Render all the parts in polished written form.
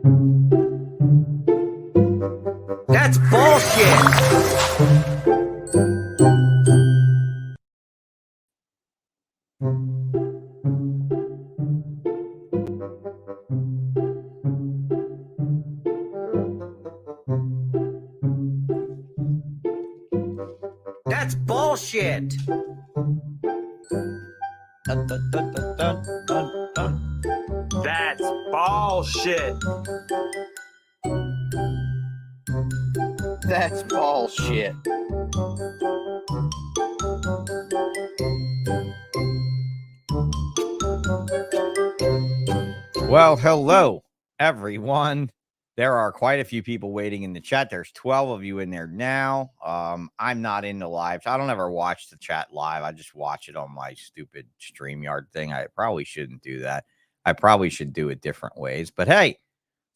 That's bullshit. That's bullshit. Dun, dun, dun, dun, dun, dun, dun. That's bullshit. That's bullshit. Well, hello, everyone. There are quite a few people waiting in the chat. There's 12 of you in there now. I'm not into lives. I don't ever watch the chat live. I just watch it on my stupid StreamYard thing. I probably shouldn't do that. I probably should do it different ways. But hey,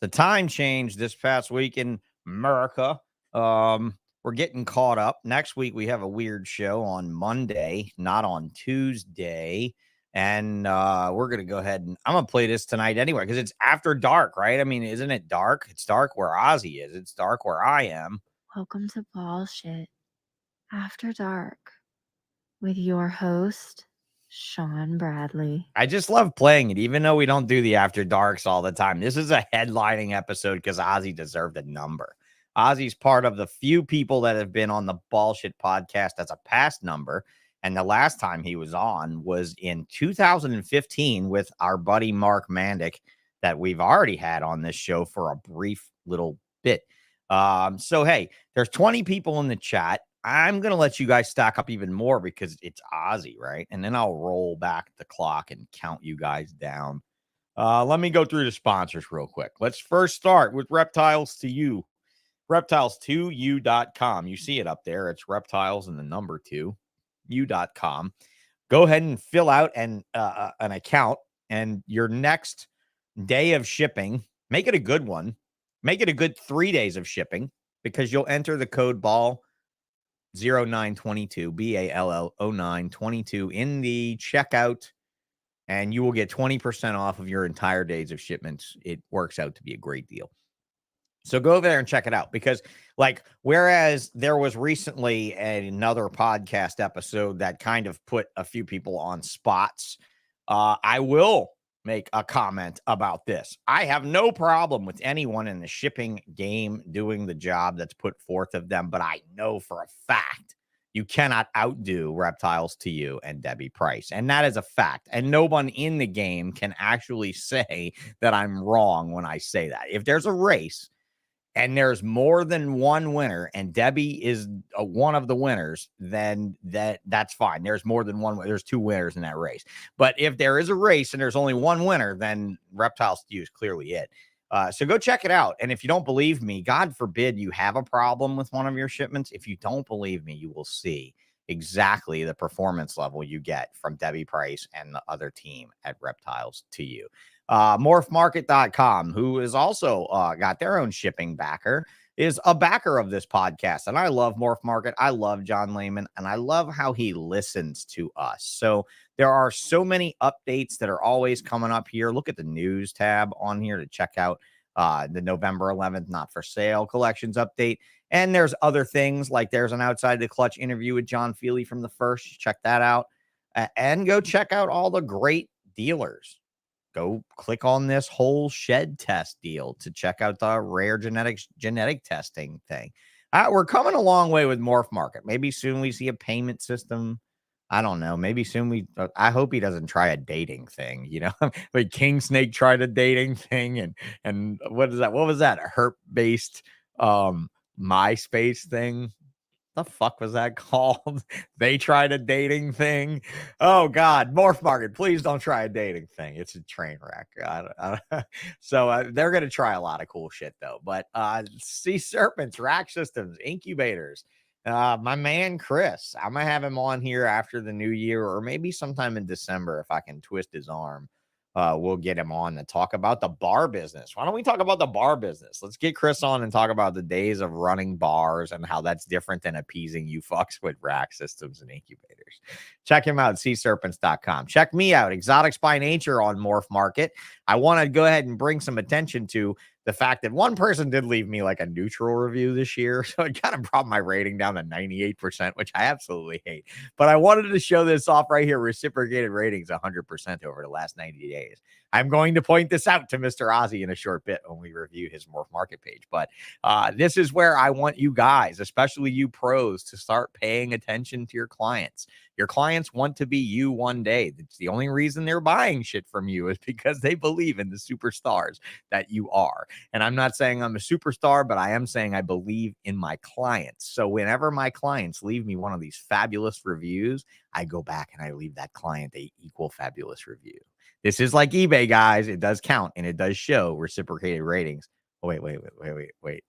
the time changed this past week in America. We're getting caught up. Next week, we have a weird show on Monday, not on Tuesday. And we're going to go ahead and I'm going to play this tonight anyway, because it's after dark, right? I mean, isn't it dark? It's dark where Ozzy is. It's dark where I am. Welcome to Ballsh After Dark with your host, Sean Bradley. I just love playing it, even though we don't do the after darks all the time. This is a headlining episode because Ozzy deserved a number. Ozzy's part of the few people that have been on the Ballsh podcast as a past number. And the last time he was on was in 2015 with our buddy Mark Mandic that we've already had on this show for a brief little bit. So, hey, there's 20 people in the chat. I'm going to let you guys stack up even more because it's Ozzy, right? And then I'll roll back the clock and count you guys down. Let me go through the sponsors real quick. Let's first start with Reptiles to You. Reptiles2u.com. You see it up there. It's reptiles and the number 2. U.com. Go ahead and fill out an account, and your next day of shipping, make it a good one. Make it a good 3 days of shipping, because you'll enter the code BALL0922, BALL0922 in the checkout, and you will get 20% off of your entire days of shipments. It works out to be a great deal. So go over there and check it out, because like, whereas there was recently another podcast episode that kind of put a few people on spots, I will make a comment about this. I have no problem with anyone in the shipping game doing the job that's put forth of them, but I know for a fact you cannot outdo Reptiles to You and Debbie Price. And that is a fact. And no one in the game can actually say that I'm wrong when I say that. If there's a race and there's more than one winner, and Debbie is one of the winners, then that's fine. There's more than one. There's 2 winners in that race. But if there is a race and there's only one winner, then Reptiles to You is clearly it. So go check it out. And if you don't believe me, God forbid you have a problem with one of your shipments. If you don't believe me, you will see exactly the performance level you get from Debbie Price and the other team at Reptiles to You. MorphMarket.com, who is also got their own shipping backer, is a backer of this podcast. And I love MorphMarket. I love John Lehman, and I love how he listens to us. So there are so many updates that are always coming up here. Look at the news tab on here to check out the November 11th not for sale collections update. And there's other things, like there's an Outside the Clutch interview with John Feely from the First. Check that out. And go check out all the great dealers. Go click on this whole shed test deal to check out the rare genetic testing thing. We're coming a long way with MorphMarket. Maybe soon we see a payment system. I don't know. Maybe soon I hope he doesn't try a dating thing, you know, like King Snake tried a dating thing. And what is that? What was that? A herp-based MySpace thing? The fuck was that called? They tried a dating thing. Oh God, MorphMarket, please don't try a dating thing. It's a train wreck. So they're gonna try a lot of cool shit though. But C-SERPENTS, rack systems, incubators. My man Chris, I'm gonna have him on here after the new year, or maybe sometime in December if I can twist his arm. We'll get him on to talk about the bar business. Why don't we talk about the bar business? Let's get Chris on and talk about the days of running bars and how that's different than appeasing you fucks with rack systems and incubators. Check him out, C-SERPENTS.com. Check me out, Exotics by Nature on MorphMarket. I want to go ahead and bring some attention to the fact that one person did leave me like a neutral review this year. So it kind of brought my rating down to 98%, which I absolutely hate. But I wanted to show this off right here. Reciprocated ratings 100% over the last 90 days. I'm going to point this out to Mr. Ozzy in a short bit when we review his Morph Market page. But this is where I want you guys, especially you pros, to start paying attention to your clients. Your clients want to be you one day. It's the only reason they're buying shit from you is because they believe in the superstars that you are. And I'm not saying I'm a superstar, but I am saying I believe in my clients. So whenever my clients leave me one of these fabulous reviews, I go back and I leave that client a equal fabulous review. This is like eBay, guys. It does count and it does show reciprocated ratings. Oh, wait.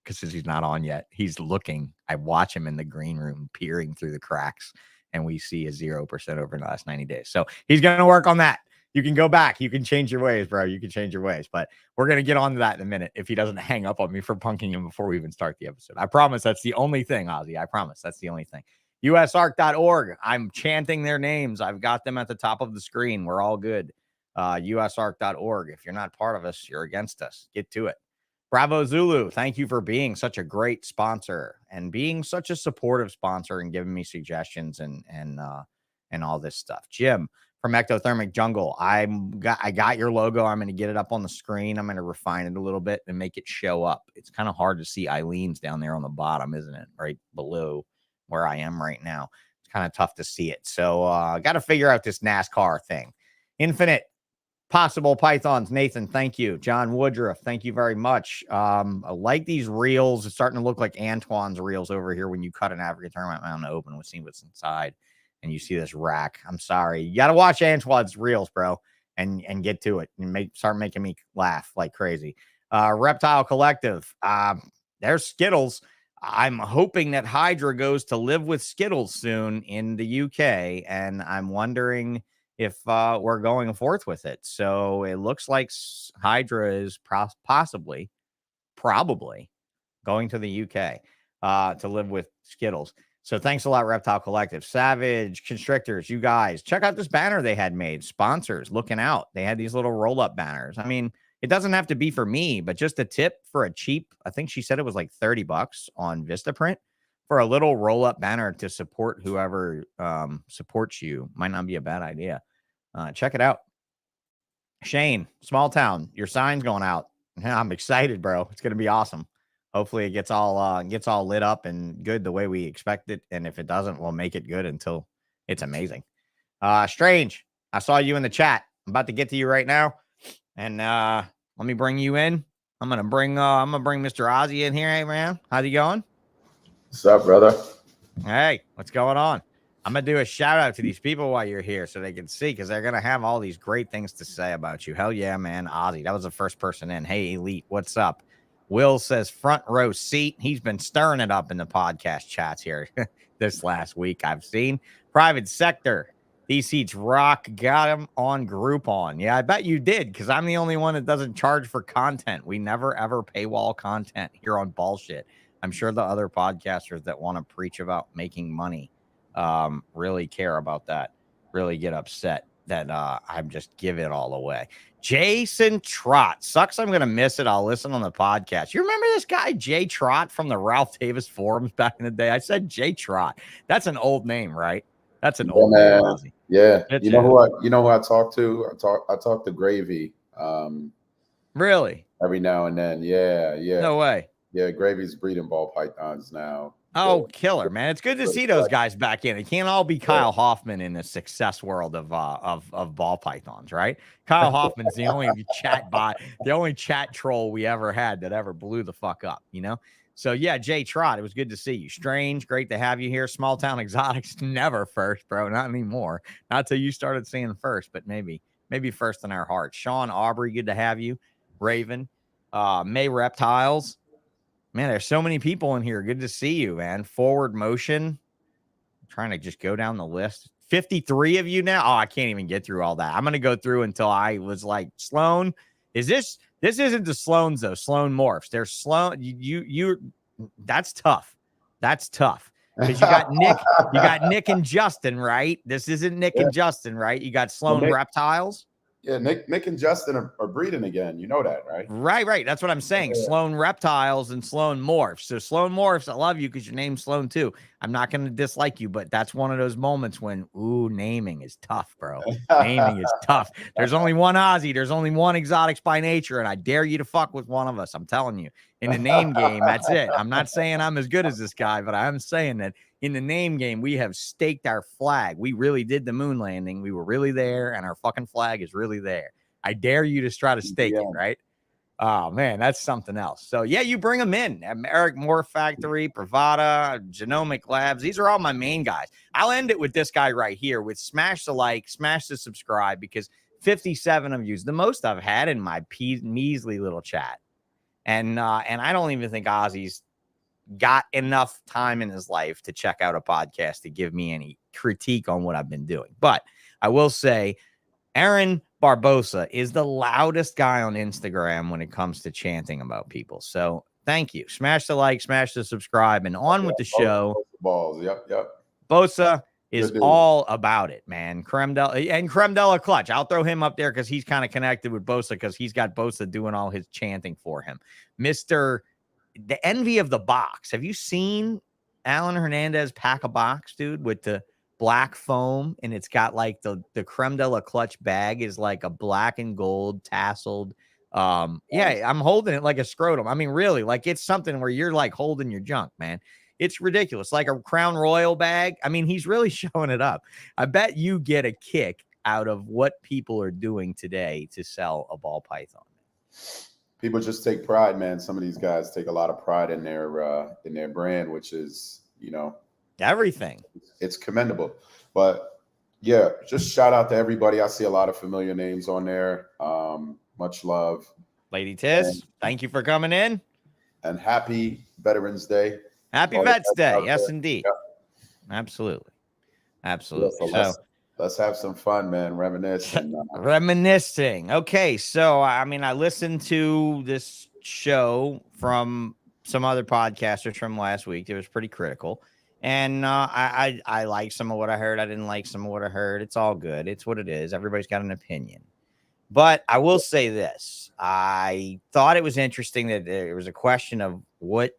Because he's not on yet. He's looking. I watch him in the green room, peering through the cracks, and we see a 0% over the last 90 days. So he's going to work on that. You can go back. You can change your ways, bro. You can change your ways. But we're going to get on to that in a minute if he doesn't hang up on me for punking him before we even start the episode. I promise that's the only thing, Ozzy. I promise that's the only thing. usarc.org. I'm chanting their names. I've got them at the top of the screen. We're all good. usarc.org. If you're not part of us, you're against us. Get to it. Bravo Zulu, thank you for being such a great sponsor and being such a supportive sponsor and giving me suggestions and all this stuff. Jim from Ectothermic Jungle, I got your logo. I'm going to get it up on the screen. I'm going to refine it a little bit and make it show up. It's kind of hard to see Eileen's down there on the bottom, isn't it? Right below where I am right now. It's kind of tough to see it. So I got to figure out this NASCAR thing. Infinite Possible Pythons, Nathan, thank you. John Woodruff, thank you very much. I like these reels. It's starting to look like Antoine's reels over here when you cut an African termite mound open. We'll see what's inside, and you see this rack. I'm sorry. You got to watch Antoine's reels, bro, and get to it and start making me laugh like crazy. Reptile Collective, there's Skittles. I'm hoping that Hydra goes to live with Skittles soon in the UK, and I'm wondering if we're going forth with it. So it looks like Hydra is probably going to the UK to live with Skittles. So thanks a lot, Reptile Collective. Savage Constrictors, you guys, check out this banner they had made. Sponsors, looking out. They had these little roll-up banners. I mean, it doesn't have to be for me, but just a tip for a cheap, I think she said it was like $30 on Vistaprint for a little roll-up banner to support whoever supports you. Might not be a bad idea. Check it out. Shane, Small Town, your sign's going out. I'm excited, bro. It's going to be awesome. Hopefully it gets all lit up and good the way we expect it. And if it doesn't, we'll make it good until it's amazing. Strange, I saw you in the chat. I'm about to get to you right now. And let me bring you in. I'm gonna bring Mr. Ozzy in here. Hey man, how's it going? What's up, brother? Hey, what's going on? I'm going to do a shout out to these people while you're here so they can see, because they're going to have all these great things to say about you. Hell yeah, man. Ozzy, that was the first person in. Hey, Elite, what's up? Will says front row seat. He's been stirring it up in the podcast chats here this last week. I've seen Private Sector. These seats rock. Got him on Groupon. Yeah, I bet you did, because I'm the only one that doesn't charge for content. We never, ever paywall content here on Bullshit. I'm sure the other podcasters that want to preach about making money really care about that, really get upset that I'm just giving it all away. Jason Trott, sucks I'm gonna miss it. I'll listen on the podcast. You remember this guy Jay Trott from the Ralph Davis forums back in the day? I said Jay Trott. That's an old name, right? That's an old name. Ozzy. Yeah. You know who I talk to? I talk to Gravy. Really? Every now and then. Yeah. No way. Yeah, Gravy's breeding ball pythons now. Oh, killer, man. It's good to see those guys back in. It can't all be Kyle Hoffman in the success world of ball pythons, right? Kyle Hoffman's the only chat bot, the only chat troll we ever had that ever blew the fuck up, you know? So yeah, Jay Trott, it was good to see you. Strange, great to have you here. Small Town Exotics, never first, bro. Not anymore. Not till you started saying first, but maybe first in our hearts. Sean Aubrey, good to have you. Raven, May Reptiles. Man, there's so many people in here. Good to see you, man. Forward Motion. I'm trying to just go down the list. 53 of you now. Oh, I can't even get through all that. I'm going to go through until I was like, Sloan, this isn't the Sloans though. Sloan morphs. There's Sloan. That's tough. That's tough. Because you got Nick and Justin, right? This isn't Nick and Justin, right? You got Sloan Reptiles. Yeah, Nick and Justin are breeding again. You know that, right? Right. That's what I'm saying. Yeah. Sloan Reptiles and Sloan Morphs. So Sloan Morphs, I love you because your name's Sloan too. I'm not going to dislike you, but that's one of those moments when, ooh, naming is tough, bro. Naming is tough. There's only one Ozzy. There's only one Exotics by nature, and I dare you to fuck with one of us. I'm telling you. In the name game, that's it. I'm not saying I'm as good as this guy, but I'm saying that in the name game, we have staked our flag. We really did the moon landing. We were really there, and our fucking flag is really there. I dare you to try to stake it, right? Oh, man, that's something else. So, yeah, you bring them in. Eric Morph Factory, Pravada, Genomic Labs. These are all my main guys. I'll end it with this guy right here with smash the like, smash the subscribe, because 57 of you is the most I've had in my measly little chat. And I don't even think Ozzy's got enough time in his life to check out a podcast to give me any critique on what I've been doing. But I will say, Aaron Barbosa is the loudest guy on Instagram when it comes to chanting about people. So thank you. Smash the like, smash the subscribe, and on with the show. Balls. Yep. Bosa is all about it, man. Creme de la Clutch. I'll throw him up there because he's kind of connected with Bosa because he's got Bosa doing all his chanting for him. Mr. The envy of the box. Have you seen Alan Hernandez pack a box, dude, with the black foam, and it's got like the creme de la clutch bag is like a black and gold tasseled. Yeah, I'm holding it like a scrotum. I mean, really, like it's something where you're like holding your junk, man. It's ridiculous, like a Crown Royal bag. I mean, he's really showing it up. I bet you get a kick out of what people are doing today to sell a ball python. People just take pride, man. Some of these guys take a lot of pride in their brand, which is, everything. It's commendable. But yeah, just shout out to everybody. I see a lot of familiar names on there. Much love. Lady Tiss, thank you for coming in. And happy Veterans Day. Happy Vets Day. Yes, indeed. Yeah. Absolutely. Yeah, so let's have some fun, man. Reminiscing. Reminiscing. Okay. So, I mean, I listened to this show from some other podcasters from last week. It was pretty critical. And I like some of what I heard. I didn't like some of what I heard. It's all good. It's what it is. Everybody's got an opinion. But I will say this. I thought it was interesting that there was a question of what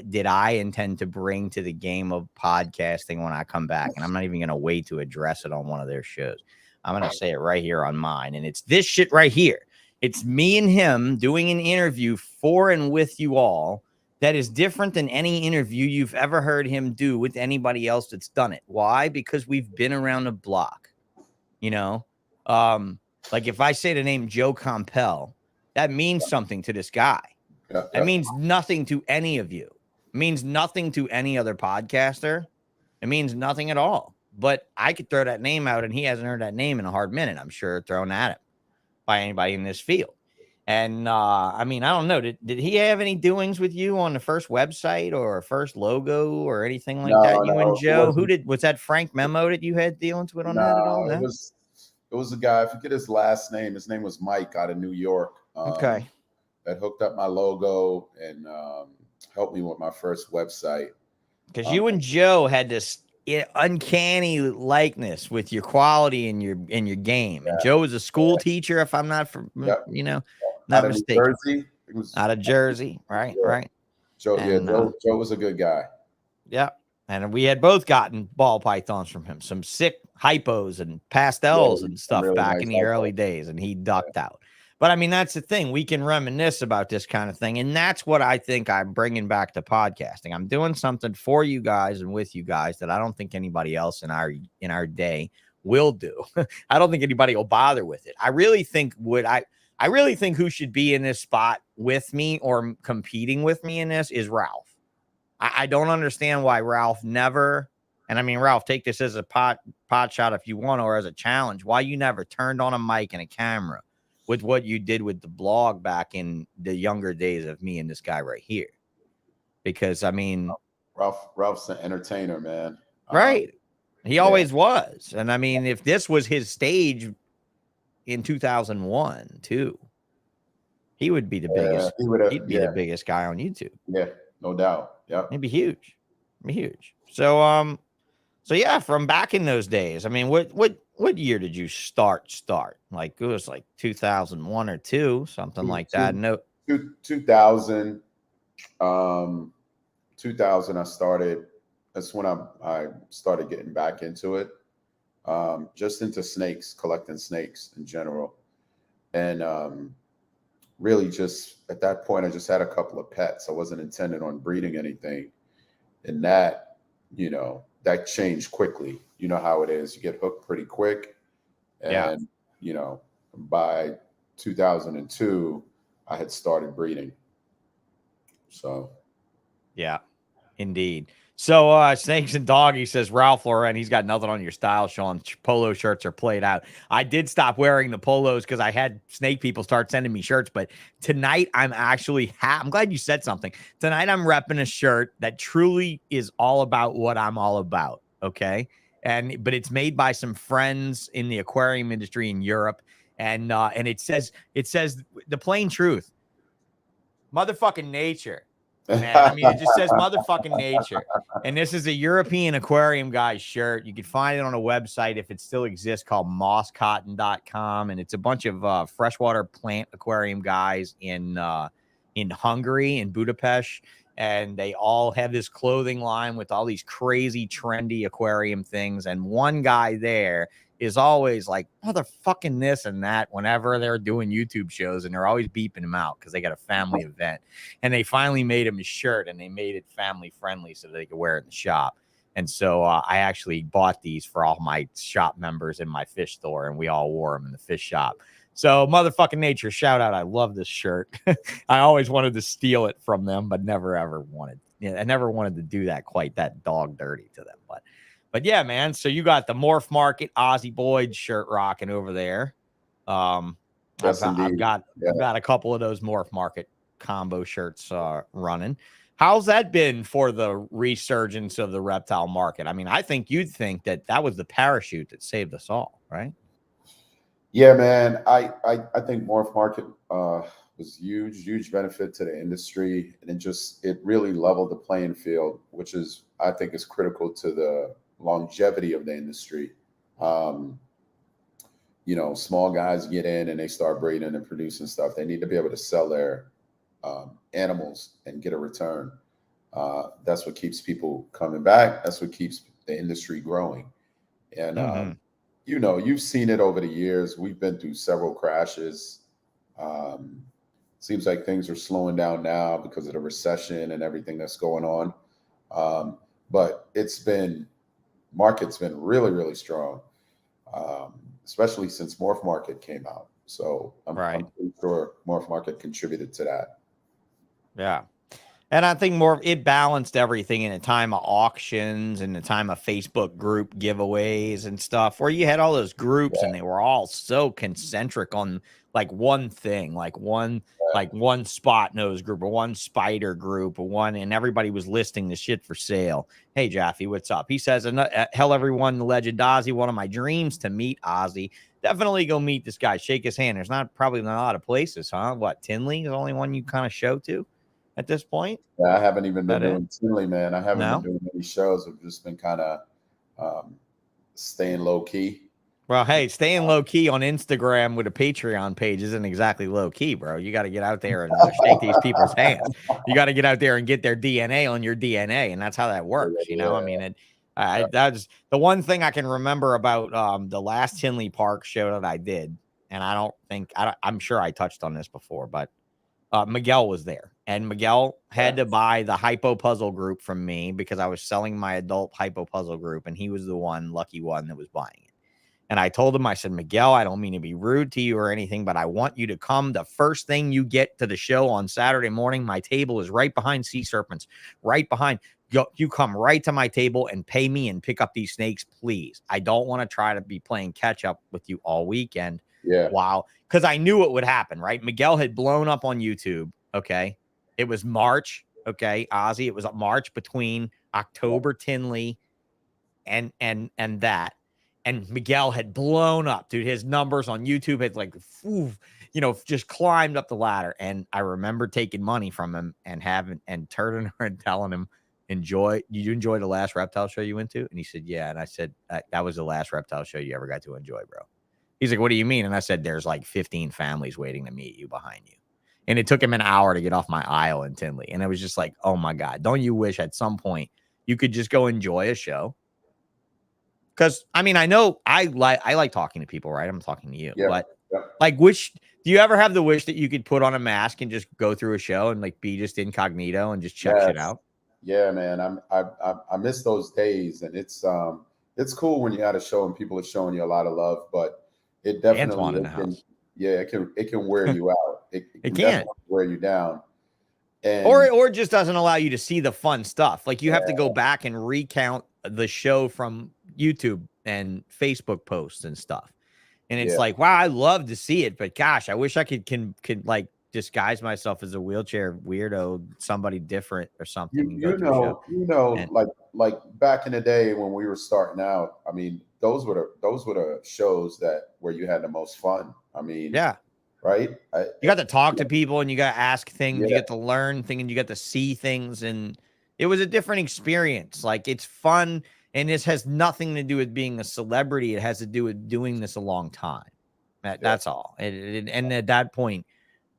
did I intend to bring to the game of podcasting when I come back. And I'm not even going to wait to address it on one of their shows. I'm going to say it right here on mine. And it's this shit right here. It's me and him doing an interview for and with you all that is different than any interview you've ever heard him do with anybody else that's done it. Why? Because we've been around the block, like if I say the name Joe Compel, that means something to this guy. That means nothing to any of you. It means nothing to any other podcaster. It means nothing at all. But I could throw that name out, and he hasn't heard that name in a hard minute, I'm sure, thrown at him by anybody in this field. And I mean, I don't know. Did he have any doings with you on the first website or first logo or anything like that? You and Joe? Was that Frank Memo that you had dealings with on that at all? No? It was a guy, I forget his last name. His name was Mike out of New York. Okay. That hooked up my logo and helped me with my first website. Because you and Joe had this uncanny likeness with your quality and your game. And Joe was a school teacher, if I'm not not mistaken. Jersey. Out of Jersey, right? Yeah. Right. Joe, Joe was a good guy. Yeah. And we had both gotten ball pythons from him, some sick hypos and pastels and stuff really back in the early days, and he ducked out. But I mean, that's the thing. We can reminisce about this kind of thing. And that's what I think I'm bringing back to podcasting. I'm doing something for you guys and with you guys that I don't think anybody else in our day will do. I don't think anybody will bother with it. I really think who should be in this spot with me or competing with me in this is Ralph. I don't understand why Ralph never, and I mean, Ralph, take this as a pot shot if you want, or as a challenge, why you never turned on a mic and a camera with what you did with the blog back in the younger days of me and this guy right here. Because, I mean, Ralph's an entertainer, man. Right. He always was. And I mean, if this was his stage in 2001 too, he would be the biggest. He'd be the biggest guy on YouTube. Yeah, no doubt. Yeah, it'd be huge. So So yeah, from back in those days. I mean, what year did you start? Like it was like 2001 or 2, something like that. No, 2000. 2000 I started. That's when I started getting back into it. Just into snakes, collecting snakes in general. And really just at that point, I just had a couple of pets. I wasn't intended on breeding anything. And that, you know, that changed quickly. You know how it is. You get hooked pretty quick. And, yeah. you know, by 2002, I had started breeding. So, Yeah, indeed. So Snakes and Doggy says Ralph Lauren, he's got nothing on your style, Sean. Polo shirts are played out. I did stop wearing the polos because I had snake people start sending me shirts, but tonight I'm actually I'm glad you said something. Tonight I'm repping a shirt that truly is all about what I'm all about. Okay. But it's made by some friends in the aquarium industry in Europe. And it says the plain truth. Motherfucking nature. Man, I mean, it just says motherfucking nature. And this is a European aquarium guy's shirt. You can find it on a website if it still exists called mosscotton.com. And it's a bunch of freshwater plant aquarium guys in Hungary, in Budapest. And they all have this clothing line with all these crazy, trendy aquarium things. And one guy there is always like motherfucking this and that whenever they're doing YouTube shows, and they're always beeping him out because they got a family event. And they finally made him a shirt, and they made it family friendly so they could wear it in the shop. And so I actually bought these for all my shop members in my fish store, and we all wore them in the fish shop. So motherfucking nature, shout out. I love this shirt. I always wanted to steal it from them, but never ever wanted. I never wanted to do that quite that dog dirty to them. But yeah, man. So you got the MorphMarket OZZYBOIDS shirt rocking over there. yes, I've got a couple of those MorphMarket combo shirts running. How's that been for the resurgence of the reptile market? I mean, I think you'd think that was the parachute that saved us all, right? Yeah, man. I think MorphMarket was huge benefit to the industry, and it really leveled the playing field, which is I think is critical to the longevity of the industry. You know, small guys get in and they start breeding and producing stuff. They need to be able to sell their animals and get a return. That's what keeps people coming back. That's what keeps the industry growing. And you know, you've seen it over the years. We've been through several crashes. Seems like things are slowing down now because of the recession and everything that's going on. But market's been really strong, especially since MorphMarket came out. So I'm pretty sure MorphMarket contributed to that. Yeah. And I think it balanced everything in a time of auctions and a time of Facebook group giveaways and stuff, where you had all those groups and they were all so concentric on like one thing, like one spot nose group or one spider group or one, and everybody was listing the shit for sale. Hey, Jaffe, what's up? He says, hell, everyone, the legend Ozzy, one of my dreams to meet Ozzy. Definitely go meet this guy. Shake his hand. There's probably not a lot of places, huh? What, Tinley is the only one you kind of show to at this point? Yeah, I haven't even been doing Tinley, man. I haven't been doing any shows. I've just been kind of staying low key. Well, hey, staying low key on Instagram with a Patreon page isn't exactly low key, bro. You got to get out there and shake these people's hands. You got to get out there and get their DNA on your DNA, and that's how that works. You know, I mean, that's the one thing I can remember about the last Tinley Park show that I did, and I'm sure I touched on this before, but Miguel was there, and Miguel had to buy the hypo puzzle group from me because I was selling my adult hypo puzzle group, and he was the lucky one that was buying it. And I told him, I said, Miguel, I don't mean to be rude to you or anything, but I want you to come the first thing you get to the show on Saturday morning. My table is right behind Sea-SERPENTS, right behind. You come right to my table and pay me and pick up these snakes, please. I don't want to try to be playing catch up with you all weekend. Yeah. Wow. Because I knew it would happen, right? Miguel had blown up on YouTube. Okay. It was March. Okay. Ozzy, it was March between October Tinley and that. And Miguel had blown up, dude. His numbers on YouTube had just climbed up the ladder. And I remember taking money from him and turning her and telling him, Did you enjoy the last reptile show you went to? And he said, yeah. And I said, that was the last reptile show you ever got to enjoy, bro. He's like, what do you mean? And I said, there's like 15 families waiting to meet you behind you. And it took him an hour to get off my aisle in Tinley. And I was just like, oh my God, don't you wish at some point you could just go enjoy a show? Because I mean, I know I like talking to people, right? I'm talking to you, but like, do you ever have the wish that you could put on a mask and just go through a show and like be just incognito and just check shit out? Yeah, man. I miss those days, and it's cool when you had a show and people are showing you a lot of love, but it definitely it can wear you out. It can definitely wear you down. And or it just doesn't allow you to see the fun stuff. Like you have to go back and recount the show from YouTube and Facebook posts and stuff. And it's like, wow, I love to see it, but gosh, I wish I could like disguise myself as a wheelchair weirdo, somebody different or something. Like back in the day when we were starting out, I mean, those were the shows where you had the most fun. I mean, right? You got to talk to people and you got to ask things, you get to learn things, and you got to see things, and it was a different experience. Like, it's fun, and this has nothing to do with being a celebrity. It has to do with doing this a long time. That's all. And at that point,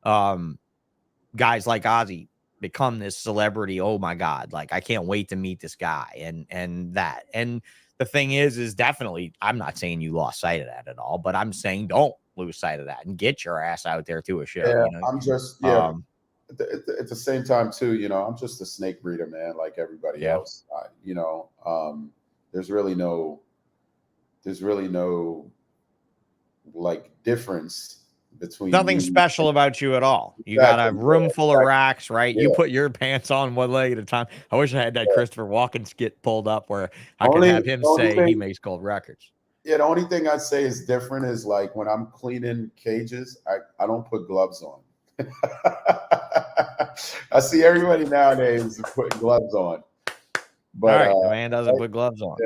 guys like Ozzy become this celebrity. Oh my God, like I can't wait to meet this guy. And the thing is definitely, I'm not saying you lost sight of that at all, but I'm saying don't lose sight of that and get your ass out there to a show. Yeah, you know? I'm just at the same time too, you know, I'm just a snake breeder, man, like everybody else. There's really no like difference between nothing special about you at all. You got a room full of racks, right? You put your pants on one leg at a time. I wish I had that Christopher Walken skit pulled up where I could have him say he makes gold records. Yeah, the only thing I'd say is different is like when I'm cleaning cages, I don't put gloves on. I see everybody nowadays putting gloves on. But all right, the man doesn't put gloves on.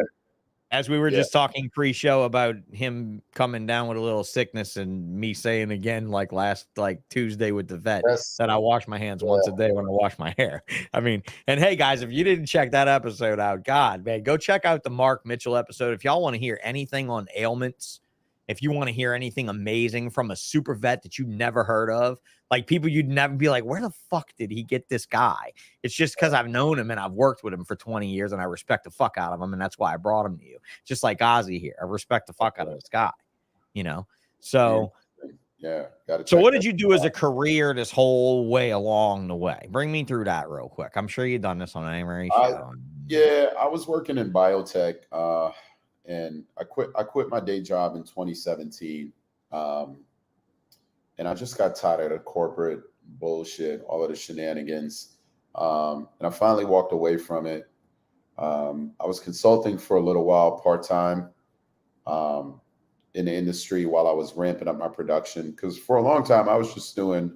As we were just talking pre-show about him coming down with a little sickness, and me saying again, like last Tuesday with the vet, that I wash my hands once a day when I wash my hair. I mean, and hey guys, if you didn't check that episode out, God, man, go check out the Mark Mitchell episode. If y'all want to hear anything on ailments, if you want to hear anything amazing from a super vet that you never heard of, like people you'd never be like, where the fuck did he get this guy? It's just because I've known him and I've worked with him for 20 years and I respect the fuck out of him. And that's why I brought him to you. Just like Ozzy here. I respect the fuck out of this guy, you know? So, so what did you do as a career this whole way along the way? Bring me through that real quick. I'm sure you've done this on every show. I was working in biotech, and I quit my day job in 2017. And I just got tired of the corporate bullshit, all of the shenanigans. And I finally walked away from it. I was consulting for a little while, part-time, in the industry while I was ramping up my production. Because for a long time, I was just doing,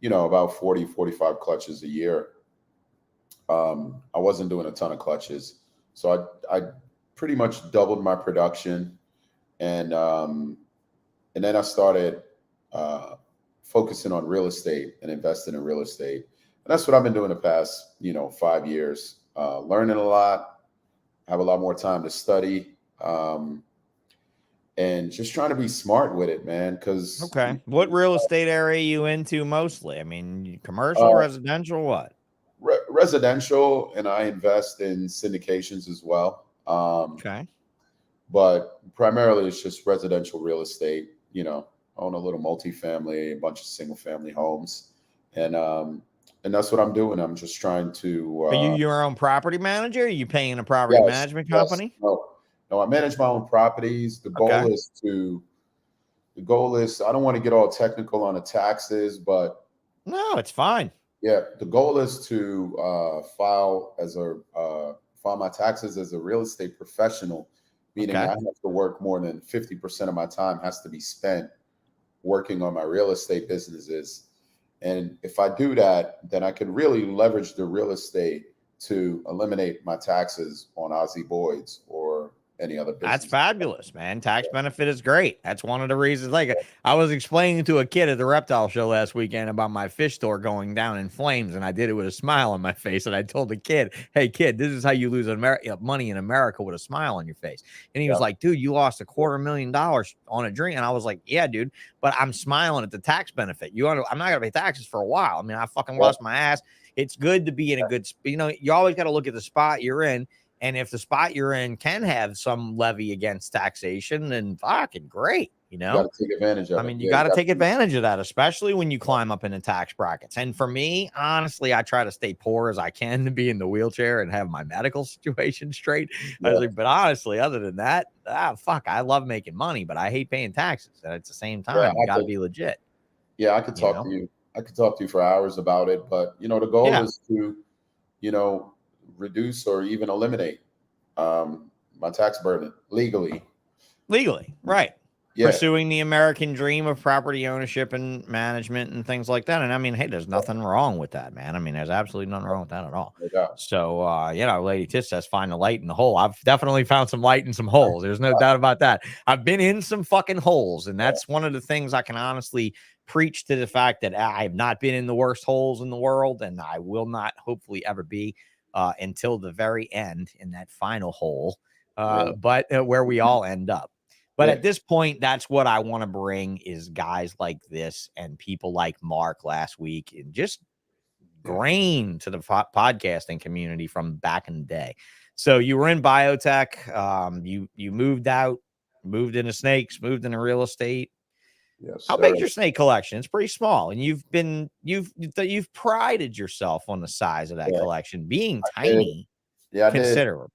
about 40, 45 clutches a year. I wasn't doing a ton of clutches. So I pretty much doubled my production. And then I started focusing on real estate and investing in real estate. And that's what I've been doing the past, 5 years, learning a lot, have a lot more time to study, and just trying to be smart with it, man. Because what real estate area are you into mostly? I mean, commercial, residential, what? Residential, and I invest in syndications as well. But primarily it's just residential real estate. Own a little multifamily, a bunch of single family homes, and that's what I'm doing. I'm just trying to. Are you your own property manager? Are you paying a property management company? No, I manage my own properties. The goal is I don't want to get all technical on the taxes, but no, it's fine. Yeah, the goal is to file my taxes as a real estate professional, meaning I have to work more than 50% of my time has to be spent working on my real estate businesses. And if I do that, then I can really leverage the real estate to eliminate my taxes on OZZYBOIDS or any other business. That's fabulous, man. Tax benefit is great. That's one of the reasons. Like, I was explaining to a kid at the reptile show last weekend about my fish store going down in flames, and I did it with a smile on my face. And I told the kid, "Hey, kid, this is how you lose money in America, with a smile on your face." And he was like, "Dude, you lost $250,000 on a drink." And I was like, "Yeah, dude, but I'm smiling at the tax benefit. I'm not gonna pay taxes for a while. I mean, I fucking lost my ass. It's good to be in a good, you always got to look at the spot you're in. And if the spot you're in can have some levy against taxation, then fucking great, You got to take advantage of it. I mean, you got to take advantage of that, especially when you climb up in the tax brackets. And for me, honestly, I try to stay poor as I can to be in the wheelchair and have my medical situation straight. I was like, but honestly, other than that, fuck, I love making money, but I hate paying taxes. And at the same time, you got to be legit. Yeah, I could talk to you. I could talk to you for hours about it, but the goal is to, reduce or even eliminate my tax burden legally, right? Pursuing the American dream of property ownership and management and things like that. And I mean, hey, there's nothing wrong with that, man. I mean, there's absolutely nothing wrong with that at all. So Lady Tiss says find the light in the hole. I've definitely found some light in some holes. There's no doubt about that. I've been in some fucking holes, and that's one of the things I can honestly preach, to the fact that I have not been in the worst holes in the world, and I will not hopefully ever be until the very end, in that final hole, but where we all end up. But at this point, that's what I want to bring, is guys like this and people like Mark last week, and just grain to the podcasting community from back in the day. So you were in biotech, you moved out, moved into snakes, moved into real estate. Yes, how big's your snake collection? It's pretty small, and you've prided yourself on the size of that collection being tiny. Considerable.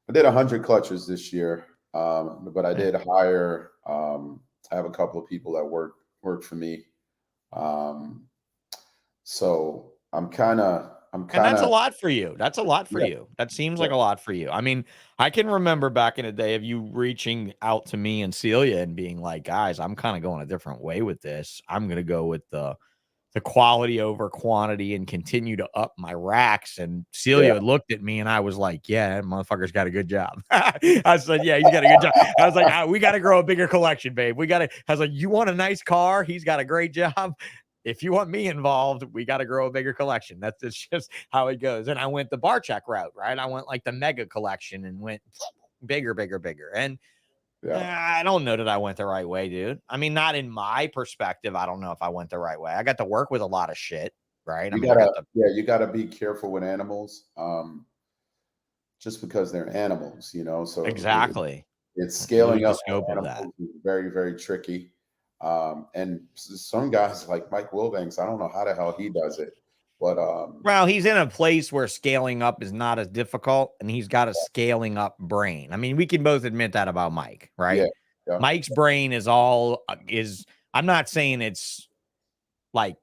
I did 100 clutches this year, but I did hire. I have a couple of people that work for me, so I'm kind of. And that's a lot for you. That's a lot for you. That seems like a lot for you. I mean, I can remember back in the day of you reaching out to me and Celia and being like, guys, I'm kind of going a different way with this. I'm going to go with the quality over quantity and continue to up my racks. And Celia looked at me and I was like, yeah, that motherfucker's got a good job. I said, yeah, he's got a good job. I was like, we got to grow a bigger collection, babe. I was like, you want a nice car? He's got a great job. If you want me involved, we got to grow a bigger collection. That's just how it goes. And I went the bar check route, right? I went like the mega collection and went bigger. And I don't know that I went the right way, dude. I mean, not in my perspective. I don't know if I went the right way. I got to work with a lot of shit, right? You got to be careful with animals, just because they're animals, So exactly, it's scaling up. Scope of that is very, very tricky. And some guys like Mike Wilbanks, I don't know how the hell he does it, but well, he's in a place where scaling up is not as difficult, and he's got a scaling up brain. I mean, we can both admit that about Mike, right? Yeah. Mike's brain is I'm not saying it's like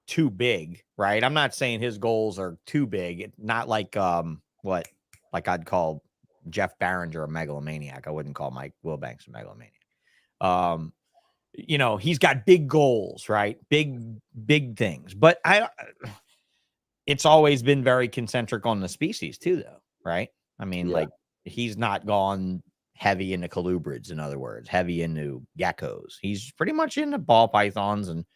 too big, right? I'm not saying his goals are too big. Not like like I'd call Jeff Barringer a megalomaniac. I wouldn't call Mike Wilbanks a megalomaniac. He's got big goals, right? Big things. But it's always been very concentric on the species too, though, right? I mean, like, he's not gone heavy into colubrids, in other words, heavy into geckos. He's pretty much into ball pythons. And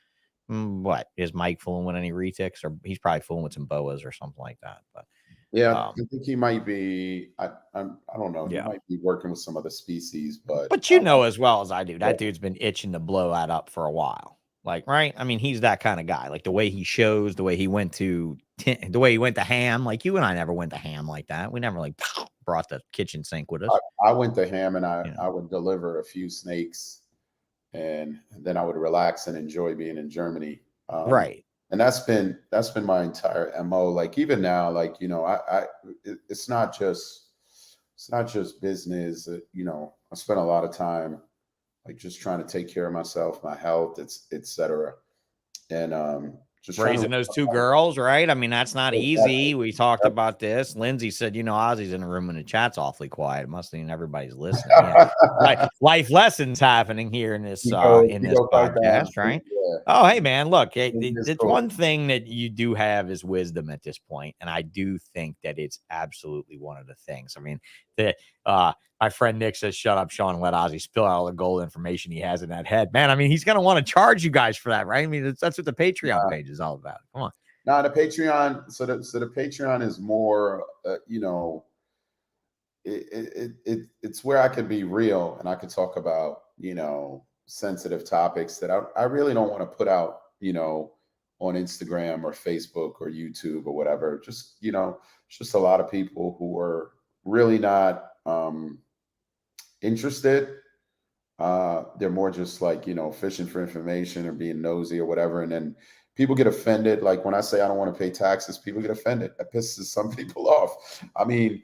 what is Mike fooling with any retics? Or he's probably fooling with some boas or something like that. But I think he might be. I don't know. He might be working with some other species, but as well as I do, that dude's been itching to blow that up for a while. Like, right? I mean, he's that kind of guy. Like the way he shows, the way he went to ham. Like you and I never went to ham like that. We never like brought the kitchen sink with us. I went to ham, and I would deliver a few snakes, and then I would relax and enjoy being in Germany. Right. And that's been my entire MO. Like even now, like, it's not just business. I spend a lot of time like just trying to take care of myself, my health, etc. And just raising those two girls, right? I mean, that's not easy. We talked about this. Lindsay said, Ozzy's in the room and the chat's awfully quiet. It must mean everybody's listening. Life lessons happening here in this podcast, right? Yeah. Oh, hey, man, look, it's cool. One thing that you do have is wisdom at this point, and I do think that it's absolutely one of the things. I mean, My friend Nick says, shut up, Sean, and let Ozzy spill out all the gold information he has in that head. Man, I mean, he's going to want to charge you guys for that, right? I mean, that's what the Patreon page is all about. Come on. No, the Patreon. So the Patreon is more, you know, it's where I could be real and I could talk about, you know, sensitive topics that I really don't want to put out, you know, on Instagram or Facebook or YouTube or whatever. Just, you know, it's just a lot of people who are really not interested. They're more just like, you know, fishing for information or being nosy or whatever. And then people get offended. Like when I say I don't want to pay taxes, people get offended. That pisses some people off. I mean,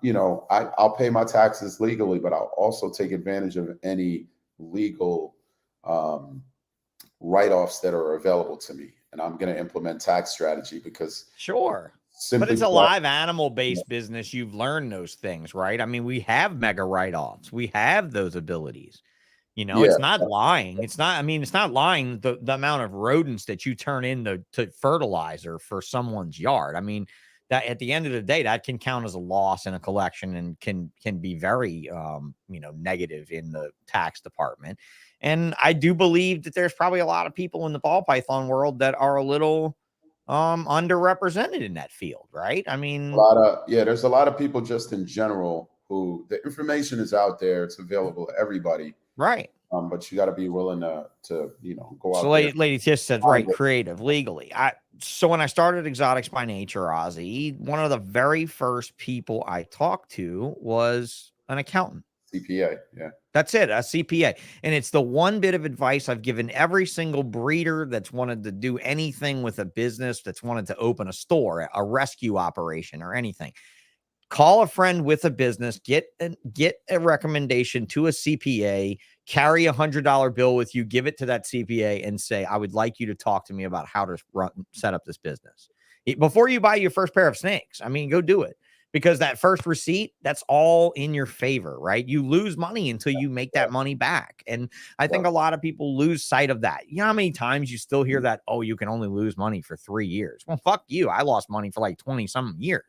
you know, I'll pay my taxes legally, but I'll also take advantage of any legal write-offs that are available to me. And I'm going to implement tax strategy because sure. But it's a live animal-based business. You've learned those things, right? I mean, we have mega write-offs. We have those abilities. You know, it's not lying. It's not, I mean, it's not lying the amount of rodents that you turn into fertilizer for someone's yard. I mean, that at the end of the day, that can count as a loss in a collection and can be very, you know, negative in the tax department. And I do believe that there's probably a lot of people in the ball python world that are a little underrepresented in that field, right? I mean, there's a lot of people just in general who the information is out there. It's available to everybody. Right. But you got to be willing to, you know, go out there. Lady Tish says, right, creative, legally. So when I started Exotics by Nature, Ozzy, one of the very first people I talked to was an accountant. CPA, yeah. That's it, a CPA. And it's the one bit of advice I've given every single breeder that's wanted to do anything with a business, that's wanted to open a store, a rescue operation, or anything. Call a friend with a business, get a recommendation to a CPA, carry $100 bill with you, give it to that CPA and say, I would like you to talk to me about how to set up this business. Before you buy your first pair of snakes, I mean, go do it. Because that first receipt, that's all in your favor, right? You lose money until you make that money back. And I think a lot of people lose sight of that. You know how many times you still hear that, oh, you can only lose money for 3 years. Well, fuck you. I lost money for like 20 some years.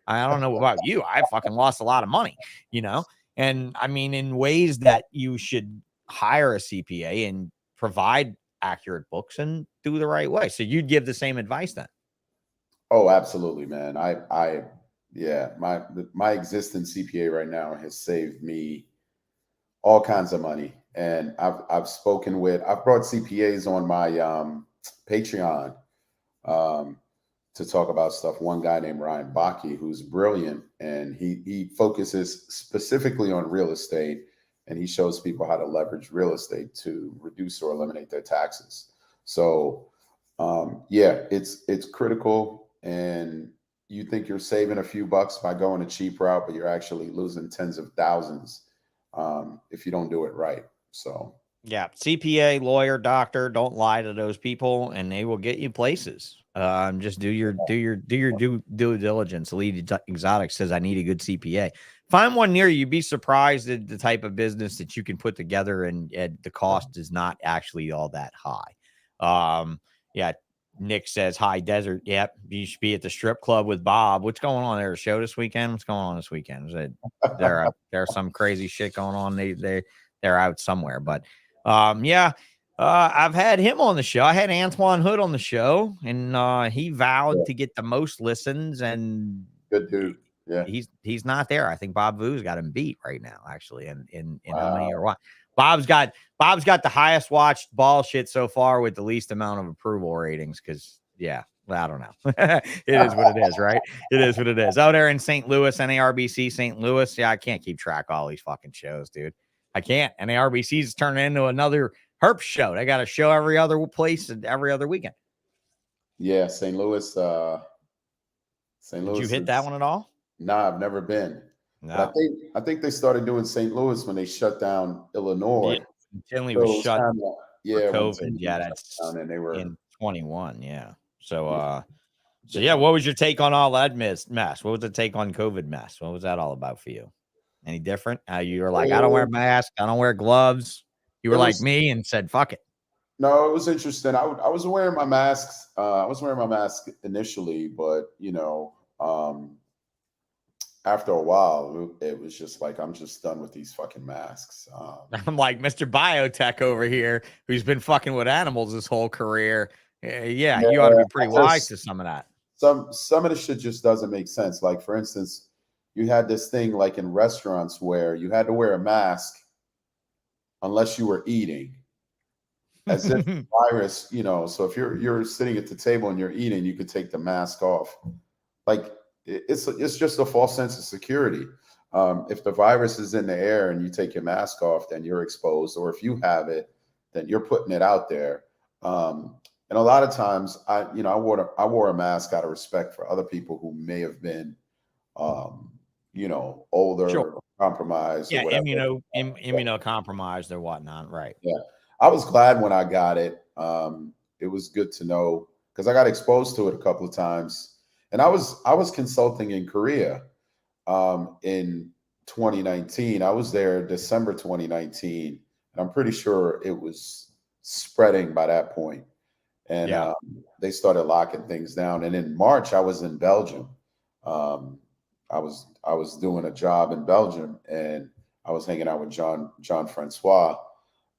I don't know about you. I fucking lost a lot of money, you know? And I mean, in ways that you should hire a CPA and provide accurate books and do the right way. So you'd give the same advice then? Oh, absolutely, man. Yeah, my existing CPA right now has saved me all kinds of money. And I've brought CPAs on my Patreon to talk about stuff. One guy named Ryan Bakke, who's brilliant, and he focuses specifically on real estate, and he shows people how to leverage real estate to reduce or eliminate their taxes. So yeah, it's critical. And you think you're saving a few bucks by going a cheap route, but you're actually losing tens of thousands if you don't do it right. So yeah, CPA, lawyer, doctor, don't lie to those people, and they will get you places. Just do your due diligence. Elite Exotics says I need a good CPA. Find one near you. You'd be surprised at the type of business that you can put together, and the cost is not actually all that high. Yeah. Nick says, hi, Desert. Yep. You should be at the strip club with Bob. What's going on there? A show this weekend? What's going on this weekend? Is it there's some crazy shit going on. They're out somewhere, but yeah. I've had him on the show. I had Antoine Hood on the show, and he vowed to get the most listens, and good dude. Yeah. He's not there. I think Bob Vu's got him beat right now, actually, in how many or what. Bob's got the highest watched ball shit so far with the least amount of approval ratings. Cause yeah, well, I don't know. It is what it is, right? It is what it is. Out there in St. Louis, NARBC St. Louis. Yeah, I can't keep track of all these fucking shows, dude. I can't. NARBC is turning into another herp show. They got a show every other place and every other weekend. Yeah, St. Louis. St. Louis. Did you hit that one at all? Nah, I've never been. No. But I think they started doing St. Louis when they shut down Illinois. Yeah, Tinley was shut for COVID. Yeah, that's and they were in 21. Yeah. So yeah, what was your take on all that mess? What was the take on COVID mess? What was that all about for you? Any different? You were like, I don't wear a mask, I don't wear gloves. You were like me and said, fuck it. No, it was interesting. I was wearing my masks. I was wearing my mask initially, but you know, after a while, it was just like, I'm just done with these fucking masks. I'm like Mr. Biotech over here, who's been fucking with animals his whole career. Yeah, you ought to be pretty wise to some of that. Some of the shit just doesn't make sense. Like, for instance, you had this thing like in restaurants where you had to wear a mask unless you were eating, as if the virus, you know. So if you're sitting at the table and you're eating, you could take the mask off. Like, it's just a false sense of security. If the virus is in the air and you take your mask off, then you're exposed. Or if you have it, then you're putting it out there. And a lot of times, I wore a mask out of respect for other people who may have been, older, Sure. or compromised, Yeah, or whatever. immunocompromised or whatnot, right? Yeah, I was glad when I got it. It was good to know because I got exposed to it a couple of times, and I was consulting in Korea in 2019. I was there December 2019, and I'm pretty sure it was spreading by that point. And Yeah. they started locking things down. And in March, I was in Belgium. I was doing a job in Belgium, and I was hanging out with John Francois.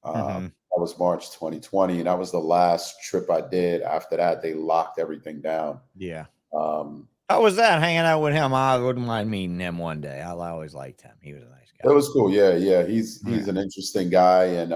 That was March 2020, and that was the last trip I did. After that, they locked everything down. Yeah. Um, How was that hanging out with him? I wouldn't mind meeting him one day. I always liked him. He was a nice guy. it was cool. Yeah. He's an interesting guy, and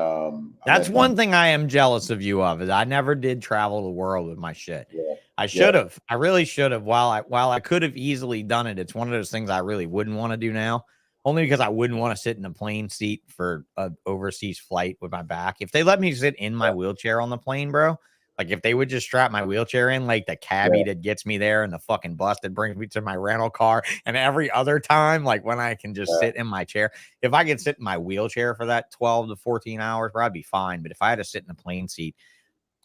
that's one thing I am jealous of you of is I never did travel the world with my shit. Yeah. I should have. I really should have. While I could have easily done it, it's one of those things I really wouldn't want to do now. Only because I wouldn't want to sit in a plane seat for an overseas flight with my back. If they let me sit in my wheelchair on the plane, bro, like if they would just strap my wheelchair in, like the cabbie that gets me there and the fucking bus that brings me to my rental car, and every other time, like when I can just sit in my chair, if I could sit in my wheelchair for that 12 to 14 hours, bro, I'd be fine. But if I had to sit in a plane seat,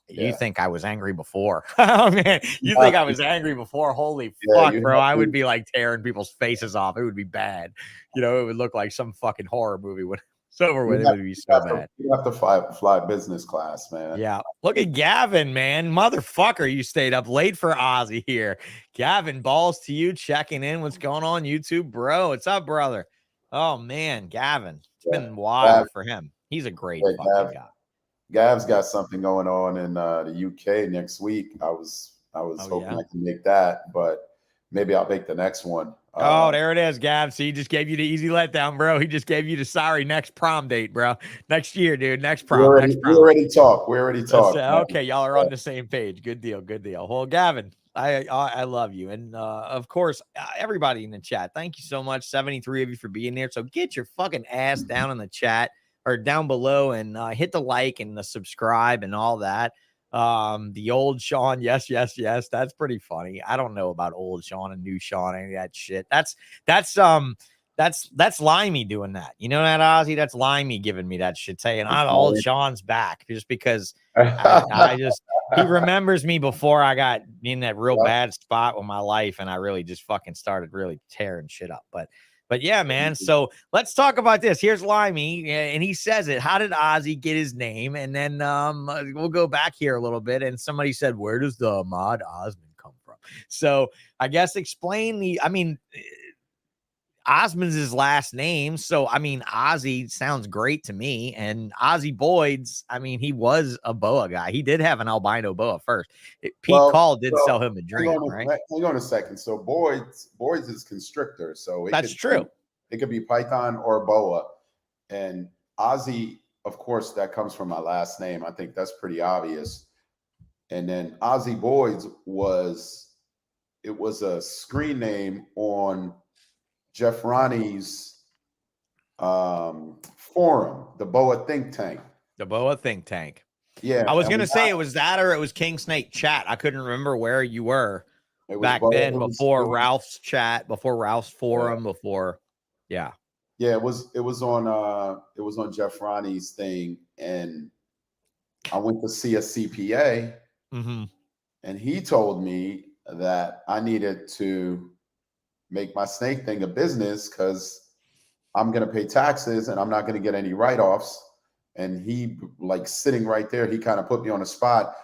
you think I was angry before? Oh man, you think I was angry before? Holy fuck, bro! I would be like tearing people's faces off. It would be bad. You know, it would look like some fucking horror movie when it's over with. It would be so bad. You have to fly business class, man. Yeah, look at Gavin, man, motherfucker! You stayed up late for Ozzy here. Gavin, balls to you, checking in. What's going on, YouTube, bro? What's up, brother? Oh man, Gavin, it's been wild for him. He's a great fucking guy. Gav's got something going on in the UK next week. I was hoping I can make that, but maybe I'll make the next one. Oh, there it is, Gav. So he just gave you the easy letdown, bro. He just gave you the sorry next prom date, bro. Next year, dude. Next prom. We already talked. Okay, y'all are on the same page. Good deal. Good deal. Well, Gavin, I love you. And of course, everybody in the chat, thank you so much. 73 of you for being there. So get your fucking ass down in the chat or down below and hit the like and the subscribe and all that. The old Sean, yes. That's pretty funny. I don't know about old Sean and new Sean, any of that shit. That's Limey doing that. You know that, Ozzy? That's Limey giving me that shit, saying old Sean's back just because he remembers me before I got in that real bad spot with my life, and I really just fucking started really tearing shit up. But yeah, man. So let's talk about this. Here's Limey, and he says it. How did Ozzy get his name? And then we'll go back here a little bit. And somebody said, where does the Ahmad Osman come from? So I guess explain Osman's his last name. So, I mean, Ozzy sounds great to me. And OZZYBOIDS, I mean, he was a boa guy. He did have an albino boa first. Pete Call did sell him a dream, right? Hang on a second. So Boids is constrictor. So that's true. It could be python or boa. And Ozzy, of course, that comes from my last name. I think that's pretty obvious. And then OZZYBOIDS was a screen name on Jeff Ronnie's forum, the Boa Think Tank. The Boa Think Tank. Yeah. I was going to say it was that or it was King Snake Chat. I couldn't remember where you were back then, before Ralph's chat, before Ralph's forum, Yeah, it was on Jeff Ronnie's thing, and I went to see a CPA, and he told me that I needed to make my snake thing a business because I'm going to pay taxes and I'm not going to get any write-offs. And he, like, sitting right there, he kind of put me on the spot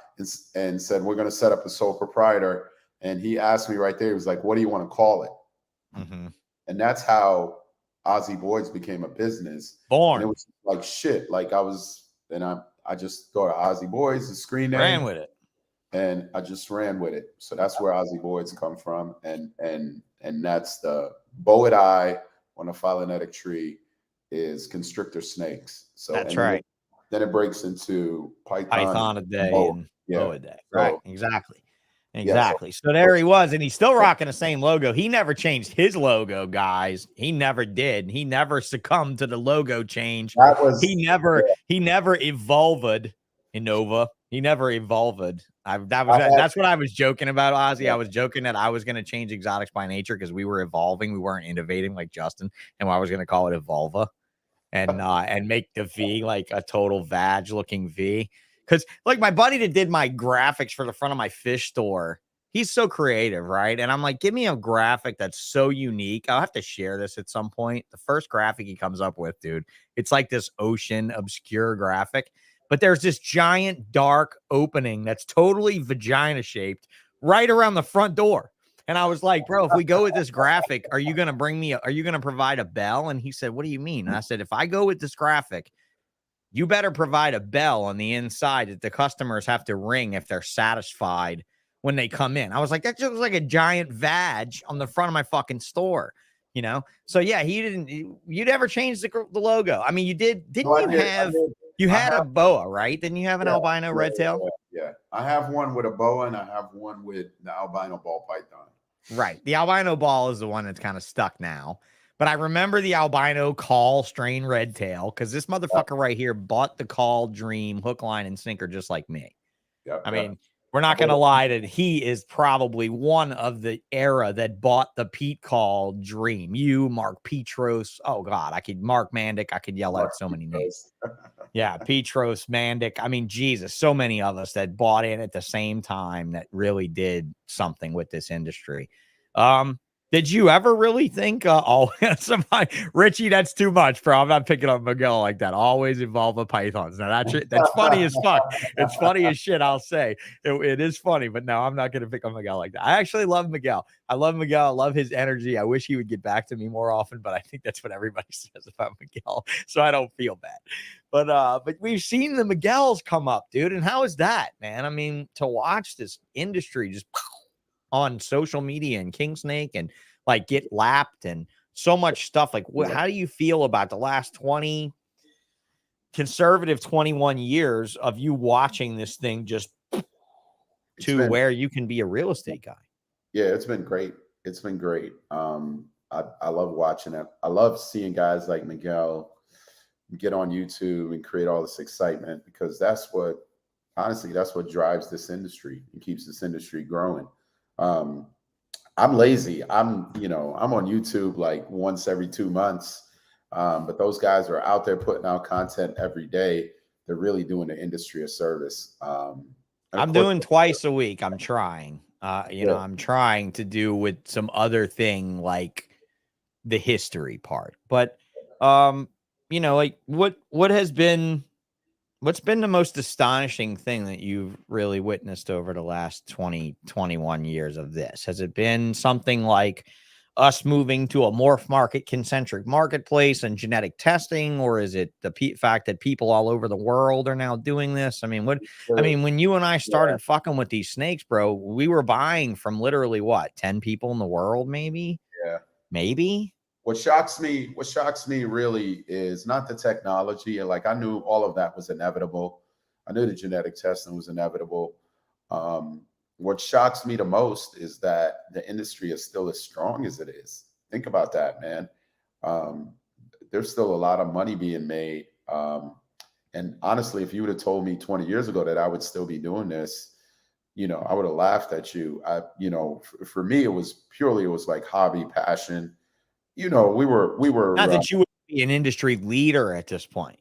and said, we're going to set up a sole proprietor. And he asked me right there, he was like, what do you want to call it? And that's how OZZYBOIDS became a business. Born. And it was like shit. Like I just thought of OZZYBOIDS, the screen name. Ran with it. And I just ran with it. So that's where OZZYBOIDS come from. And that's the bow and eye on a phylonetic tree is constrictor snakes. So that's right. Then it breaks into Python a day and boa a day. Right. Exactly. Exactly. So there he was, and he's still rocking the same logo. He never changed his logo, guys. He never did. He never succumbed to the logo change. He never evolved. Innova. He never evolved. That's what I was joking about, Ozzy. I was joking that I was going to change exotics by nature because we were evolving. We weren't innovating like Justin, and I was going to call it Evolva, and make the V like a total vag looking V. Because like my buddy that did my graphics for the front of my fish store, he's so creative, right? And I'm like, give me a graphic that's so unique. I'll have to share this at some point. The first graphic he comes up with, dude, it's like this ocean obscure graphic. But there's this giant dark opening that's totally vagina shaped right around the front door. And I was like, bro, if we go with this graphic, are you going to provide a bell? And he said, what do you mean? And I said, if I go with this graphic, you better provide a bell on the inside that the customers have to ring if they're satisfied when they come in. I was like, that just looks like a giant vag on the front of my fucking store, you know? So yeah, you never changed the logo. I mean, you did, you had a boa, right? Didn't you have an albino red tail? Yeah. I have one with a boa and I have one with the albino ball python. Right. The albino ball is the one that's kind of stuck now. But I remember the albino call strain red tail because this motherfucker right here bought the call dream hook, line, and sinker just like me. I mean, we're not going to lie that he is probably one of the era that bought the Pete call dream. You, Mark Petros. Oh, God. Mark Mandic. I could yell out so many names. Yeah. Petros, Mandic. I mean, Jesus, so many of us that bought in at the same time that really did something with this industry. Did you ever really think, Richie, that's too much, bro. I'm not picking up Miguel like that. Always involve with pythons. Now that's funny as fuck. It's funny as shit. I'll say it is funny, but no, I'm not going to pick on Miguel like that. I actually love Miguel. I love Miguel. I love his energy. I wish he would get back to me more often, but I think that's what everybody says about Miguel. So I don't feel bad, but we've seen the Miguels come up, dude. And how is that, man? I mean, to watch this industry just on social media and King Snake and like get lapped and so much stuff. Like, how do you feel about the last conservative 21 years of you watching this thing just where you can be a real estate guy? Yeah, it's been great. It's been great. I love watching it. I love seeing guys like Miguel get on YouTube and create all this excitement because that's what drives this industry and keeps this industry growing. I'm lazy. I'm on YouTube like once every 2 months. But those guys are out there putting out content every day. They're really doing the industry a service. I'm doing twice a week. I'm trying, I'm trying to do with some other thing like the history part, but, like what's been the most astonishing thing that you've really witnessed over the last 21 years of this? Has it been something like us moving to a morph market concentric marketplace and genetic testing, or is it the fact that people all over the world are now doing this? I mean, when you and I started fucking with these snakes, bro, we were buying from literally 10 people in the world, maybe? Yeah. Maybe. What shocks me really is not the technology. And like, I knew all of that was inevitable. I knew the genetic testing was inevitable. What shocks me the most is that the industry is still as strong as it is. Think about that, man. There's still a lot of money being made. And honestly, if you would have told me 20 years ago that I would still be doing this, I would have laughed at you. For me, it was like hobby, passion. We were not that you would be an industry leader at this point.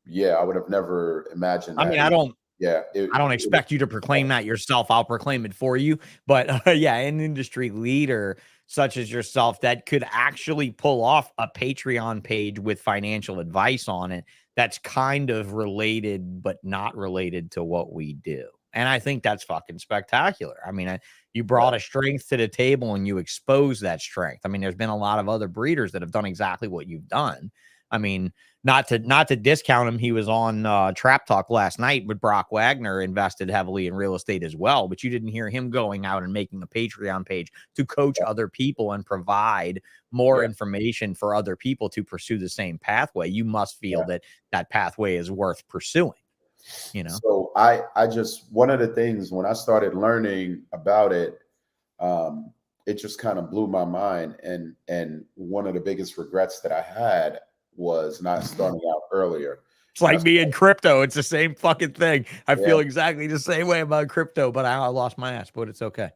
Yeah, I would have never imagined that. I mean, I don't expect you to proclaim that yourself. I'll proclaim it for you. But an industry leader such as yourself that could actually pull off a Patreon page with financial advice on it that's kind of related, but not related to what we do. And I think that's fucking spectacular. I mean, you brought a strength to the table and you expose that strength. I mean, there's been a lot of other breeders that have done exactly what you've done. I mean, not to discount him. He was on Trap Talk last night with Brock Wagner, invested heavily in real estate as well. But you didn't hear him going out and making a Patreon page to coach other people and provide more information for other people to pursue the same pathway. You must feel that that pathway is worth pursuing. You know, so I just, one of the things when I started learning about it, it just kind of blew my mind. And one of the biggest regrets that I had was not starting out earlier. It's like me in crypto. It's the same fucking thing. I feel exactly the same way about crypto, but I lost my ass, but it's okay.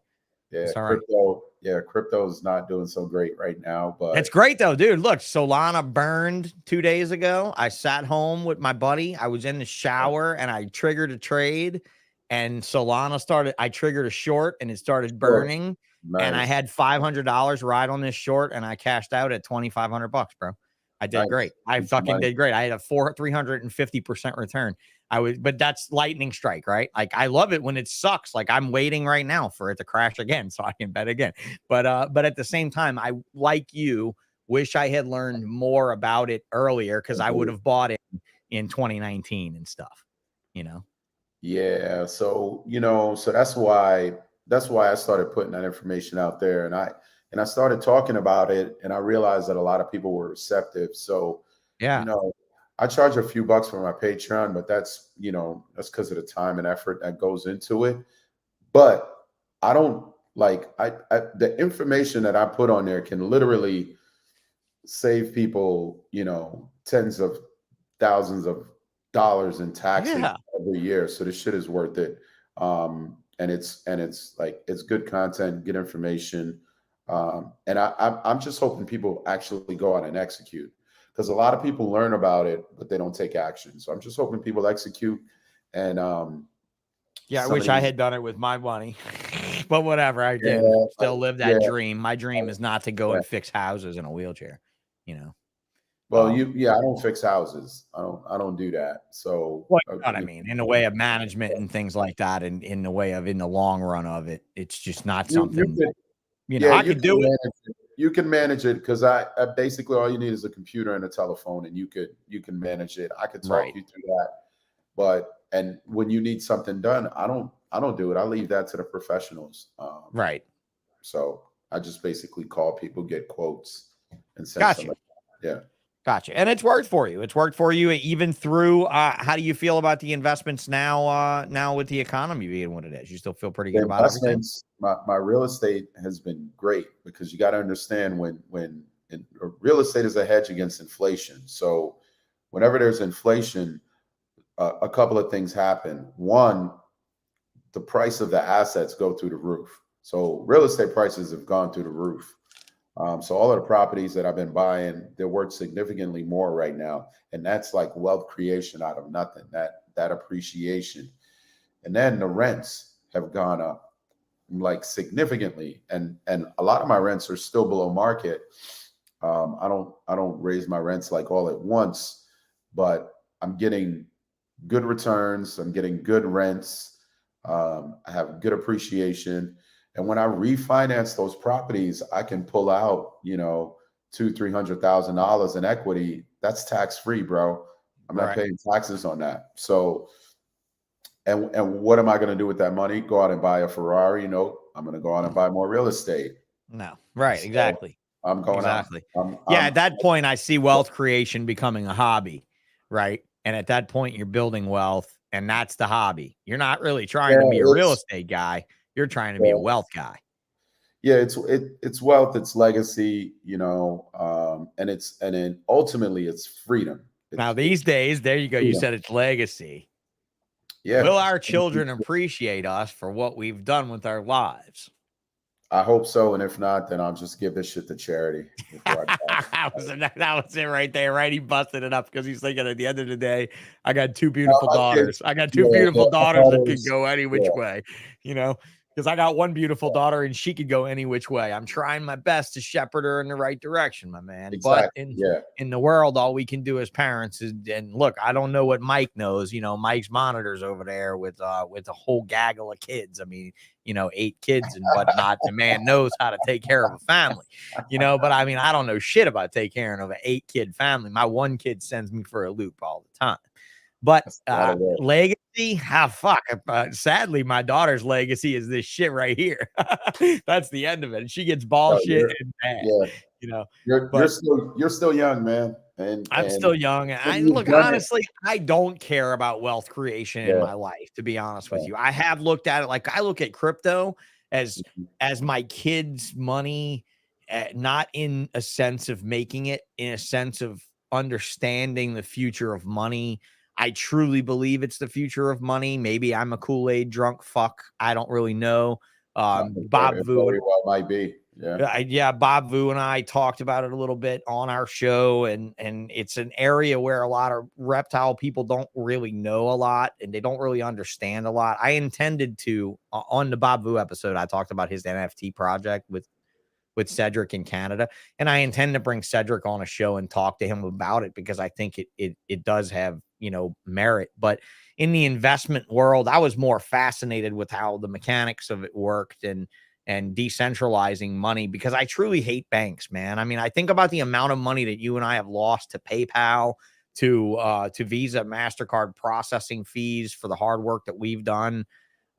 Yeah, it's all crypto. Yeah, crypto is not doing so great right now, but it's great though, dude. Look, Solana burned 2 days ago. I sat home with my buddy. I was in the shower and I triggered a trade, and Solana started. I triggered a short and it started burning. Nice. And I had $500 ride on this short, and I cashed out at $2,500, bro. I did great. I fucking did great. I had a 350% return. But that's lightning strike, right? Like, I love it when it sucks. Like, I'm waiting right now for it to crash again so I can bet again. But at the same time, I, like you, wish I had learned more about it earlier, because I would have bought it in 2019 and stuff, you know? Yeah. So, you know, so that's why I started putting that information out there, and I started talking about it, and I realized that a lot of people were receptive. So, you know, I charge a few bucks for my Patreon, but that's, you know, that's because of the time and effort that goes into it. But I don't like, the information that I put on there can literally save people, you know, tens of thousands of dollars in taxes every year. So this shit is worth it. And it's like, it's good content, good information. And I'm just hoping people actually go out and execute, because a lot of people learn about it, but they don't take action. So I'm just hoping people execute. And I wish I had done it with my money, but whatever. I did still live that dream. My dream is not to go and fix houses in a wheelchair, you know. Well, I don't fix houses. I don't do that. So what I mean, in the way of management and things like that, and in the way of, in the long run of it, it's just not something. You know, I could do it. You can manage it, because I basically, all you need is a computer and a telephone, and you can manage it. I could talk you through that, and when you need something done, I don't do it. I leave that to the professionals. Right. So I just basically call people, get quotes, and send somebody. Yeah. Gotcha. And it's worked for you. It's worked for you even through, how do you feel about the investments now, now with the economy being what it is? You still feel pretty good about everything? My real estate has been great, because you got to understand when real estate is a hedge against inflation. So whenever there's inflation, a couple of things happen. One, the price of the assets go through the roof. So real estate prices have gone through the roof. So all of the properties that I've been buying, they're worth significantly more right now. And that's like wealth creation out of nothing, that appreciation. And then the rents have gone up like significantly. And a lot of my rents are still below market. I don't raise my rents like all at once, but I'm getting good returns. I'm getting good rents. I have good appreciation. And when I refinance those properties, I can pull out, you know, $200,000-$300,000 in equity. That's tax free, bro. I'm not paying taxes on that. So, and what am I going to do with that money? Go out and buy a Ferrari? No, I'm going to go out and buy more real estate. No, right, So exactly. I'm going out. At that point, I see wealth creation becoming a hobby, right? And at that point, you're building wealth, and that's the hobby. You're not really trying to be a real estate guy. You're trying to be a wealth guy. Yeah, it's wealth, it's legacy, you know, and then ultimately it's freedom. Now these days, there you go. You said it's legacy. Yeah. Will our children appreciate us for what we've done with our lives? I hope so, and if not, then I'll just give this shit to charity. That was it right there, right? He busted it up because he's thinking at the end of the day, I got two beautiful daughters. I got two beautiful daughters that could go any which way, you know. because I got one beautiful daughter and she could go any which way. I'm trying my best to shepherd her in the right direction, my man. Exactly. But in the world, all we can do as parents is, and look, I don't know what Mike knows. You know, Mike's monitors over there with a whole gaggle of kids. I mean, you know, 8 kids and whatnot. The man knows how to take care of a family, you know, but I mean, I don't know shit about taking care of an 8-kid family. My one kid sends me for a loop all the time. But legacy, fuck. Sadly, my daughter's legacy is this shit right here. That's the end of it. And she gets bullshit and bad. Yeah. You know, you're still young, man. And I'm still young. And I look, honestly, I don't care about wealth creation in my life, to be honest with you. I have looked at it like I look at crypto as my kids' money, not in a sense of making it, in a sense of understanding the future of money. I truly believe it's the future of money. Maybe I'm a Kool-Aid drunk fuck. I don't really know. Bob Vu might be. Bob Vu and I talked about it a little bit on our show, and it's an area where a lot of reptile people don't really know a lot, and they don't really understand a lot. I intended to on the Bob Vu episode, I talked about his NFT project with Cedric in Canada, and I intend to bring Cedric on a show and talk to him about it because I think it does have, you know, merit. But in the investment world, I was more fascinated with how the mechanics of it worked and decentralizing money, because I truly hate banks, man. I mean, I think about the amount of money that you and I have lost to PayPal, to Visa, MasterCard processing fees for the hard work that we've done.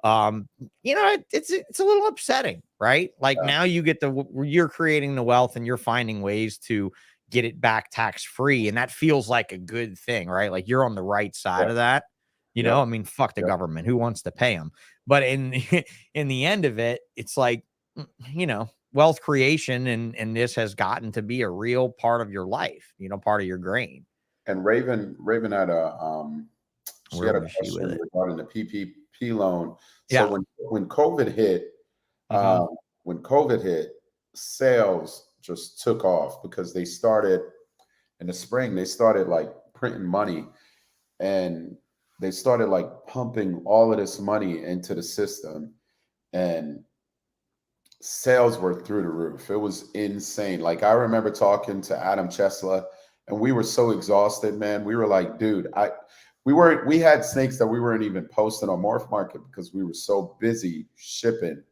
You know, it's a little upsetting, right? Like now you're creating the wealth and you're finding ways to get it back tax free, and that feels like a good thing, right? Like you're on the right side of that. You know, I mean, fuck the government. Who wants to pay them? But in the end of it, it's like, you know, wealth creation and this has gotten to be a real part of your life, you know, part of your grain. And Raven had she had a question regarding the PPP loan. So when COVID hit, sales just took off because they started in the spring. They started like printing money, and they started like pumping all of this money into the system, and sales were through the roof. It was insane. Like I remember talking to Adam Chesla, and we were so exhausted, man. We were like, dude, we had snakes that we weren't even posting on MorphMarket because we were so busy shipping.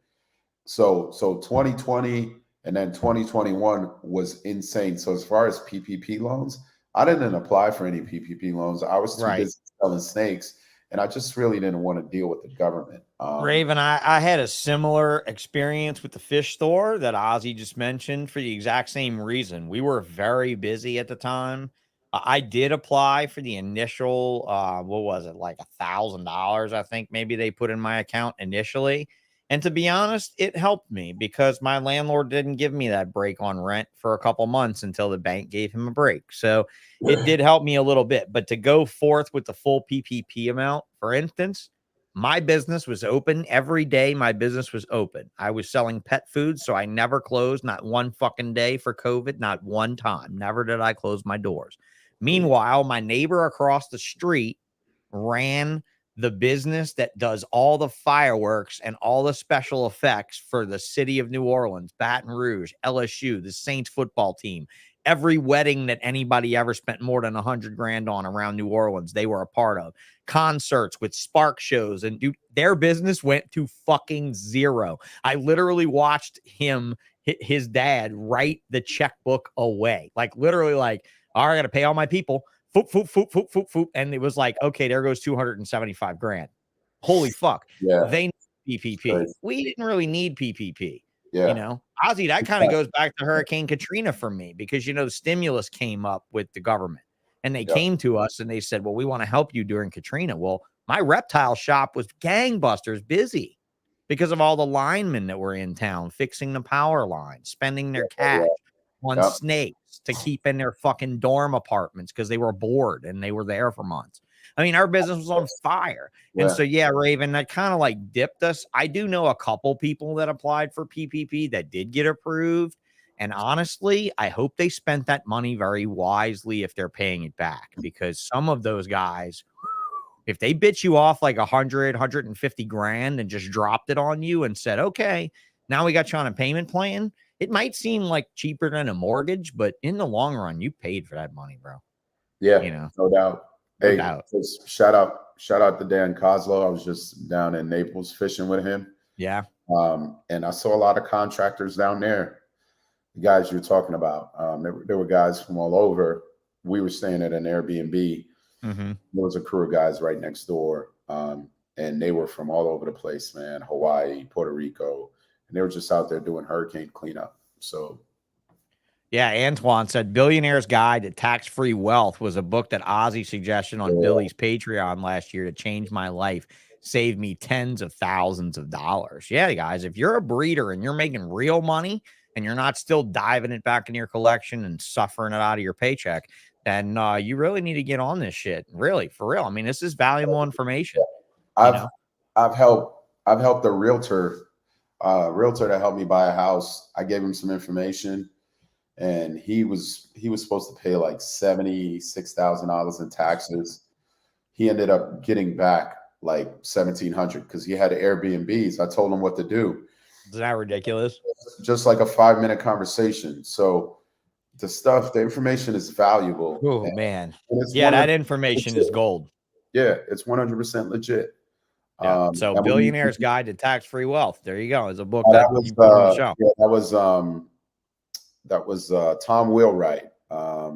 So 2020 and then 2021 was insane. So as far as PPP loans, I didn't apply for any PPP loans. I was too busy selling snakes, and I just really didn't want to deal with the government. Raven, I had a similar experience with the fish store that Ozzy just mentioned for the exact same reason. We were very busy at the time. I did apply for the initial, what was it, like $1,000, I think maybe they put in my account initially. And to be honest, it helped me because my landlord didn't give me that break on rent for a couple months until the bank gave him a break. So it did help me a little bit. But to go forth with the full PPP amount, for instance, my business was open every day. My business was open. I was selling pet food, so I never closed, not one fucking day for COVID, not one time. Never did I close my doors. Meanwhile, my neighbor across the street ran the business that does all the fireworks and all the special effects for the city of New Orleans, Baton Rouge, LSU, the Saints football team. Every wedding that anybody ever spent more than $100 grand on around New Orleans, they were a part of. Concerts with spark shows, and dude, their business went to fucking zero. I literally watched his dad write the checkbook away. Like literally like, all right, I got to pay all my people. Foop, foop, foop, foop, foop, foop. And it was like, okay, there goes 275 grand. Holy fuck. Yeah. They need PPP. We didn't really need PPP. Yeah. You know, Ozzy, that kind of goes back to Hurricane Katrina for me, because, you know, the stimulus came up with the government and they came to us and they said, well, we want to help you during Katrina. Well, my reptile shop was gangbusters busy because of all the linemen that were in town fixing the power lines, spending their cash on snakes to keep in their fucking dorm apartments because they were bored and they were there for months. I mean, our business was on fire. And so, yeah, Raven, that kind of like dipped us. I do know a couple people that applied for PPP that did get approved. And honestly, I hope they spent that money very wisely if they're paying it back, because some of those guys, If they bit you off like 150 grand and just dropped it on you and said, okay, now we got you on a payment plan, it might seem like cheaper than a mortgage, but in the long run, you paid for that money, bro. Yeah, You know, no doubt. no Hey, doubt. just shout out to Dan Kozlow. I was just down in Naples fishing with him. Yeah. And I saw a lot of contractors down there. The guys you're talking about. There were guys from all over. We were staying at an Airbnb. Mm-hmm. There was a crew of guys right next door. And they were from all over the place, man. Hawaii, Puerto Rico. And they were just out there doing hurricane cleanup. So yeah, Antoine said Billionaire's Guide to Tax-Free Wealth was a book that Ozzy suggested on Billy's Patreon last year to change my life, save me tens of thousands of dollars. Yeah, guys, if you're a breeder and you're making real money and you're not still diving it back into your collection and suffering it out of your paycheck, then you really need to get on this shit. Really, for real. I mean, this is valuable information. I've helped a realtor to help me buy a house. I gave him some information. And he was supposed to pay like $76,000 in taxes. He ended up getting back like $1,700 because he had Airbnbs. I told him what to do. Is that ridiculous? Just like a 5-minute conversation. So the information is valuable. Oh man, yeah, that information is gold. Yeah, it's 100% legit. Yeah. So Billionaire's Guide to Tax-Free Wealth. There you go. It's a book that you put on the show. Yeah, that was Tom Wheelwright. I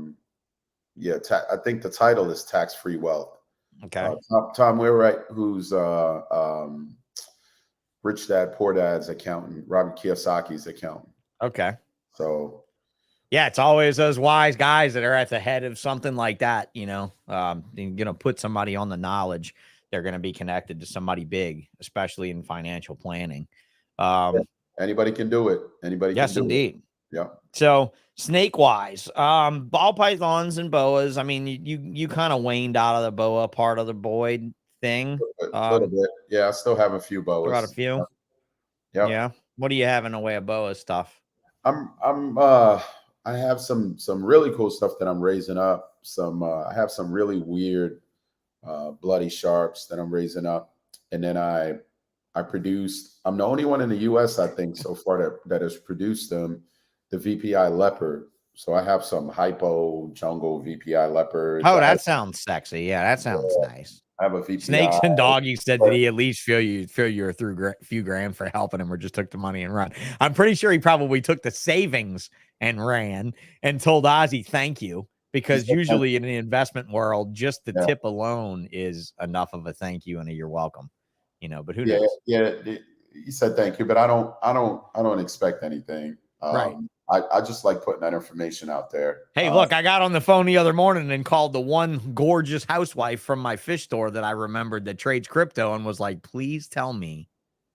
think the title is Tax-Free Wealth. Okay. Tom Wheelwright, who's Rich Dad, Poor Dad's accountant, Robert Kiyosaki's accountant. Okay. So yeah, it's always those wise guys that are at the head of something like that, put somebody on the knowledge. They're going to be connected to somebody big, especially in financial planning. Anybody can do it. Anybody yes, can do indeed. It. Yeah. So snake wise, ball pythons and boas. I mean, you kind of waned out of the boa part of the Boyd thing. A little bit. Yeah, I still have a few boas. Got a few. Yeah. Yeah. What do you have in the way of boa stuff? I have some really cool stuff that I'm raising up. I have some really weird bloody sharps that I'm raising up. And then I'm the only one in the US, I think, so far that has produced them, the VPI leopard. So I have some hypo jungle VPI leopards. Oh, that sounds sexy. Yeah, that sounds nice. I have a VPI. Snakes and Doggies said that he at least feel you were through a few grand for helping him, or just took the money and run. I'm pretty sure he probably took the savings and ran and told Ozzy thank you, because usually in the investment world, just the tip alone is enough of a thank you and a you're welcome. But who knows? Yeah, he said thank you, but I don't expect anything. Right. I just like putting that information out there. Hey, look, I got on the phone the other morning and called the one gorgeous housewife from my fish store that I remembered that trades crypto, and was like, please tell me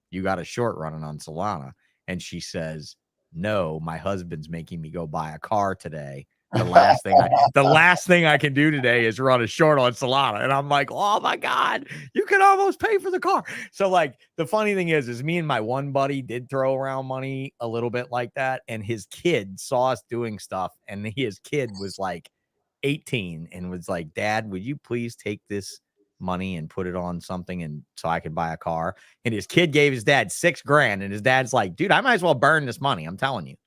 you got a short running on Solana. And she says, no, my husband's making me go buy a car today. The last thing I can do today is run a short on Solana. And I'm like, oh my God, you can almost pay for the car. So like, the funny thing is me and my one buddy did throw around money a little bit like that. And his kid saw us doing stuff. And his kid was like 18 and was like, Dad, would you please take this money and put it on something and so I could buy a car? And his kid gave his dad $6 grand. And his dad's like, dude, I might as well burn this money. I'm telling you.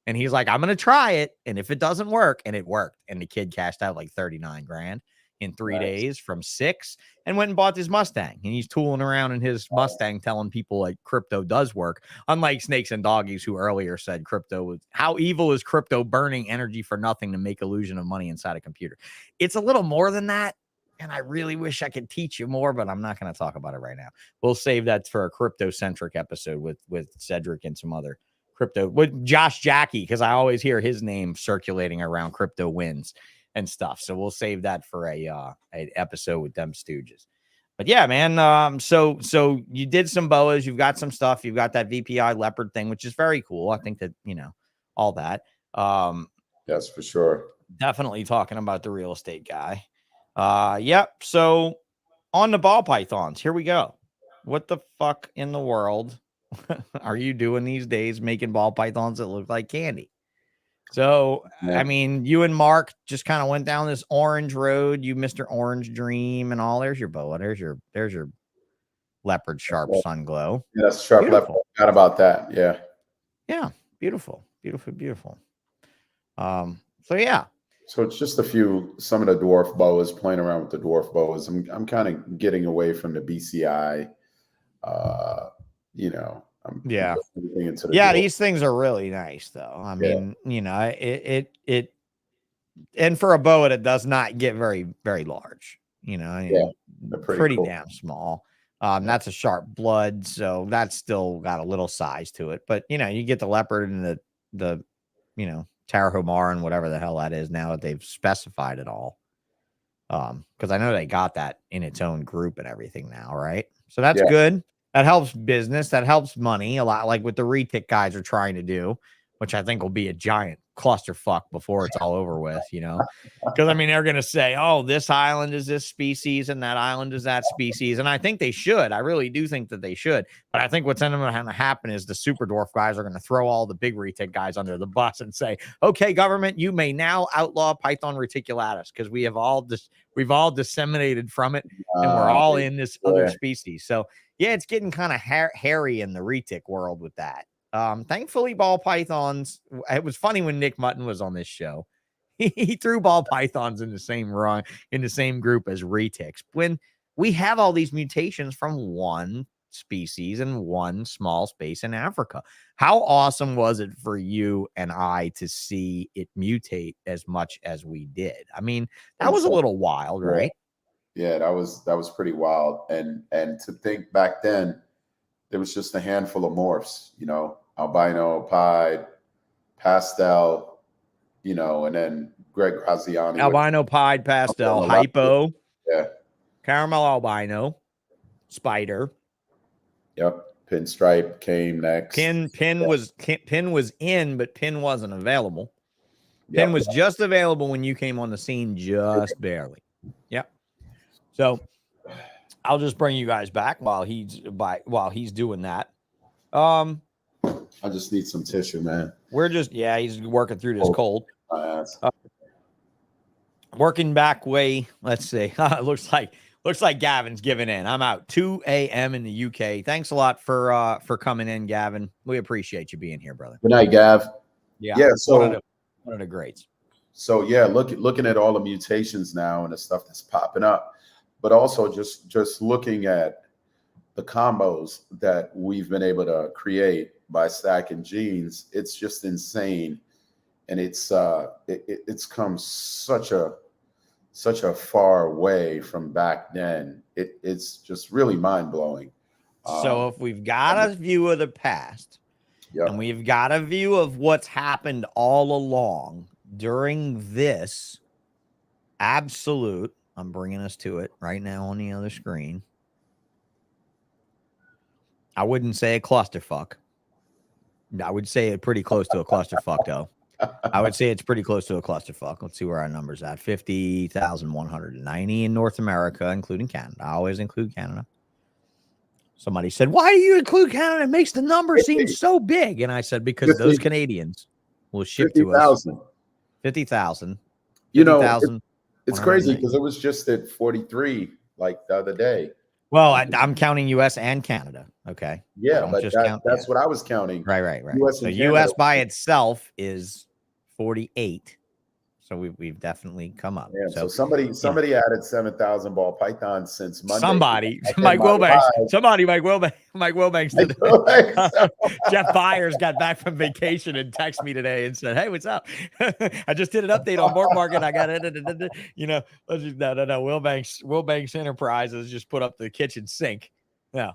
And he's like, I'm going to try it. And if it doesn't work, and it worked. And the kid cashed out like 39 grand in 3 days from 6 and went and bought his Mustang. And he's tooling around in his Mustang telling people like crypto does work. Unlike Snakes and Doggies, who earlier said crypto was, how evil is crypto burning energy for nothing to make illusion of money inside a computer? It's a little more than that. And I really wish I could teach you more, but I'm not going to talk about it right now. We'll save that for a crypto-centric episode with Cedric and some other crypto with Josh Jackie, because I always hear his name circulating around crypto wins and stuff. So we'll save that for an episode with them stooges. But yeah, man. So you did some boas, you've got some stuff, you've got that VPI leopard thing, which is very cool. I think that all that. Yes, for sure. Definitely talking about the real estate guy. Yep. So on the ball pythons, here we go. What the fuck in the world are you doing these days making ball pythons that look like candy? So, Yeah. I mean, you and Mark just kind of went down this orange road. You, Mr. Orange Dream, and all. There's your boa. There's your leopard sharp sun glow. Yeah, that's sharp Beautiful. leopard. Forgot about that. Yeah. Yeah, beautiful, beautiful, beautiful. So yeah. So it's just some of the dwarf boas, playing around with the dwarf boas. I'm kind of getting away from the BCI. You know, I'm Yeah. getting into the Yeah, dwarf. these things are really nice, though. I mean, you know, it, and for a boa, it does not get very, very large. You know, Yeah, they're pretty cool. damn small. That's a sharp blood, so that's still got a little size to it. But you know, you get the leopard and the you know, Tarahumar and whatever the hell that is now that they've specified it all. Because I know they got that in its own group and everything now, right? So that's good. That helps business. That helps money a lot, like what the retic guys are trying to do, which I think will be a giant clusterfuck before it's all over with, you know? Because, I mean, they're going to say, oh, this island is this species and that island is that species. And I think they should. I really do think that they should. But I think what's going to happen is the super dwarf guys are going to throw all the big retic guys under the bus and say, okay, government, you may now outlaw Python reticulatus because we've all disseminated from it and we're all in this other species. So, yeah, it's getting kind of hairy in the retic world with that. Thankfully, ball pythons. It was funny when Nick Mutton was on this show. He threw ball pythons in the same group as retics. When we have all these mutations from one species in one small space in Africa, how awesome was it for you and I to see it mutate as much as we did? I mean, that was a little wild, right? Yeah, that was pretty wild. And to think back then, there was just a handful of morphs, you know, albino, pied, pastel, you know, and then Greg Graziani. Albino, pied, pastel, hypo, caramel albino, spider. Yep. Pinstripe came next. Pin was in, but Pin wasn't available. Pin was just available when you came on the scene, just barely. Yep. So I'll just bring you guys back while he's doing that. I just need some tissue, man. We're just he's working through this cold. Working back way. Let's see. looks like Gavin's giving in. I'm out. 2 a.m. in the UK. Thanks a lot for coming in, Gavin. We appreciate you being here, brother. Good night, Gav. Yeah. So one of the greats. So yeah, looking at all the mutations now and the stuff that's popping up, but also just looking at the combos that we've been able to create by stacking genes, it's just insane, and it's come such a far way from back then. It's just really mind blowing. So if we've got a view of the past, and we've got a view of what's happened all along during this absolute, I'm bringing us to it right now on the other screen. I wouldn't say a clusterfuck. I would say it pretty close to a clusterfuck, though. I would say it's pretty close to a clusterfuck. Let's see where our number's at. 50,190 in North America, including Canada. I always include Canada. Somebody said, why do you include Canada? It makes the number seem so big. And I said, because those Canadians will ship 50, to us 000. 50,000. You know, it's crazy because it was just at 43 like the other day. Well, I'm counting U.S. and Canada. Okay. Yeah, but that's what I was counting. Right. US So U.S. by itself is 48. So we've definitely come up. Yeah, so somebody added 7,000 ball pythons since Monday. Mike Wilbanks did it. Jeff Byers got back from vacation and texted me today and said, hey, what's up? I just did an update on MorphMarket. I got it. You know, no. Wilbanks Enterprises just put up the kitchen sink. No.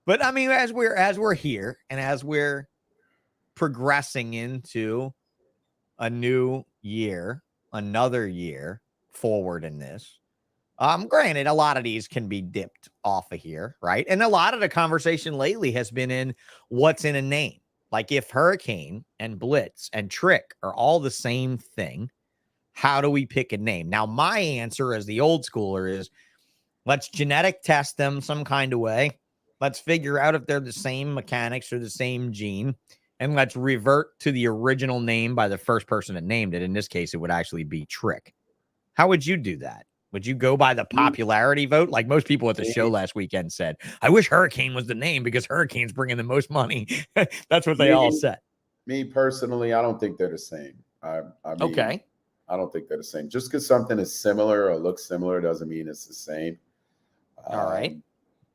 But I mean, as we're here and as we're progressing into a new year, another year forward in this. Granted, a lot of these can be dipped off of here, right? And a lot of the conversation lately has been in what's in a name. Like if Hurricane and Blitz and Trick are all the same thing, how do we pick a name? Now, my answer as the old schooler is let's genetic test them some kind of way. Let's figure out if they're the same mechanics or the same gene. and let's revert to the original name by the first person that named it. In this case, it would actually be Trick. How would you do that? Would you go by the popularity vote? Like most people at the show last weekend said, I wish Hurricane was the name because Hurricane's bringing the most money. That's what they all said. Me personally, I don't think they're the same. I mean, Okay. I don't think they're the same. Just because something is similar or looks similar doesn't mean it's the same. All right.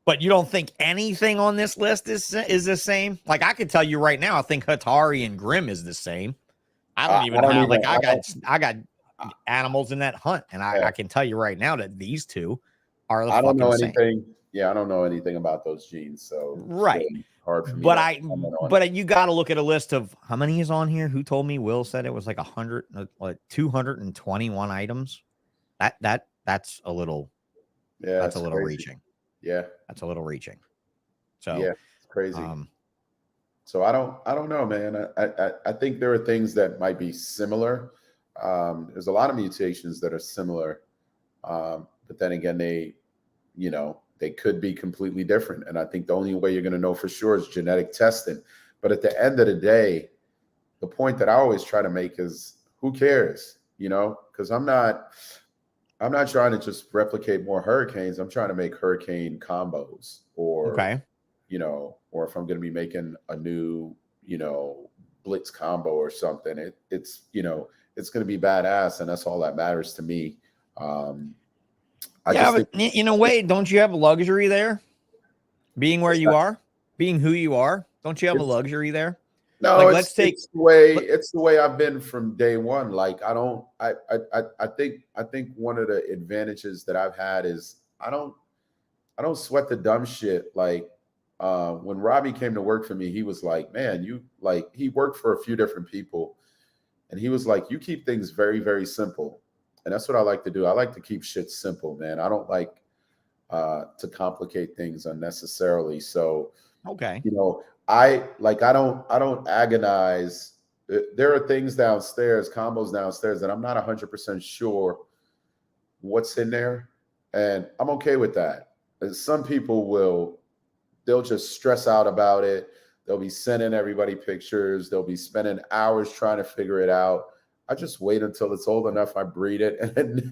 But you don't think anything on this list is the same? Like I could tell you right now, I think Hatari and Grim is the same. I don't even know. Like I got animals in that hunt, and I can tell you right now that these two are the fucking same. Anything. Yeah, I don't know anything about those genes, so right. It's really hard for me. But you got to look at a list of how many is on here. Who told me? Will said it was like 221 items. That's a little. Yeah, that's a little crazy. Reaching. Yeah, that's a little reaching. So yeah, it's crazy. So I don't know, man. I think there are things that might be similar. There's a lot of mutations that are similar, but then again, they could be completely different. And I think the only way you're going to know for sure is genetic testing. But at the end of the day, the point that I always try to make is, who cares? Because I'm not trying to just replicate more hurricanes. I'm trying to make hurricane combos, or or if I'm going to be making a new, blitz combo or something, it's going to be badass, and that's all that matters to me. But in a way, don't you have a luxury there? Being where you are, being who you are, don't you have a luxury there? No, it's the way I've been from day one. Like I think one of the advantages that I've had is I don't sweat the dumb shit. Like when Robbie came to work for me, he was like, man, he worked for a few different people, and he was like, you keep things very, very simple. And that's what I like to do. I like to keep shit simple, man. I don't like to complicate things unnecessarily. So, okay, I don't agonize. There are things downstairs, combos downstairs, that I'm not 100% sure what's in there, and I'm okay with that. And some people they'll just stress out about it. They'll be sending everybody pictures. They'll be spending hours trying to figure it out. I just wait until it's old enough. I breed it, and then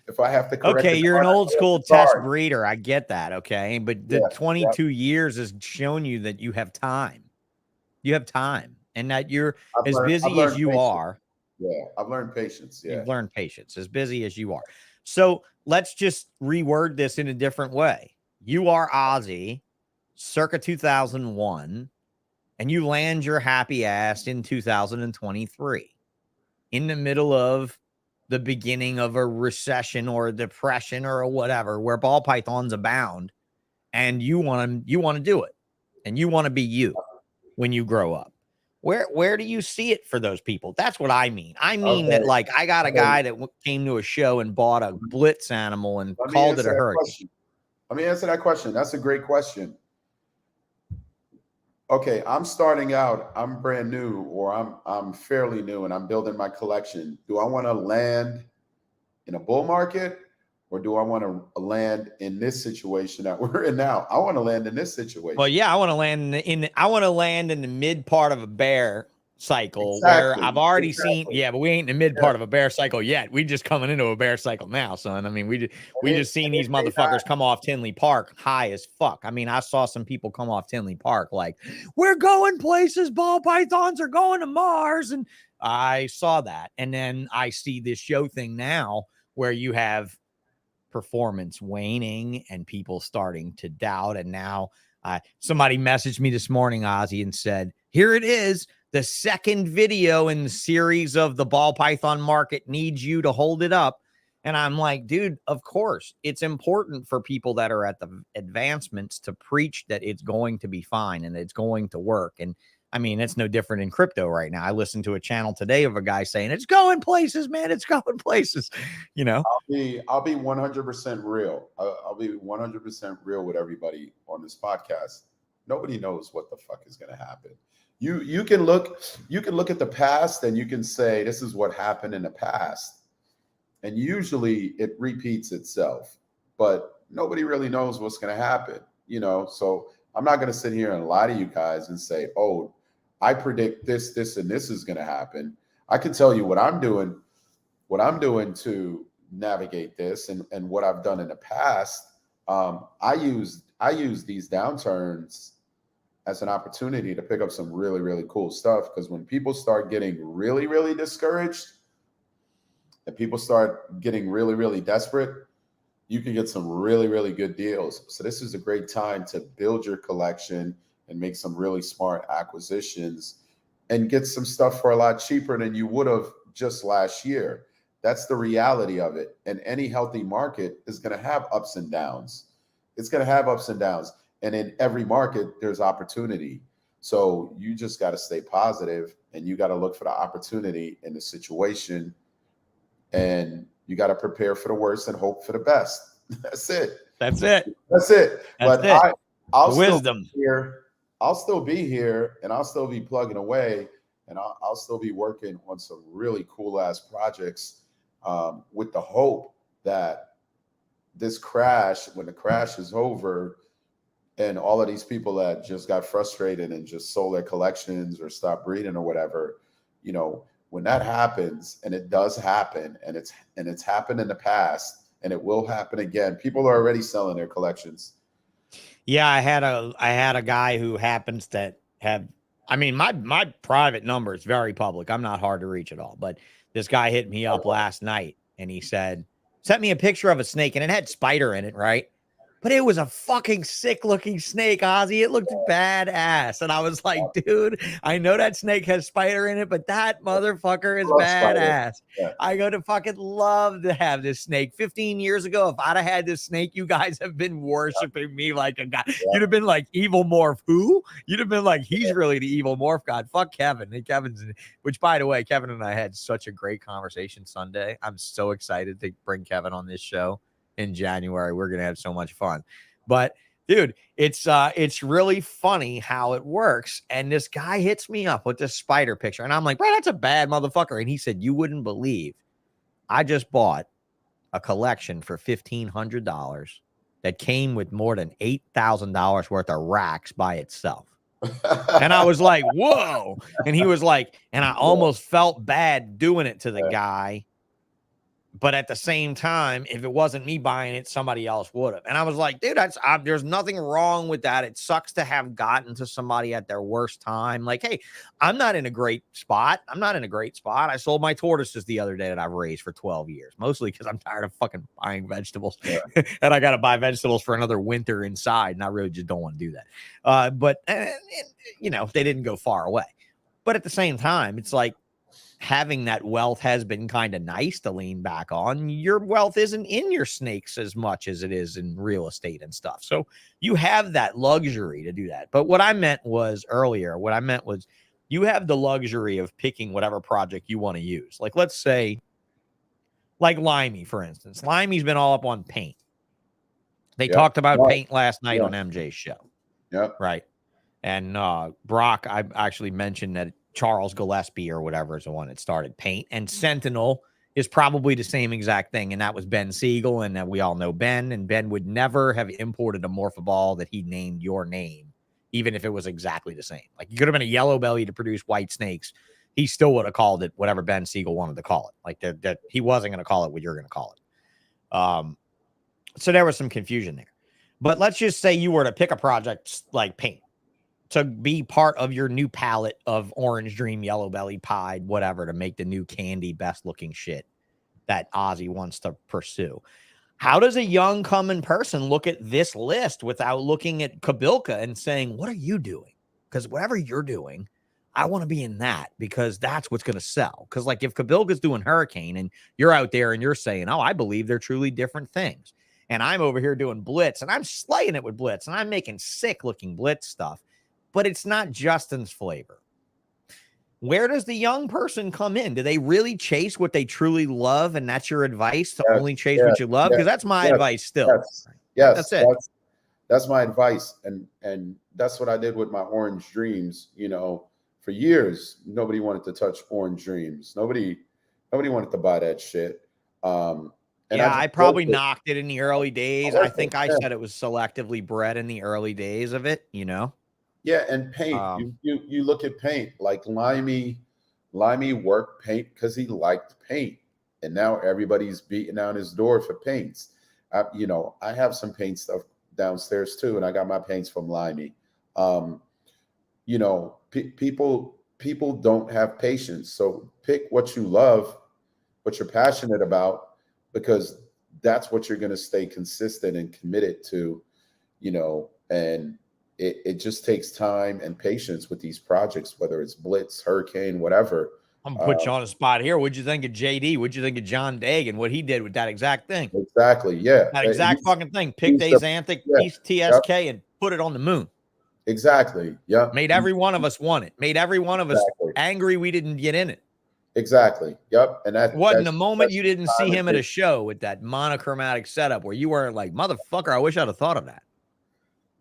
if I have to correct it, you're an old school test breeder. I get that. Okay, but the 22 years has shown you that you have time. You have time, and that you're as busy as you are. Yeah, I've learned patience. Yeah, you've learned patience. As busy as you are. So let's just reword this in a different way. You are OZZY, circa 2001, and you land your happy ass in 2023. In the middle of the beginning of a recession or a depression or a whatever, where ball pythons abound, and you want to do it, and you want to be you when you grow up. Where do you see it for those people? That's what I mean. I mean that, like, I got a guy that came to a show and bought a blitz animal and called it a hurricane. Let me answer that question. That's a great question. Okay, I'm starting out, I'm brand new, or I'm fairly new, and I'm building my collection. Do I want to land in a bull market, or do I want to land in this situation that we're in now? I want to land in this situation. Well, yeah, I want to land in the mid part of a bear cycle, where I've already seen. Yeah, but we ain't in the mid part of a bear cycle yet. We just coming into a bear cycle now, son. I mean, we just seen these motherfuckers come off Tinley Park high as fuck. I mean, I saw some people come off Tinley Park like, we're going places. Ball pythons are going to Mars, and I saw that. And then I see this show thing now where you have performance waning and people starting to doubt. And now somebody messaged me this morning, Ozzy, and said, here it is. The second video in the series of the ball python market needs you to hold it up. And I'm like, dude, of course, it's important for people that are at the advancements to preach that it's going to be fine and it's going to work. And I mean, it's no different in crypto right now. I listened to a channel today of a guy saying it's going places, man. It's going places. I'll be 100% real. I'll be 100% real with everybody on this podcast. Nobody knows what the fuck is going to happen. You can look at the past and you can say, this is what happened in the past. And usually it repeats itself, but nobody really knows what's going to happen, So I'm not going to sit here and lie to you guys and say, oh, I predict this, this, and this is going to happen. I can tell you what I'm doing to navigate this, and what I've done in the past. I use these downturns as an opportunity to pick up some really, really cool stuff. Because when people start getting really, really discouraged and people start getting really, really desperate, you can get some really, really good deals. So this is a great time to build your collection and make some really smart acquisitions and get some stuff for a lot cheaper than you would have just last year. That's the reality of it. And any healthy market is going to have ups and downs. It's going to have ups and downs. And in every market, there's opportunity. So you just got to stay positive, and you got to look for the opportunity in the situation, and you got to prepare for the worst and hope for the best. That's it. That's it. That's it. That's But it. I'll Wisdom. still be here. I'll still be here, and I'll still be plugging away, and I'll still be working on some really cool ass projects, with the hope that this crash, when the crash is over, and all of these people that just got frustrated and just sold their collections or stopped breeding or whatever, you know, when that happens, and it does happen, and it's happened in the past, and it will happen again. People are already selling their collections. Yeah, I had a guy who happens to have, I mean, my private number is very public. I'm not hard to reach at all. But this guy hit me up last night, and he said, sent me a picture of a snake, and it had spider in it, right? But it was a fucking sick looking snake, Ozzy. It looked badass. And I was like, dude, I know that snake has spider in it, but that motherfucker is badass. Yeah. I go to fucking love to have this snake. 15 years ago, if I'd have had this snake, you guys have been worshiping me like a god. You'd have been like, evil morph who? You'd have been like, he's really the evil morph god. Fuck Kevin. And Kevin's, which by the way, Kevin and I had such a great conversation Sunday. I'm so excited to bring Kevin on this show. In January, we're gonna have so much fun. But dude, it's really funny how it works. And this guy hits me up with this spider picture, and I'm like, bro, that's a bad motherfucker. And he said, you wouldn't believe, I just bought a collection for $1,500 that came with more than $8,000 worth of racks by itself. And I was like, whoa. And he was like, and I almost felt bad doing it to the guy. But at the same time, if it wasn't me buying it, somebody else would have. And I was like, dude, there's nothing wrong with that. It sucks to have gotten to somebody at their worst time. Like, hey, I'm not in a great spot. I sold my tortoises the other day that I've raised for 12 years, mostly because I'm tired of fucking buying vegetables. Yeah. And I got to buy vegetables for another winter inside. And I really just don't want to do that. But you know, they didn't go far away. But at the same time, it's like, having that wealth has been kind of nice to lean back on. Your wealth isn't in your snakes as much as it is in real estate and stuff. So you have that luxury to do that. But what I meant was you have the luxury of picking whatever project you want to use. Like, let's say, like Limey, for instance. Limey's been all up on paint. They talked about paint last night on MJ's show. Yep. Right. And Brock, I actually mentioned that Charles Gillespie or whatever is the one that started paint, and Sentinel is probably the same exact thing. And that was Ben Siegel. And we all know Ben, and Ben would never have imported a morph-ball that he named your name, even if it was exactly the same. Like, you could have been a yellow belly to produce white snakes. He still would have called it whatever Ben Siegel wanted to call it. Like that he wasn't going to call it what you're going to call it. So there was some confusion there, but let's just say you were to pick a project like paint to be part of your new palette of Orange Dream, Yellow Belly, Pied, whatever, to make the new candy best looking shit that Ozzy wants to pursue. How does a young coming person look at this list without looking at Kabilka and saying, what are you doing? Because whatever you're doing, I want to be in that, because that's what's going to sell. Because like if Kabilka's doing Hurricane and you're out there and you're saying, oh, I believe they're truly different things. And I'm over here doing Blitz, and I'm slaying it with Blitz, and I'm making sick looking Blitz stuff. But it's not Justin's flavor. Where does the young person come in? Do they really chase what they truly love? And that's your advice, to only chase what you love? Because that's my advice still. Yes, that's it. That's my advice. And that's what I did with my Orange Dreams. You know, for years, nobody wanted to touch Orange Dreams. Nobody wanted to buy that shit. And I probably knocked it in the early days. I think I said it was selectively bred in the early days of it, you know? Yeah, and paint. You look at paint like Limey worked paint because he liked paint, and now everybody's beating down his door for paints. You know, I have some paint stuff downstairs too, and I got my paints from Limey. You know, people don't have patience, so pick what you love, what you're passionate about, because that's what you're going to stay consistent and committed to. You know, and it just takes time and patience with these projects, whether it's Blitz, Hurricane, whatever. I'm gonna put you on a spot here. What'd you think of JD? What'd you think of John Daig and what he did with that exact thing? Exactly. Yeah. That exact fucking thing. Picked Axanthic, TSK, and put it on the moon. Exactly. Yeah. Made every one of us want it. Made every one of us angry we didn't get in it. Exactly. Yep. And that wasn't the moment you didn't see him at a show with that monochromatic setup where you weren't like, motherfucker, I wish I'd have thought of that.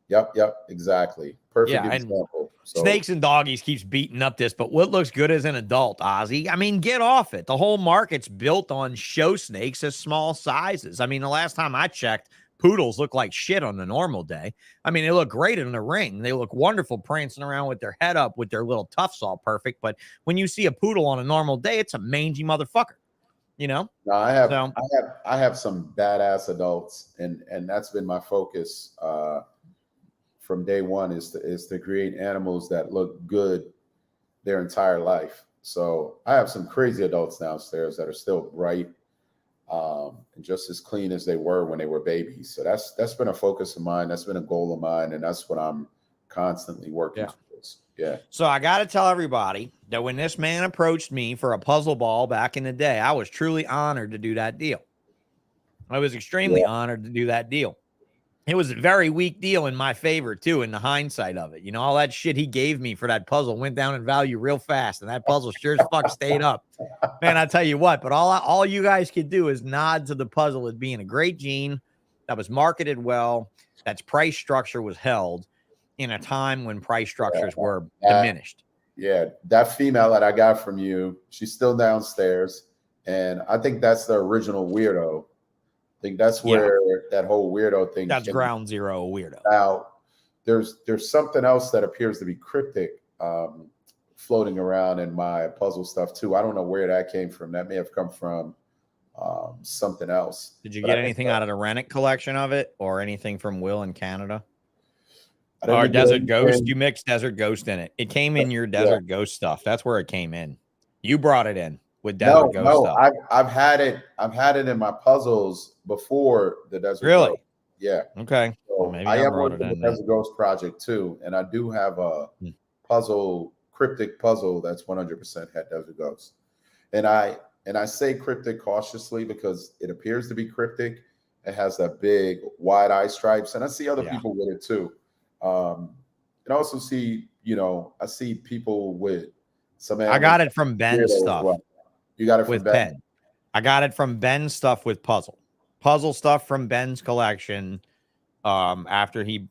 Yep. Exactly. Perfect example. So, Snakes and Doggies keeps beating up this, but what looks good as an adult, Ozzy? I mean, get off it. The whole market's built on show snakes as small sizes. I mean, the last time I checked, poodles look like shit on a normal day. I mean, they look great in the ring. They look wonderful prancing around with their head up with their little tufts all perfect. But when you see a poodle on a normal day, it's a mangy motherfucker. You know? No, I have some badass adults, and that's been my focus from day one is to create animals that look good their entire life. So I have some crazy adults downstairs that are still bright and just as clean as they were when they were babies. So that's been a focus of mine. That's been a goal of mine, and that's what I'm constantly working towards. Yeah. So I got to tell everybody that when this man approached me for a puzzle ball back in the day, I was truly honored to do that deal. I was extremely honored to do that deal. It was a very weak deal in my favor, too, in the hindsight of it. You know, all that shit he gave me for that puzzle went down in value real fast, and that puzzle sure as fuck stayed up. Man, I tell you what, but all you guys could do is nod to the puzzle as being a great gene that was marketed well, that's price structure was held in a time when price structures were diminished. Yeah, that female that I got from you, she's still downstairs, and I think that's the original Weirdo. I think that's where that whole Weirdo thing. That's ground zero Weirdo. Now, there's something else that appears to be cryptic floating around in my puzzle stuff too. I don't know where that came from. That may have come from something else. Did you get anything out of the Rennick collection of it, or anything from Will in Canada? Or Desert Ghost? You mixed Desert Ghost in it. It came in your Desert Ghost stuff. That's where it came in. You brought it in. With Desert Ghost stuff. I've had it in my puzzles before the Desert Really? Ghost. Yeah. Okay. So well, maybe I am working on the Desert Ghost project too, and I do have a cryptic puzzle that's 100% had Desert Ghost. And I say cryptic cautiously because it appears to be cryptic. It has that big wide eye stripes, and I see other people with it too. And I also see, I see people with some. I got it from Ben's stuff. Well. You got it with Ben. I got it from Ben's stuff with puzzle stuff from Ben's collection. After he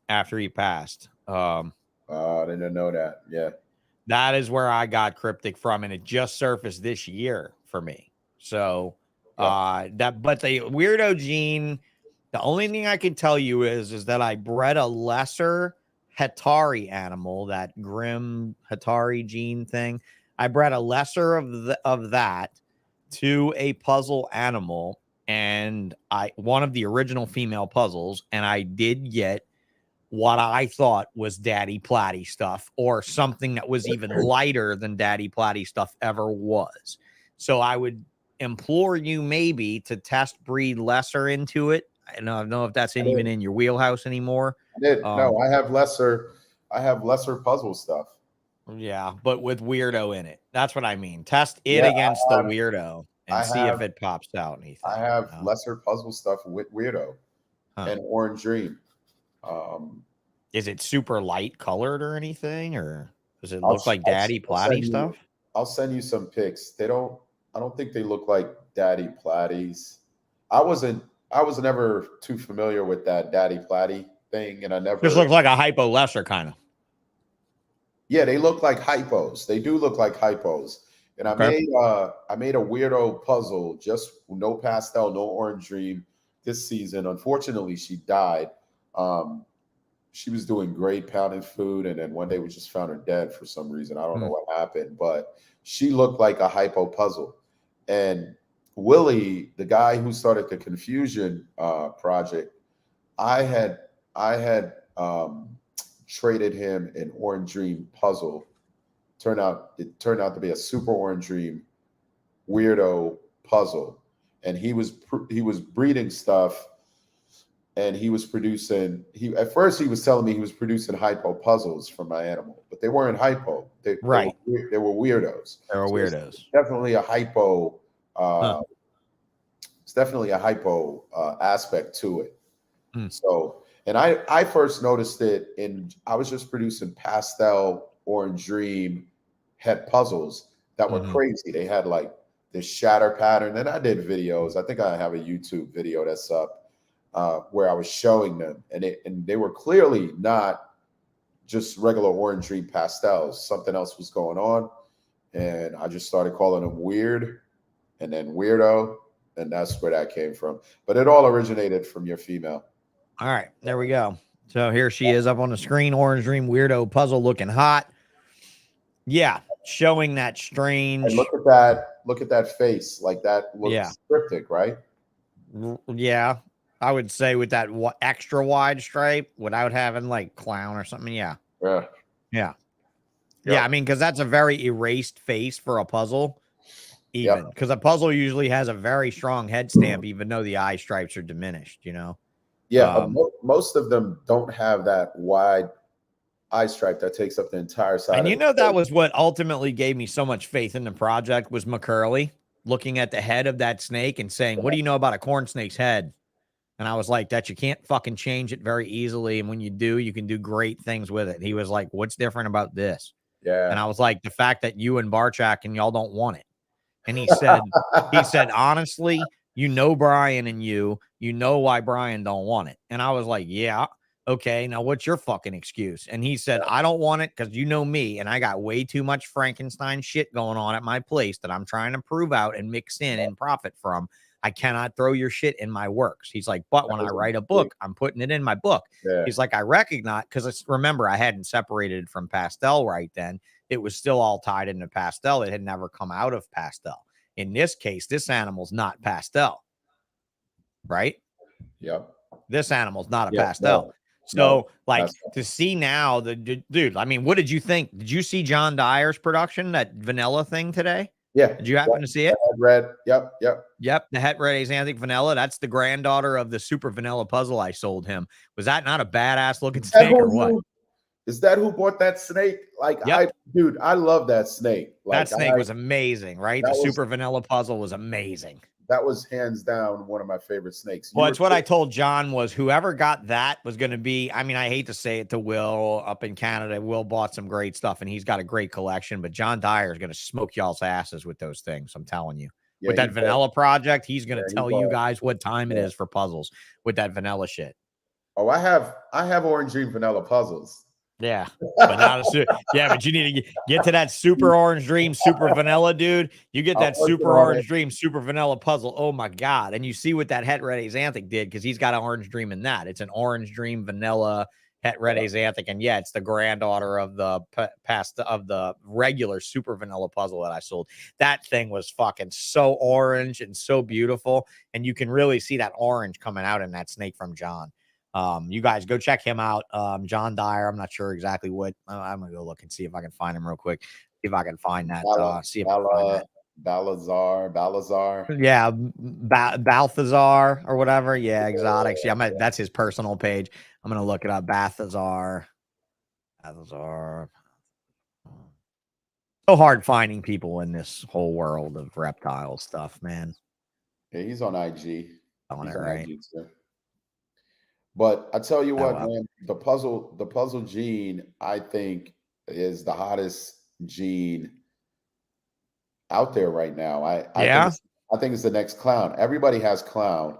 passed. I didn't know that. Yeah, that is where I got cryptic from, and it just surfaced this year for me. So but the Weirdo gene. The only thing I can tell you is that I bred a lesser Hatari animal, that Grim Hatari gene thing. I bred a lesser of that to a puzzle animal, and one of the original female puzzles, and I did get what I thought was Daddy Platty stuff, or something that was even lighter than Daddy Platty stuff ever was. So I would implore you maybe to test breed lesser into it. I don't know if that's even in your wheelhouse anymore. No, I have lesser puzzle stuff. Yeah, but with Weirdo in it. That's what I mean. Test it against the Weirdo and see if it pops out anything. I have lesser puzzle stuff with Weirdo and Orange Dream. Is it super light colored or anything, or does it look like Daddy Platty stuff? I'll send you some pics. I don't think they look like Daddy Platties. I was never too familiar with that Daddy Platty thing, and I never just looks like a hypo lesser kind of. Yeah, they look like hypos. They do look like hypos. And I made a Weirdo puzzle, just no pastel, no Orange Dream this season. Unfortunately, she died. she was doing great pounding food, and then one day we just found her dead for some reason. I don't know what happened, but she looked like a hypo puzzle. And Willie, the guy who started the Confusion project, I had traded him an Orange Dream puzzle. It turned out to be a super Orange Dream Weirdo puzzle, and he was breeding stuff, and he was producing. At first he was telling me he was producing hypo puzzles for my animal, but they weren't hypo. They were weirdos. They were weirdos. It's definitely a hypo. It's definitely a hypo aspect to it. So, and I first noticed it I was just producing pastel Orange Dream head puzzles that were crazy. They had like this shatter pattern, and I did videos. I think I have a YouTube video that's up where I was showing them, and they were clearly not just regular Orange Dream pastels. Something else was going on, and I just started calling them weird, and then weirdo, and that's where that came from. But it all originated from your female. All right, there we go. So here she is up on the screen, Orange Dream Weirdo puzzle, looking hot. Yeah, showing that strange. And look at that face, like that looks cryptic, right? Yeah, I would say with that extra wide stripe without having like clown or something. Yeah. I mean, because that's a very erased face for a puzzle, even because a puzzle usually has a very strong head stamp, even though the eye stripes are diminished. You know. Yeah, most of them don't have that wide eye stripe that takes up the entire side. And you know, that was what ultimately gave me so much faith in the project was McCurley looking at the head of that snake and saying, "What do you know about a corn snake's head?" And I was like, "That you can't fucking change it very easily. And when you do, you can do great things with it." And he was like, "What's different about this?" Yeah. And I was like, "The fact that you and Barchak and y'all don't want it." And he said, honestly, you know, Brian and you know why Brian don't want it. And I was like, yeah, okay. Now what's your fucking excuse? And he said, I don't want it because you know me, and I got way too much Frankenstein shit going on at my place that I'm trying to prove out and mix in and profit from. I cannot throw your shit in my works. He's like, but when I write a book, I'm putting it in my book. He's like, I recognize, because remember, I hadn't separated it from pastel right then. It was still all tied into pastel. It had never come out of pastel. In this case, this animal's not pastel, right? Yep. This animal's not a pastel. So, like, to see now, dude, I mean, what did you think? Did you see John Dyer's production, that vanilla thing today? Yeah. Did you happen to see it? Red. Yep. The het red axanthic vanilla. That's the granddaughter of the super vanilla puzzle I sold him. Was that not a badass looking snake or what? Is that who bought that snake? Like, dude, I love that snake. Like, that snake was amazing, right? The super vanilla puzzle was amazing. That was hands down one of my favorite snakes. Well, it's what I told John was whoever got that was going to be, I mean, I hate to say it to Will up in Canada. Will bought some great stuff and he's got a great collection, but John Dyer is going to smoke y'all's asses with those things. I'm telling you. With that vanilla project, he's going to tell you guys what time it is for puzzles with that vanilla shit. Oh, I have Orange Dream vanilla puzzles. Yeah, but not but you need to get to that super Orange Dream, super vanilla, dude. You get that super Orange Dream, super vanilla puzzle. Oh my god! And you see what that het red axanthic did because he's got an Orange Dream in that. It's an Orange Dream vanilla het red axanthic, and yeah, it's the granddaughter of the regular super vanilla puzzle that I sold. That thing was fucking so orange and so beautiful, and you can really see that orange coming out in that snake from John. You guys go check him out. John Dyer. I'm not sure exactly what. I'm gonna go look and see if I can find him real quick. See if I can find that. See if I can find that. Balthazar. Yeah, Balthazar or whatever. Yeah, exotics. Yeah, that's his personal page. I'm gonna look it up. Balthazar. So hard finding people in this whole world of reptile stuff, man. Yeah, he's on IG. On it, right? IG too. But I tell you what, man, the puzzle gene, I think, is the hottest gene out there right now. I think it's the next clown. Everybody has clown.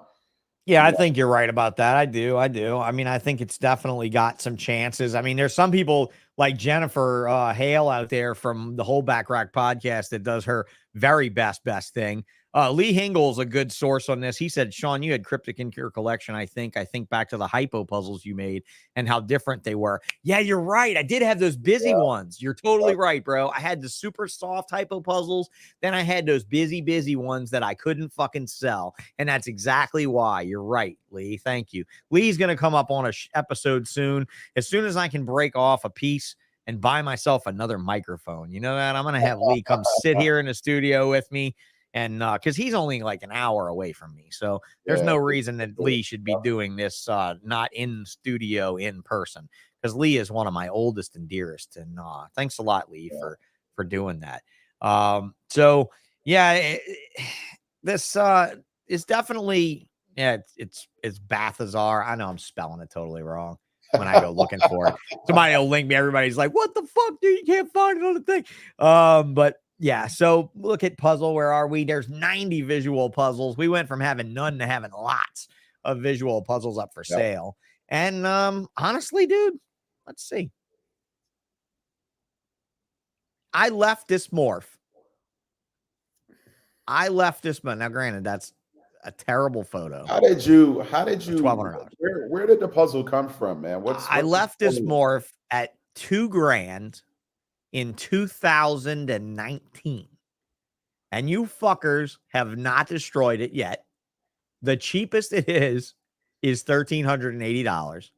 Yeah, I think you're right about that. I do. I mean, I think it's definitely got some chances. I mean, there's some people like Jennifer Hale out there from the Whole Back Rack podcast that does her very best thing Lee Hingle's a good source on this. He said, Sean, you had cryptic in your collection. I think back to the hypo puzzles you made and how different they were. Yeah, you're right. I did have those busy ones. You're totally right, bro. I had the super soft hypo puzzles. Then I had those busy ones that I couldn't fucking sell. And that's exactly why. You're right, Lee. Thank you. Lee's going to come up on a episode soon. As soon as I can break off a piece and buy myself another microphone. You know that? I'm going to have Lee come sit here in the studio with me. And because he's only like an hour away from me. So there's no reason that Lee should be doing this not in studio in person, because Lee is one of my oldest and dearest. And thanks a lot, Lee, for doing that. So yeah, this is definitely, it's Balthazar. I know I'm spelling it totally wrong when I go looking for it. Somebody will link me. Everybody's like, what the fuck, dude? You can't find it on the thing. But yeah, so look at puzzle. Where are we? There's 90 visual puzzles. We went from having none to having lots of visual puzzles up for sale. And honestly, dude, let's see. I left this morph. Now, granted, that's a terrible photo. How did you $1,200. Where did the puzzle come from, man? I left this morph at $2,000 in 2019, and you fuckers have not destroyed it yet. The cheapest it is $1,380,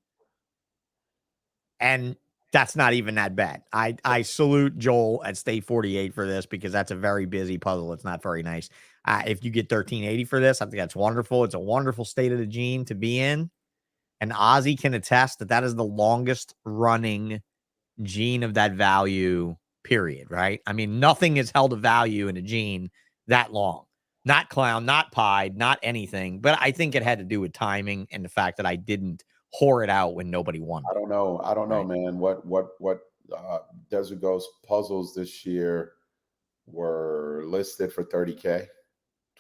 and that's not even that bad. I salute Joel at State 48 for this, because that's a very busy puzzle. It's not very nice. If you get $1,380 for this, I think that's wonderful. It's a wonderful state of the gene to be in, and Ozzy can attest that is the longest running gene of that value, period, right? I mean, nothing has held a value in a gene that long. Not clown, not pied, not anything. But I think it had to do with timing and the fact that I didn't whore it out when nobody wanted it. I don't know, man. What Desert Ghost puzzles this year were listed for 30K,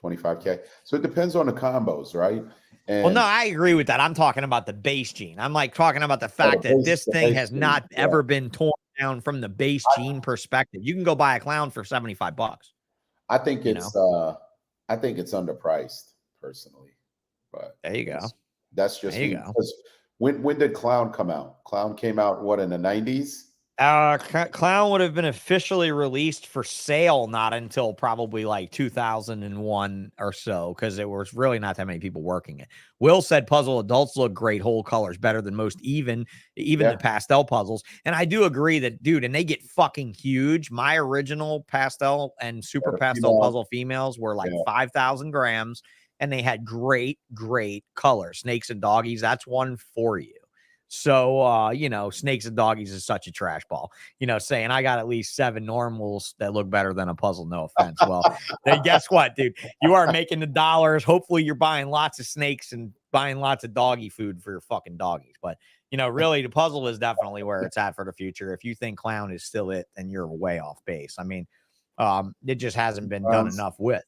25K. So it depends on the combos, right? And well, no, I agree with that. I'm talking about the base gene. I'm like talking about the fact that this thing has not ever been torn down from the base gene perspective. You can go buy a clown for $75. I think it's underpriced personally, but there you go. That's just me. When did Clown come out? Clown came out what, in the 90s? Clown would have been officially released for sale not until probably like 2001 or so, because there was really not that many people working it. Will said puzzle adults look great, whole colors, better than most, even the pastel puzzles. And I do agree that, dude, and they get fucking huge. My original pastel and super pastel puzzle females were like 5,000 grams, and they had great color. Snakes and doggies, that's one for you. So, snakes and doggies is such a trash ball, saying I got at least 7 normals that look better than a puzzle. No offense. Well, then guess what, dude? You are making the dollars. Hopefully you're buying lots of snakes and buying lots of doggy food for your fucking doggies. But, really the puzzle is definitely where it's at for the future. If you think clown is still it, then you're way off base. I mean, it just hasn't been done enough with.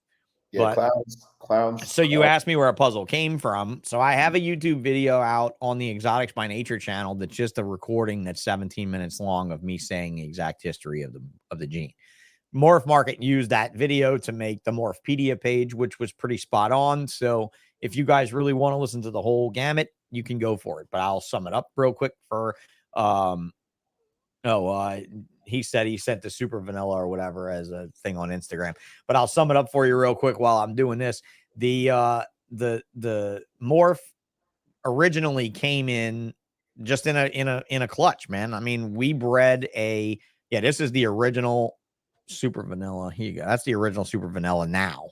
Yeah, but, clowns. So you asked me where a puzzle came from. So I have a YouTube video out on the Exotics by Nature channel that's just a recording that's 17 minutes long of me saying the exact history of the gene. MorphMarket used that video to make the Morphpedia page, which was pretty spot on. So if you guys really want to listen to the whole gamut, you can go for it. But I'll sum it up real quick for he said he sent the super vanilla or whatever as a thing on Instagram, but I'll sum it up for you real quick while I'm doing this. The morph originally came in just in a clutch, man. I mean, we bred this is the original super vanilla. Here you go. That's the original super vanilla now.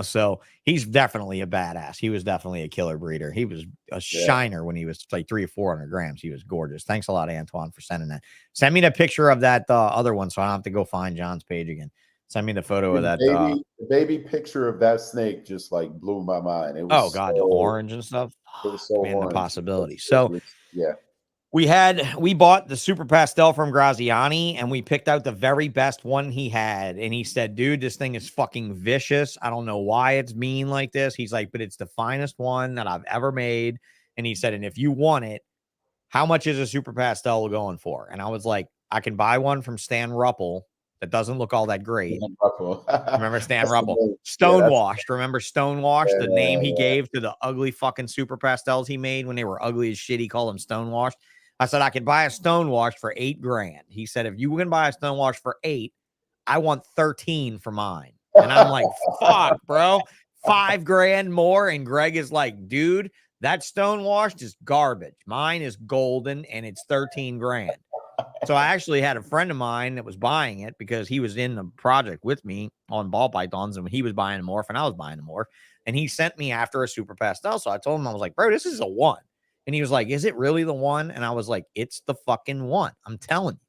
So he's definitely a badass. He was definitely a killer breeder. He was a shiner when he was like 300 or 400 grams. He was gorgeous. Thanks a lot, Antoine, for sending that. Send me the picture of that other one, so I don't have to go find John's page again. Send me the photo of that. The baby picture of that snake just like blew my mind. It was the orange and stuff. It was so man, the possibility. So yeah. We bought the super pastel from Graziani, and we picked out the very best one he had. And he said, dude, this thing is fucking vicious. I don't know why it's mean like this. He's like, but it's the finest one that I've ever made. And he said, and if you want it, how much is a super pastel going for? And I was like, I can buy one from Stan Ruppel that doesn't look all that great. Remember Stan That's Ruppel? the name. Stonewashed. Remember Stonewashed, the name he Yeah. gave to the ugly fucking super pastels he made when they were ugly as shit? He called them Stonewashed. I said, I could buy a Stonewashed for $8 grand. He said, if you can buy a Stonewashed for 8, I want 13 for mine. And I'm like, fuck, bro. 5 grand more. And Greg is like, dude, that Stonewashed is garbage. Mine is golden and it's 13 grand. So I actually had a friend of mine that was buying it because he was in the project with me on ball pythons, and he was buying a morph and I was buying a morph, and he sent me after a super pastel. So I told him, I was like, bro, this is a 1. And he was like, is it really the 1? And I was like, it's the fucking 1. I'm telling you.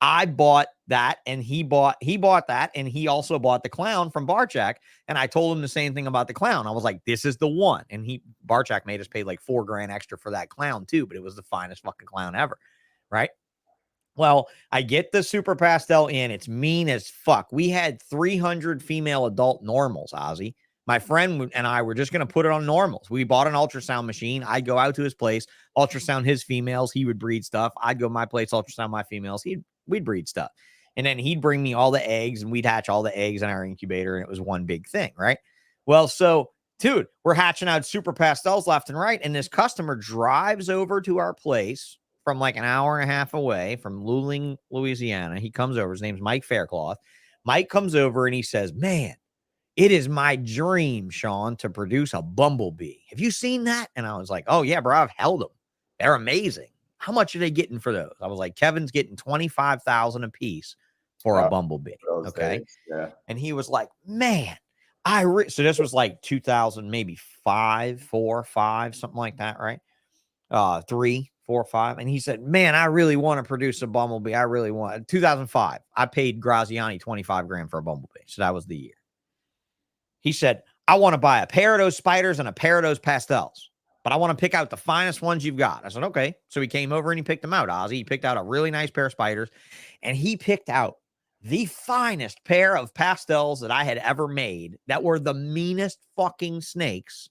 I bought that, and he bought that, and he also bought the clown from Barchak. And I told him the same thing about the clown. I was like, this is the 1. And Barchak made us pay like 4 grand extra for that clown too, but it was the finest fucking clown ever. Right. Well, I get the super pastel in. It's mean as fuck. We had 300 female adult normals, Ozzy. My friend and I were just going to put it on normals. We bought an ultrasound machine. I'd go out to his place, ultrasound his females. He would breed stuff. I'd go to my place, ultrasound my females. We'd breed stuff. And then he'd bring me all the eggs, and we'd hatch all the eggs in our incubator. And it was one big thing, right? Well, so, dude, we're hatching out super pastels left and right. And this customer drives over to our place from like an hour and a half away from Luling, Louisiana. He comes over. His name's Mike Faircloth. Mike comes over and he says, man, it is my dream, Sean, to produce a bumblebee. Have you seen that? And I was like, oh, yeah, bro, I've held them. They're amazing. How much are they getting for those? I was like, Kevin's getting $25,000 a piece for a bumblebee. Okay. Days. Yeah. And he was like, man, so this was like 2000, maybe 4, 5, something like that, right? 3, 4, 5. And he said, man, I really want to produce a bumblebee. I really want 2005. I paid Graziani 25 grand for a bumblebee. So that was the year. He said, I want to buy a pair of those spiders and a pair of those pastels, but I want to pick out the finest ones you've got. I said, okay. So he came over and he picked them out, Ozzy. He picked out a really nice pair of spiders, and he picked out the finest pair of pastels that I had ever made that were the meanest fucking snakes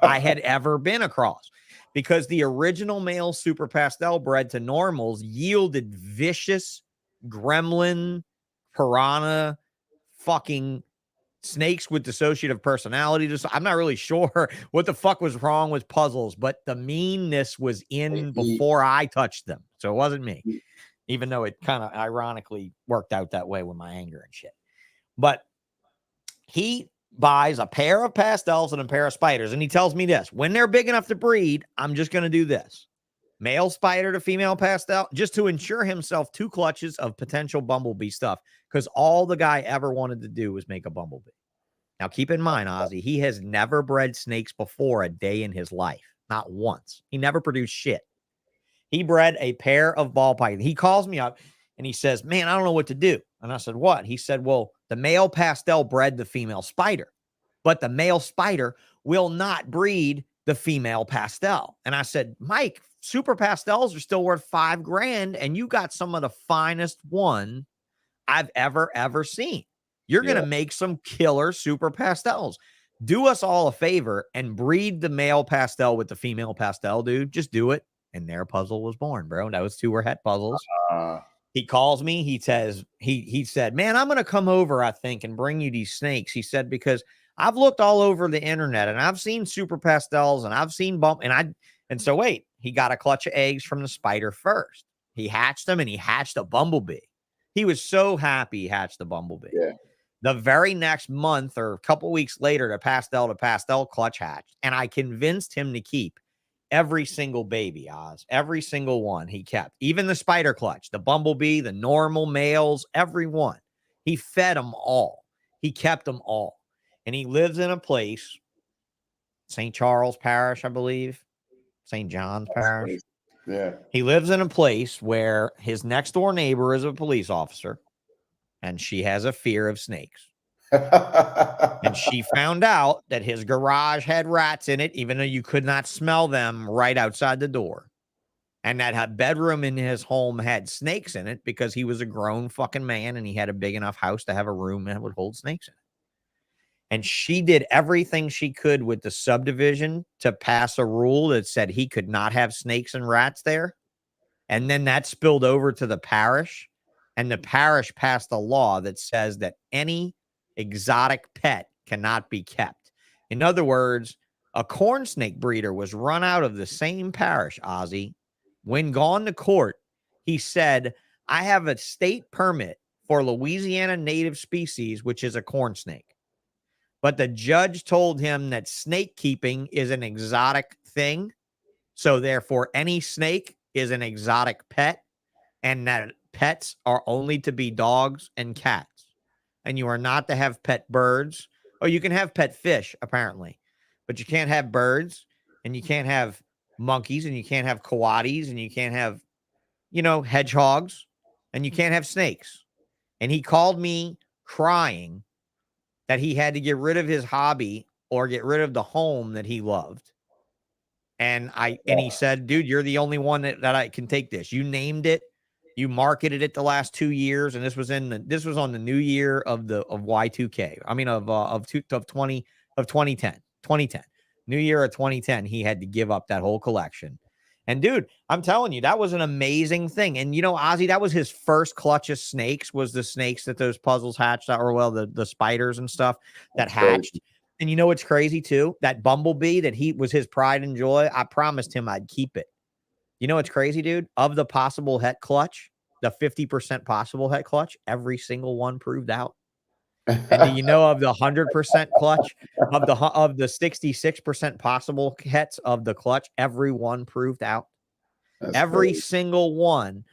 I had ever been across, because the original male super pastel bred to normals yielded vicious gremlin, piranha, fucking snakes with dissociative personality. I'm not really sure what the fuck was wrong with puzzles, but the meanness was in before I touched them. So it wasn't me, even though it kind of ironically worked out that way with my anger and shit. But he buys a pair of pastels and a pair of spiders, and he tells me this: when they're big enough to breed, I'm just going to do this. Male spider to female pastel, just to ensure himself 2 clutches of potential bumblebee stuff, because all the guy ever wanted to do was make a bumblebee. Now, keep in mind, Ozzy, he has never bred snakes before a day in his life. Not once. He never produced shit. He bred a pair of ball pythons. He calls me up and he says, man, I don't know what to do. And I said, what? He said, well, the male pastel bred the female spider, but the male spider will not breed the female pastel. And I said, Mike, super pastels are still worth 5 grand, and you got some of the finest one I've ever seen. You're going to make some killer super pastels. Do us all a favor and breed the male pastel with the female pastel, dude. Just do it. And their puzzle was born, bro. Those 2 were het puzzles. He calls me. He says, he said, man, I'm going to come over, I think, and bring you these snakes. He said, because I've looked all over the internet and I've seen super pastels and I've seen and so wait, he got a clutch of eggs from the spider first. He hatched them, and he hatched a bumblebee. He was so happy he hatched the bumblebee. Yeah. The very next month or a couple weeks later, the pastel to pastel clutch hatched, and I convinced him to keep every single baby, Oz. Every single one he kept. Even the spider clutch, the bumblebee, the normal males, every one. He fed them all. He kept them all. And he lives in a place, St. Charles Parish, I believe. St. John's Parish. Yeah. He lives in a place where his next door neighbor is a police officer, and she has a fear of snakes. And she found out that his garage had rats in it, even though you could not smell them right outside the door. And that her bedroom in his home had snakes in it because he was a grown fucking man and he had a big enough house to have a room that would hold snakes in it. And she did everything she could with the subdivision to pass a rule that said he could not have snakes and rats there. And then that spilled over to the parish. And the parish passed a law that says that any exotic pet cannot be kept. In other words, a corn snake breeder was run out of the same parish, Ozzy. When gone to court, he said, I have a state permit for Louisiana native species, which is a corn snake. But the judge told him that snake keeping is an exotic thing. So therefore, any snake is an exotic pet, and that pets are only to be dogs and cats. And you are not to have pet birds. Or you can have pet fish, apparently. But you can't have birds, and you can't have monkeys, and you can't have coatis, and you can't have, you know, hedgehogs, and you can't have snakes. And he called me crying that he had to get rid of his hobby or get rid of the home that he loved. And he said, dude, you're the only one that I can take this. You named it. You marketed it the last 2 years, and this was on the new year of Y2K. I mean of 2010. New year of 2010. He had to give up that whole collection. And dude, I'm telling you, that was an amazing thing. And you know, Ozzy, that was his first clutch of snakes. Was the snakes that those puzzles hatched out, or well, the spiders and stuff that hatched. And you know what's crazy too? That bumblebee that he was his pride and joy. I promised him I'd keep it. You know what's crazy, dude? Of the possible het clutch, the 50% possible het clutch, every single one proved out. And do you know of the 100% clutch, of the 66% possible hets of the clutch, every one proved out? That's every crazy. single one.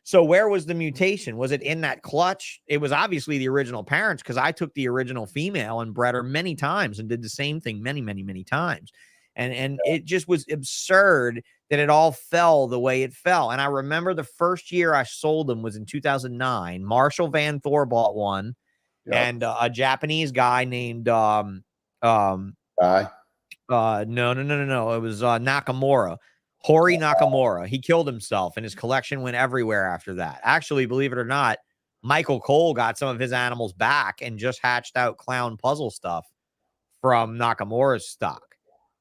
So where was the mutation? Was it in that clutch? It was obviously the original parents, because I took the original female and bred her many times and did the same thing many, many, many times. And it just was absurd that it all fell the way it fell. And I remember the first year I sold them was in 2009. Marshall Van Thor bought one. Yep. And a Japanese guy named no. It was Nakamura. Hori Nakamura. He killed himself, and his collection went everywhere after that. Actually, believe it or not, Michael Cole got some of his animals back and just hatched out clown puzzle stuff from Nakamura's stock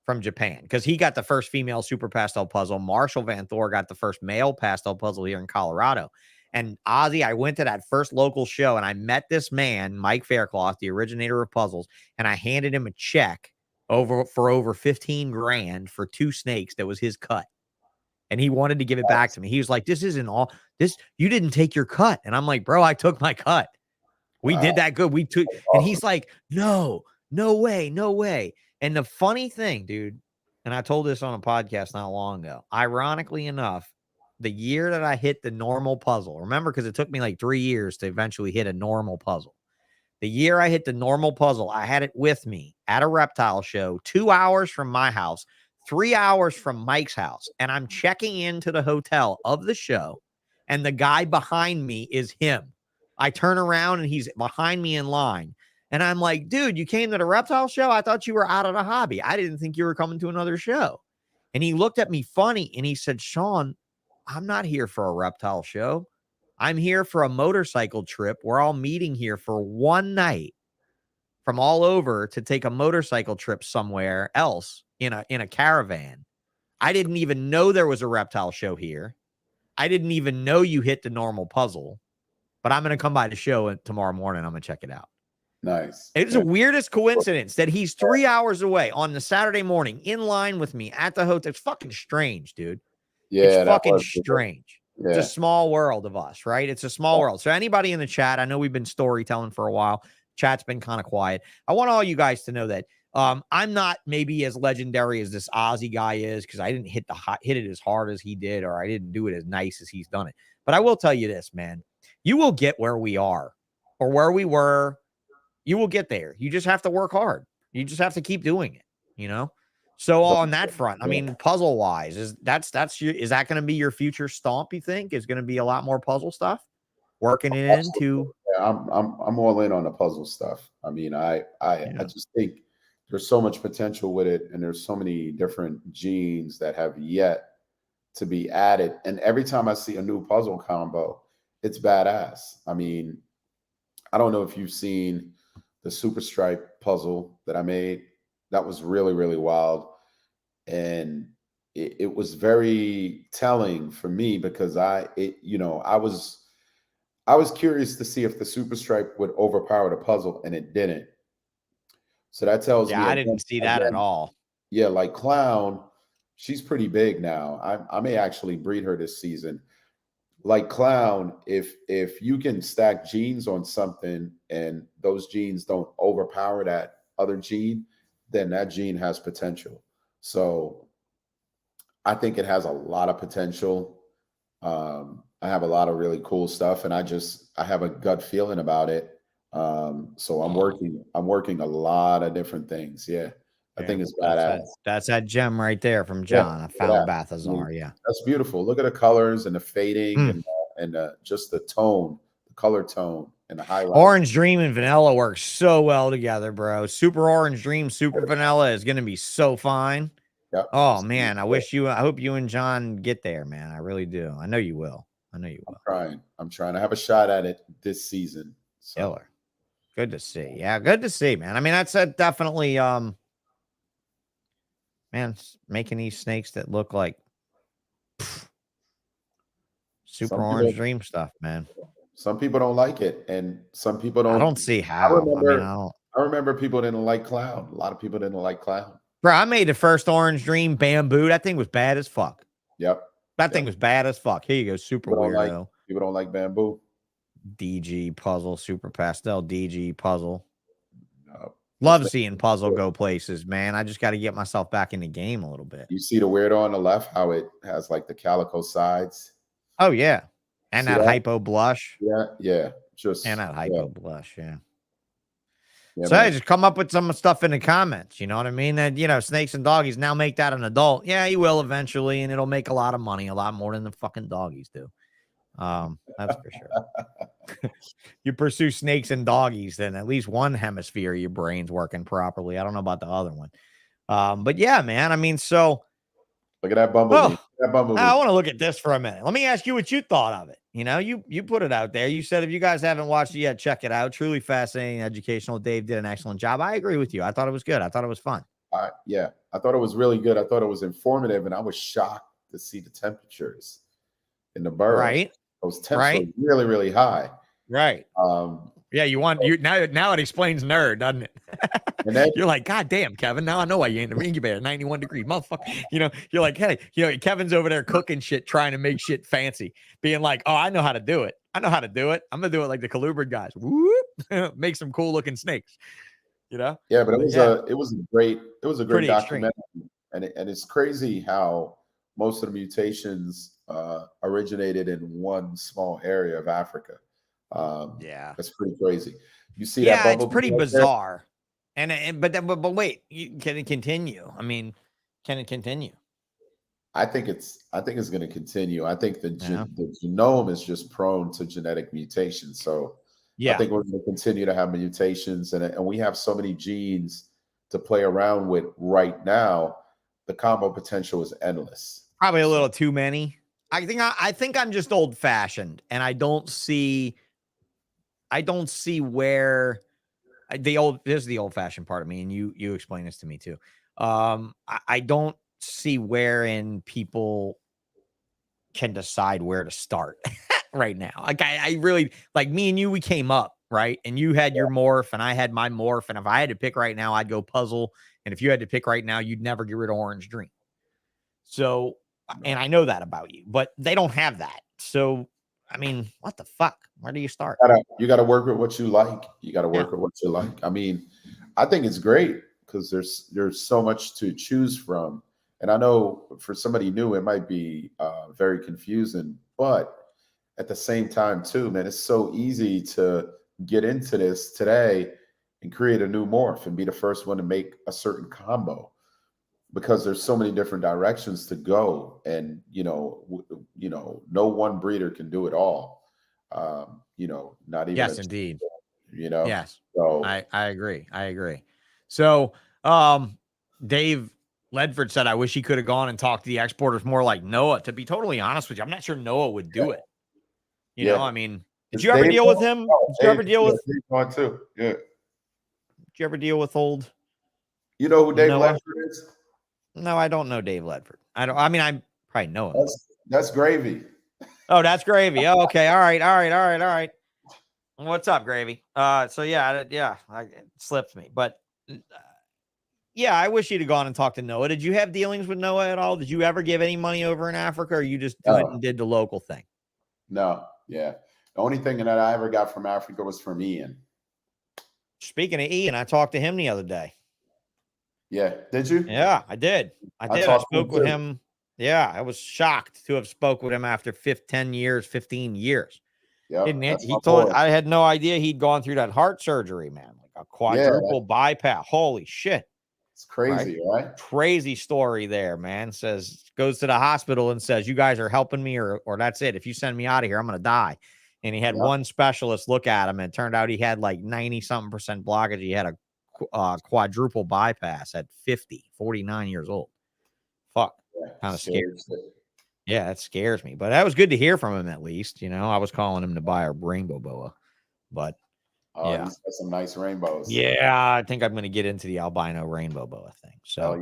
from Japan, because he got the first female super pastel puzzle. Marshall Van Thor got the first male pastel puzzle here in Colorado. And Ozzy, I went to that first local show, and I met this man, Mike Faircloth, the originator of puzzles, and I handed him a check for over 15 grand for 2 snakes that was his cut. And he wanted to give it back to me. He was like, this isn't all this. You didn't take your cut. And I'm like, bro, I took my cut. We did that good. We took, and he's like, no way. And the funny thing, dude, and I told this on a podcast not long ago, ironically enough, the year that I hit the normal puzzle, remember, because it took me like 3 years to eventually hit a normal puzzle. The year I hit the normal puzzle, I had it with me at a reptile show, 2 hours from my house, 3 hours from Mike's house. And I'm checking into the hotel of the show, and the guy behind me is him. I turn around and he's behind me in line. And I'm like, dude, you came to the reptile show? I thought you were out of the hobby. I didn't think you were coming to another show. And he looked at me funny and he said, Sean, I'm not here for a reptile show. I'm here for a motorcycle trip. We're all meeting here for one night from all over to take a motorcycle trip somewhere else in a caravan. I didn't even know there was a reptile show here. I didn't even know you hit the normal puzzle, but I'm going to come by the show tomorrow morning. I'm going to check it out. Nice. It's the weirdest coincidence that he's 3 hours away on the Saturday morning in line with me at the hotel. It's fucking strange, dude. Yeah, it's fucking strange. Yeah. It's a small world of us, right? It's a small world. So anybody in the chat, I know we've been storytelling for a while. Chat's been kind of quiet. I want all you guys to know that I'm not maybe as legendary as this Ozzy guy is, because I didn't hit it as hard as he did, or I didn't do it as nice as he's done it. But I will tell you this, man. You will get where we are or where we were. You will get there. You just have to work hard. You just have to keep doing it, you know? So on that front, I mean, puzzle wise, is that going to be your future stomp? You think is going to be a lot more puzzle stuff, working it into? Yeah, I'm all in on the puzzle stuff. I mean, I just think there's so much potential with it, and there's so many different genes that have yet to be added. And every time I see a new puzzle combo, it's badass. I mean, I don't know if you've seen the Super Stripe puzzle that I made. That was really, really wild. And it was very telling for me, because I I was curious to see if the super stripe would overpower the puzzle, and it didn't. So that tells Yeah, me I again, didn't see that at again, all. yeah, like Clown, she's pretty big now. I may actually breed her this season. Like Clown, if you can stack genes on something and those genes don't overpower that other gene, then that gene has potential. So I think it has a lot of potential. I have a lot of really cool stuff, and I have a gut feeling about it. So I'm working a lot of different things. Yeah. I think it's badass. That's that gem right there from Yeah, John. I look at found that. I Balthazar. mean, Yeah. that's beautiful. Look at the colors and the fading Mm. and just the tone, the color tone and the highlight. Orange Dream and Vanilla work so well together, bro. Super Orange Dream, Super Vanilla is going to be so fine. Yep. Oh man, I hope you and John get there, man. I really do. I know you will. I know you will. I'm trying to have a shot at it this season. So. Killer. Good to see. Yeah, good to see, man. I mean, that's definitely man, making these snakes that look like Super Orange Dream stuff, man. Some people don't like it, and some people don't. I don't see how. I remember people didn't like Clown. A lot of people didn't like Clown. Bro, I made the first Orange Dream Bamboo. That thing was bad as fuck. Yep. That thing was bad as fuck. Here you go, Super Weirdo. People don't like Bamboo. DG Puzzle, Super Pastel DG Puzzle. No. Love seeing Puzzle go places, man. I just got to get myself back in the game a little bit. You see the Weirdo on the left, how it has like the calico sides. Oh, yeah. And that hypo blush. Yeah, yeah. And that hypo blush, yeah. Yeah, so I just come up with some stuff in the comments. You know what I mean? That, you know, Snakes and Doggies now make that an adult. Yeah, he will eventually, and it'll make a lot of money, a lot more than the fucking doggies do. That's for sure. You pursue Snakes and Doggies, then at least one hemisphere of your brain's working properly. I don't know about the other one. But yeah, man. I mean, so look at that bumblebee. I want to look at this for a minute. Let me ask you what you thought of it. You know, you put it out there. You said if you guys haven't watched it yet, check it out. Truly fascinating, educational. Dave did an excellent job. I agree with you. I thought it was good. I thought it was fun. Yeah, I thought it was really good. I thought it was informative, and I was shocked to see the temperatures in the burrow. Right. Those temperatures were really, really high. Right. Yeah, now it explains nerd, doesn't it? And then, you're like, God damn, Kevin. Now I know why you in the incubator, 91 degrees, motherfucker. You know, you're like, hey, you know, Kevin's over there cooking shit, trying to make shit fancy, being like, oh, I know how to do it. I know how to do it. I'm gonna do it like the colubrid guys. Whoop, make some cool looking snakes. You know? Yeah, but it was a great documentary, and it's crazy how most of the mutations originated in one small area of Africa. Yeah, that's pretty crazy. You see that? Yeah, it's pretty bizarre. But wait, can it continue? I mean, can it continue? I think it's going to continue. I think the genome is just prone to genetic mutations. So yeah, I think we're going to continue to have mutations, and we have so many genes to play around with right now. The combo potential is endless. Probably a little too many. I think I'm just old fashioned, and I don't see where this is the old fashioned part of me, and you explain this to me too. I don't see wherein people can decide where to start right now. Like I really, like me and you, we came up, right? And you had your morph and I had my morph. And if I had to pick right now, I'd go puzzle. And if you had to pick right now, you'd never get rid of Orange Dream. So, and I know that about you, but they don't have that. So, I mean, what the fuck? Where do you start? You got to work with what you like. You got to work with what you like. I mean, I think it's great because there's so much to choose from. And I know for somebody new, it might be very confusing, but at the same time too, man, it's so easy to get into this today and create a new morph and be the first one to make a certain combo, because there's so many different directions to go. And, no one breeder can do it all. Not even. Yes, indeed. Yes. So I agree. So, Dave Ledford said, I wish he could have gone and talked to the exporters more like Noah. To be totally honest with you, I'm not sure Noah would do it. You know, I mean, did you ever deal with him? Did you ever deal with one too? Yeah. Did you ever deal with old? You know who Dave Ledford is? No, I don't know Dave Ledford. I probably know him. That's Gravy. Oh, that's Gravy. Oh, okay. All right. What's up, Gravy? So yeah, it slipped me, but yeah, I wish you'd have gone and talked to Noah. Did you have dealings with Noah at all? Did you ever give any money over in Africa, or you just went and did the local thing? No, yeah. The only thing that I ever got from Africa was from Ian. Speaking of Ian, I talked to him the other day. Yeah, did you? Yeah, I did. I spoke with him. Yeah, I was shocked to have spoke with him after 15 years. Yeah, I had no idea he'd gone through that heart surgery, man, like a quadruple bypass. Holy shit. It's crazy, right? Crazy story there, man. Goes to the hospital and says, you guys are helping me or that's it. If you send me out of here, I'm going to die. And he had one specialist look at him, and it turned out he had like 90-something% blockage. He had a quadruple bypass at 49 years old. Fuck. Kind of scary. Yeah, that scares me. But that was good to hear from him at least. You know, I was calling him to buy a rainbow boa. But yeah, he's got some nice rainbows. Yeah, I think I'm going to get into the albino rainbow boa thing. So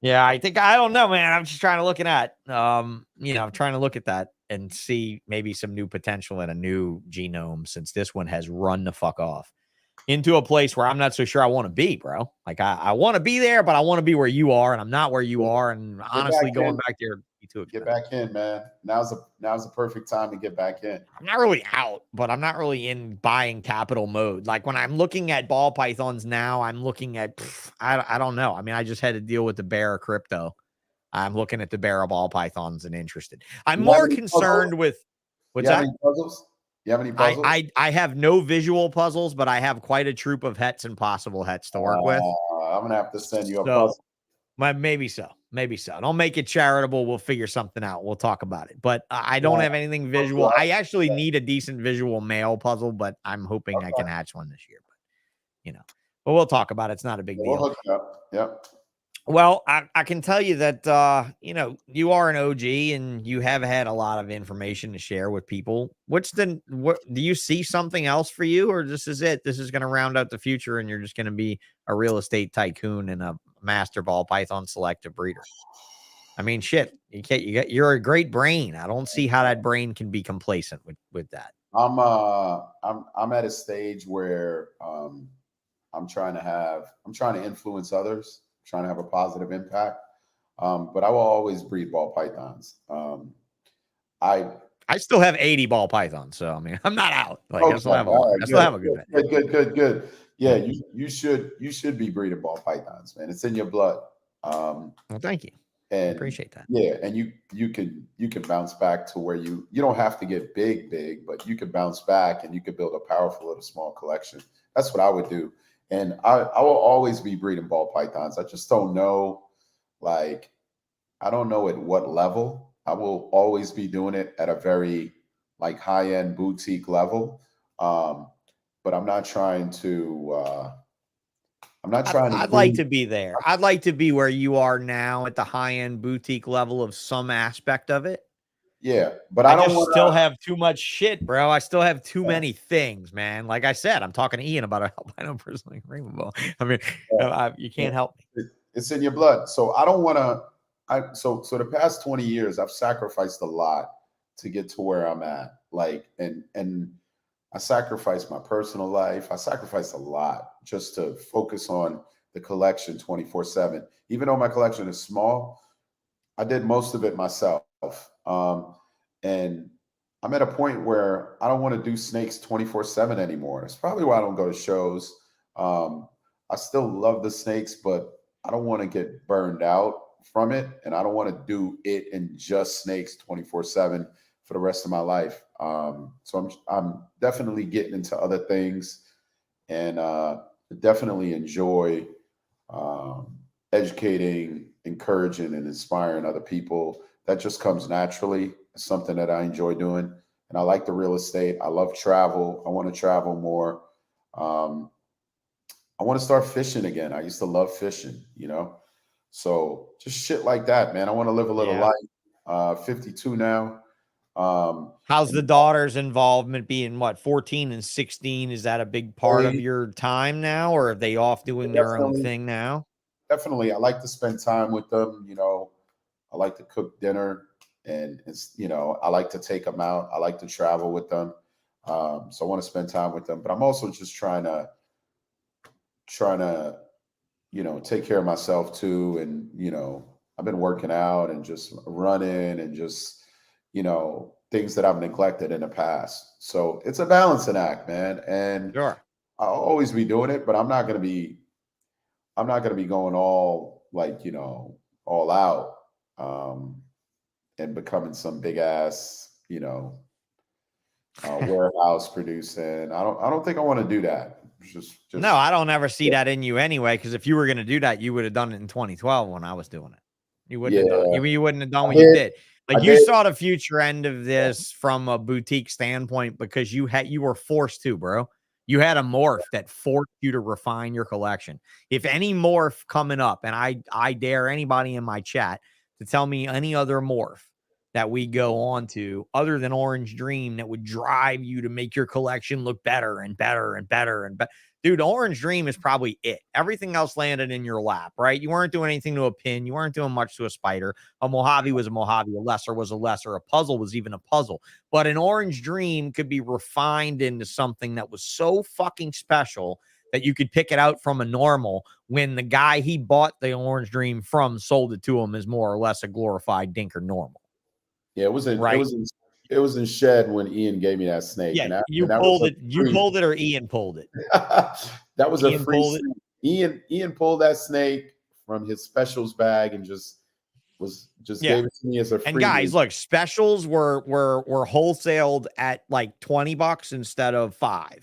yeah, I don't know, man. I'm just trying to look at I'm trying to look at that and see maybe some new potential in a new genome, since this one has run the fuck off into a place where I'm not so sure I want to be, bro. Like I want to be there, but I want to be where you are, and I'm not where you are. And honestly, going back there, get back in, man. Now's the perfect time to get back in. I'm not really out, but I'm not really in buying capital mode. Like when I'm looking at ball pythons now, I'm looking at I don't know. I mean, I just had to deal with the bear of crypto. I'm looking at the bear of ball pythons and interested. I'm more concerned with what's that? Any puzzles? You have any puzzles? I have no visual puzzles, but I have quite a troop of hets and possible hets to work with. I'm gonna have to send you a puzzle. Maybe so. Don't make it charitable. We'll figure something out. We'll talk about it. But I don't have anything visual. I actually need a decent visual male puzzle, but I'm hoping I can hatch one this year. But but we'll talk about it. It's not a big deal. We'll hook it up. Yep. Well, I can tell you that, you are an OG and you have had a lot of information to share with people. What do you see something else for you, or this is it? This is going to round out the future and you're just going to be a real estate tycoon and a master ball python selective breeder. I mean, shit, you're a great brain. I don't see how that brain can be complacent with that. I'm at a stage where, I'm trying to influence others, trying to have a positive impact. But I will always breed ball pythons. I still have 80 ball pythons, so I mean, I'm not out. Like I still have a good. Good. Yeah, you should be breeding ball pythons, man. It's in your blood. Well, thank you. And I appreciate that. Yeah, and you can bounce back to where you don't have to get big, but you can bounce back and you can build a powerful little small collection. That's what I would do. And I will always be breeding ball pythons. I just don't know, like, I don't know at what level. I will always be doing it at a very like high-end boutique level. But I'm not trying to I'd like to be there. I'd like to be where you are now at the high-end boutique level of some aspect of it. Yeah, but I don't still have too much shit, bro. I still have too many things, man. Like I said, I'm talking to Ian about a albino personally rainbow. I mean, you can't help me. It's in your blood. So I don't want to. So the past 20 years, I've sacrificed a lot to get to where I'm at. Like, and I sacrificed my personal life. I sacrificed a lot just to focus on the collection 24/7. Even though my collection is small, I did most of it myself. And I'm at a point where I don't want to do snakes 24/7 anymore. That's probably why I don't go to shows. I still love the snakes, but I don't want to get burned out from it. And I don't want to do it and just snakes 24/7 for the rest of my life. So I'm definitely getting into other things, and definitely enjoy educating, encouraging, and inspiring other people. That just comes naturally. It's something that I enjoy doing. And I like the real estate. I love travel. I want to travel more. I want to start fishing again. I used to love fishing, So just shit like that, man. I want to live a little life. 52 now. How's the daughter's involvement being, 14 and 16? Is that a big part of your time now, or are they off doing their own thing now? Definitely. I like to spend time with them. I like to cook dinner, and I like to take them out. I like to travel with them. So I want to spend time with them, but I'm also just trying to, you know, take care of myself too. And, you know, I've been working out and just running and just, you know, things that I've neglected in the past. So it's a balancing act, man. And Sure. I'll always be doing it, but I'm not going to be going all like, you know, all out, and becoming some big ass, you know, warehouse producing. I don't think I want to do that. Just No, I don't ever see that in you anyway. Because if you were going to do that, you would have done it in 2012 when I was doing it. You wouldn't have done. You wouldn't have done what you did. Like you saw the future end of this from a boutique standpoint because you were forced to, bro. You had a morph that forced you to refine your collection. If any morph coming up, and I dare anybody in my chat to tell me any other morph that we go on to other than Orange Dream that would drive you to make your collection look better and better and better and better. Dude, Orange Dream is probably it. Everything else landed in your lap, right? You weren't doing anything to a pin. You weren't doing much to a spider. A Mojave was a Mojave. A lesser was a lesser. A puzzle was even a puzzle. But an Orange Dream could be refined into something that was so fucking special that you could pick it out from a normal when the guy he bought the Orange Dream from sold it to him as more or less a glorified dinker normal. Yeah, it was in right? it was in shed when Ian gave me that snake. Yeah, and that, you and that pulled was it. You pulled it, or Ian pulled it. That was Ian a free pulled it? snake. Ian pulled that snake from his specials bag and just gave it to me as a free. And guys, look, specials were wholesaled at like $20 instead of $5.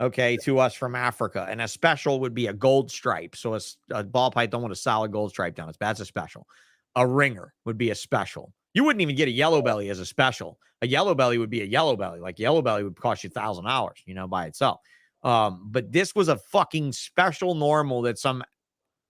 Okay, to us from Africa, and a special would be a gold stripe. So a ball python with a solid gold stripe down its back. That's a special. A ringer would be a special. You wouldn't even get a yellow belly as a special. A yellow belly would be a yellow belly. Like yellow belly would cost you $1,000, you know, by itself. But this was a fucking special normal that some,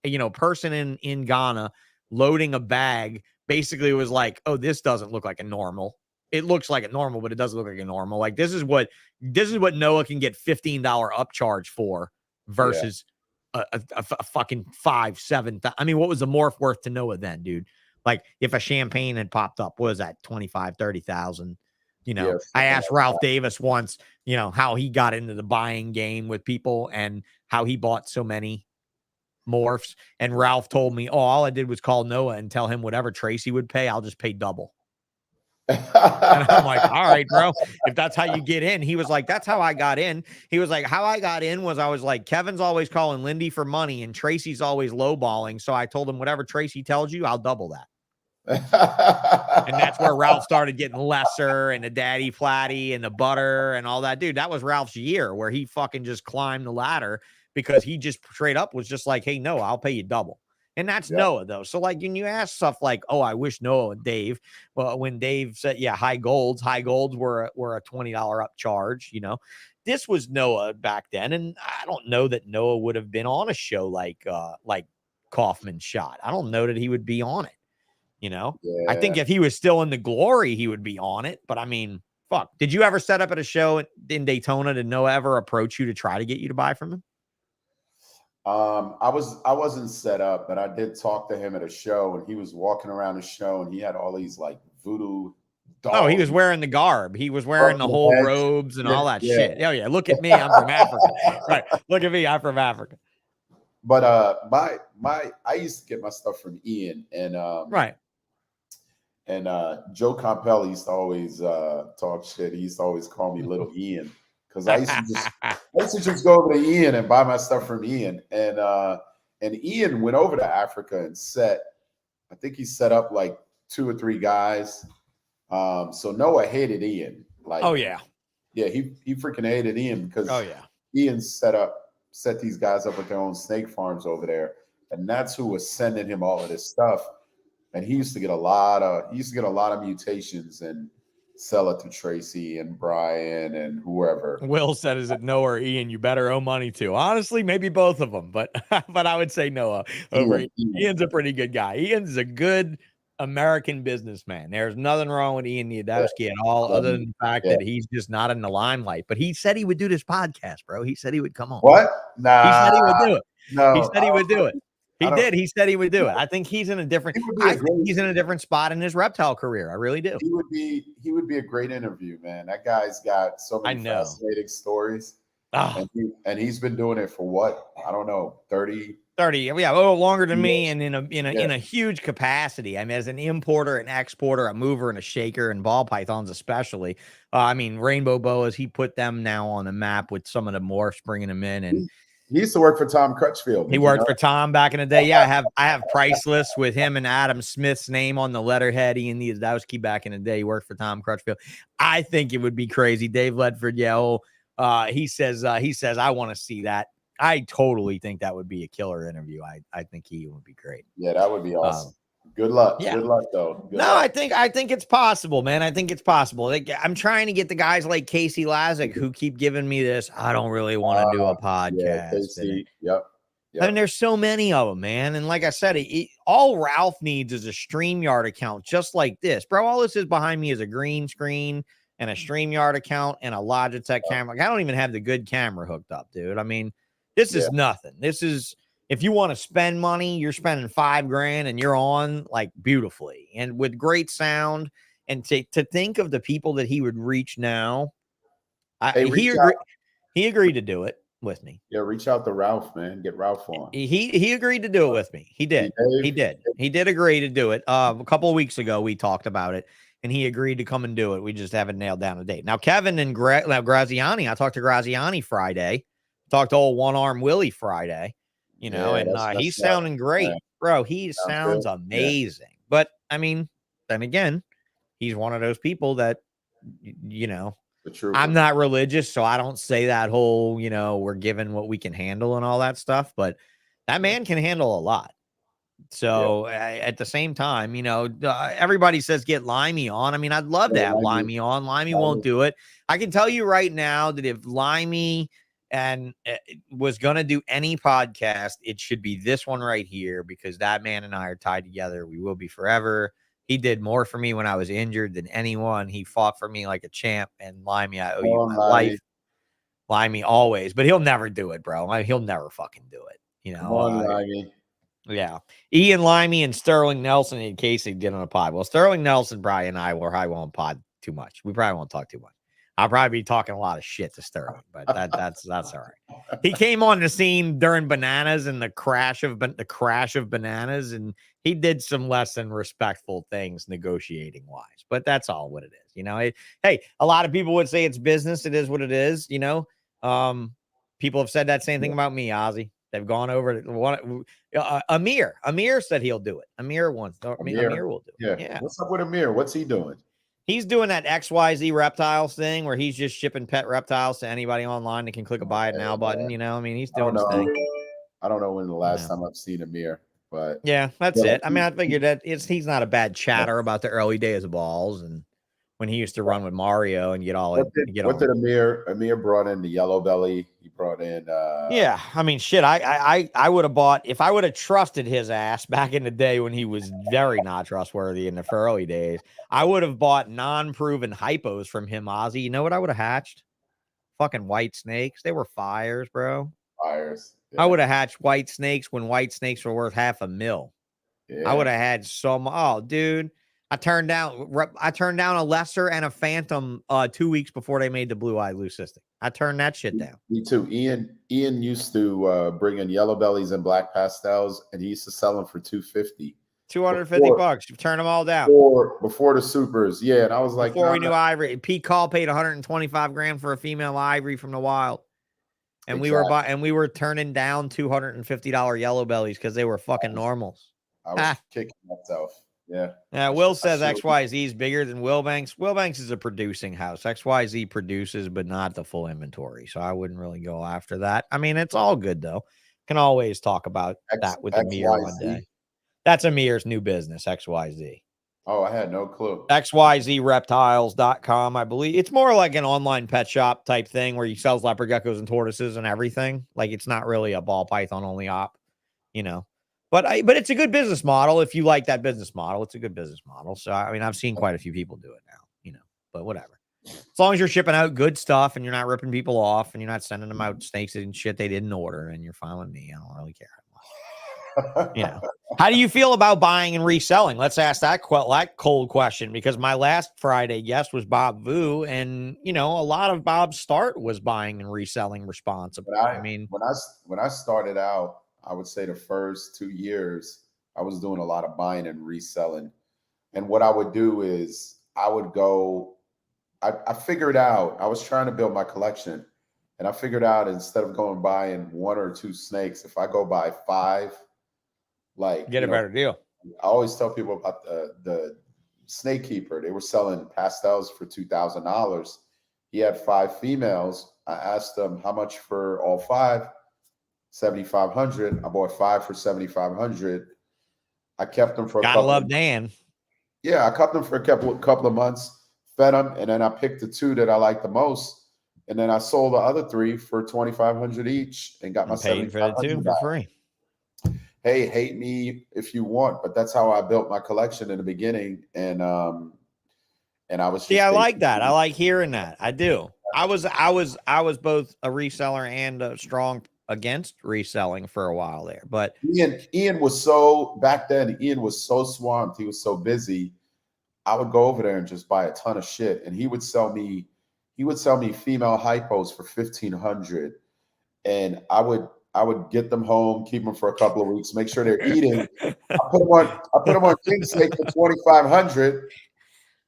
you know, person in Ghana loading a bag basically was like, oh, this doesn't look like a normal. It looks like a normal, but it doesn't look like a normal. Like this is what Noah can get $15 upcharge for versus a fucking 5, 7. I mean, what was the morph worth to Noah then, dude? Like if a champagne had popped up, what was that? 25, 30,000. You know, I asked Ralph Davis once, you know, how he got into the buying game with people and how he bought so many morphs. And Ralph told me, oh, all I did was call Noah and tell him whatever Tracy would pay, I'll just pay double. And I'm like, all right, bro, if that's how you get in. He was like, that's how I got in. He was like, how I got in was I was like, Kevin's always calling Lindy for money and Tracy's always lowballing. So I told him, whatever Tracy tells you, I'll double that. And that's where Ralph started getting lesser and the daddy flatty and the butter and all that. Dude, that was Ralph's year where he fucking just climbed the ladder because he just straight up was just like, hey, no, I'll pay you double. And that's Noah, though. So, like, when you ask stuff like, oh, I wish Noah and Dave, well, when Dave said, yeah, high golds were a $20 upcharge, you know, this was Noah back then. And I don't know that Noah would have been on a show like Kaufman's Shot. I don't know that he would be on it. You know, I think if he was still in the glory, he would be on it. But I mean, fuck, did you ever set up at a show in Daytona? Did Noah ever approach you to try to get you to buy from him? I wasn't set up, but I did talk to him at a show, and he was walking around the show, and he had all these like voodoo dolls. Oh, he was wearing the garb. He was wearing the whole robes and all that shit. Oh yeah, look at me, I'm from Africa. Right, look at me, I'm from Africa. But I used to get my stuff from Ian, and right. And Joe Campbell used to always talk shit. He used to always call me Little Ian because I used to just go over to Ian and buy my stuff from Ian. And Ian went over to Africa and I think he set up like 2 or 3 guys. So Noah hated Ian. Like, oh yeah, he freaking hated Ian because Ian set these guys up with their own snake farms over there, and that's who was sending him all of this stuff. And he used to get a lot of mutations and sell it to Tracy and Brian and whoever. Will said, is it Noah or Ian you better owe money to? Honestly, maybe both of them, but I would say Noah over Ian. Ian's a pretty good guy. Ian's a good American businessman. There's nothing wrong with Ian Niadowski at all, other than the fact that he's just not in the limelight. But he said he would do this podcast, bro. He said he would come on. What? Nah. He said he would do it. No. He said he would do it. He did. He said he would do it. I think he's in a different. I think great, he's in a different spot in his reptile career. I really do. he would be a great interview, man. That guy's got so many fascinating stories. Oh. And he's been doing it for what? I don't know, 30. Yeah, a little longer than me, and in a huge capacity. I mean, as an importer, an exporter, a mover, and a shaker, and ball pythons especially. I mean, rainbow boas. He put them now on the map with some of the morphs, bringing them in, and he used to work for Tom Crutchfield. He worked for Tom back in the day. Yeah, I have priceless with him and Adam Smith's name on the letterhead. Ian Niedowski back in the day. He worked for Tom Crutchfield. I think it would be crazy. Dave Ledford, he says I want to see that. I totally think that would be a killer interview. I think he would be great. Yeah, that would be awesome. Good luck. Yeah. Good luck, though. Good luck. I think it's possible, man. I think it's possible. Like, I'm trying to get the guys like Casey Lazick who keep giving me this. I don't really want to do a podcast. Yeah, Casey. Yep. I mean, there's so many of them, man. And like I said, all Ralph needs is a StreamYard account just like this. Bro, all this is behind me is a green screen and a StreamYard account and a Logitech camera. Like, I don't even have the good camera hooked up, dude. I mean, this is nothing. This is, if you want to spend money, you're spending $5,000 and you're on like beautifully and with great sound. And to think of the people that he would reach now, he agreed to do it with me. Yeah, reach out to Ralph, man. Get Ralph on. He agreed to do it with me. He did. He did agree to do it. A couple of weeks ago, we talked about it, and he agreed to come and do it. We just haven't nailed down a date. Now, Kevin and Graziani, I talked to Graziani Friday. Talked to old One Arm Willie Friday. And he's sounding great, bro. He sounds amazing. Yeah. But I mean, then again, he's one of those people that, I'm not religious, so I don't say that whole, we're given what we can handle and all that stuff. But that man can handle a lot. So at the same time, everybody says get Limey on. I mean, I'd love to have Limey on. Limey won't do it. I can tell you right now that if Limey and was going to do any podcast, it should be this one right here, because that man and I are tied together. We will be forever. He did more for me when I was injured than anyone. He fought for me like a champ, and Limey, I owe you my life. Limey always, but he'll never do it, bro. He'll never fucking do it. Limey. Yeah. Ian Limey and Sterling Nelson in case they did on a pod. Well, Sterling Nelson, Brian, and I won't pod too much. We probably won't talk too much. I'll probably be talking a lot of shit to Sterling, but that's all right. He came on the scene during Bananas and the crash of Bananas, and he did some less than respectful things negotiating wise. But that's all what it is, Hey, a lot of people would say it's business. It is what it is, People have said that same thing about me, Ozzy. They've gone over to one. Amir said he'll do it. Amir will do it. Yeah. What's up with Amir? What's he doing? He's doing that XYZ reptiles thing where he's just shipping pet reptiles to anybody online that can click a buy it now button. I mean, he's doing his thing. I don't know when the last time I've seen Amir, but yeah, that's it. I mean, I figured that he's not a bad chatter about the early days of balls and when he used to run with Mario and get all what did Amir brought in the yellow belly? He brought in I mean, shit, I would have bought, if I would have trusted his ass back in the day when he was very not trustworthy in the early days, I would have bought non-proven hypos from him, Ozzy. You know what I would have hatched? Fucking white snakes. They were fires, bro. Fires. Yeah. I would have hatched white snakes when white snakes were worth $500,000. Yeah. I would have had dude. I turned down a lesser and a phantom 2 weeks before they made the blue-eyed leucistic. I turned that shit down. Me too. Ian used to bring in yellow bellies and black pastels, and he used to sell them for $250. $250. You turn them all down. Before the supers. Yeah. And I was like, before we knew ivory. Pete Call paid $125,000 for a female ivory from the wild. And we were turning down $250 yellow bellies because they were fucking normals. I was kicking myself. Yeah. Yeah. Will says XYZ is bigger than Wilbanks. Wilbanks is a producing house. XYZ produces, but not the full inventory. So I wouldn't really go after that. I mean, it's all good though. Can always talk about that with Amir one day. That's Amir's new business, XYZ. Oh, I had no clue. XYZReptiles.com, I believe. It's more like an online pet shop type thing where he sells leopard geckos and tortoises and everything. Like, it's not really a ball python only op, But it's a good business model. If you like that business model, it's a good business model. So, I mean, I've seen quite a few people do it now, but whatever. As long as you're shipping out good stuff and you're not ripping people off and you're not sending them out snakes and shit they didn't order, and you're fine with me, I don't really care. You know, how do you feel about buying and reselling? Let's ask that cold question, because my last Friday guest was Bob Vu, and you know, a lot of Bob's start was buying and reselling responsibly. I mean, when I started out, I would say the first 2 years, I was doing a lot of buying and reselling. And what I would do is I would go, I figured out, I was trying to build my collection, and I figured out instead of going buying 1 or 2 snakes, if I go buy 5, like get a better deal. I always tell people about the snake keeper. They were selling pastels for $2,000. He had 5 females. I asked them how much for all 5. 7,500. I bought 5 for 7,500. I kept them for a couple. Gotta love Dan. Yeah, I kept them for a couple of months, fed them, and then I picked the 2 that I liked the most, and then I sold the other 3 for 2,500 each, and got my paid for the 2 for free. Hey, hate me if you want, but that's how I built my collection in the beginning, and I was. See, I like that. I like hearing that. I do. I was both a reseller and a strong against reselling for a while there, but Ian was so back then. Ian was so swamped. He was so busy. I would go over there and just buy a ton of shit, and he would sell me female hypos for 1,500, and I would get them home, keep them for a couple of weeks, make sure they're eating. I put them on king snake for 2,500,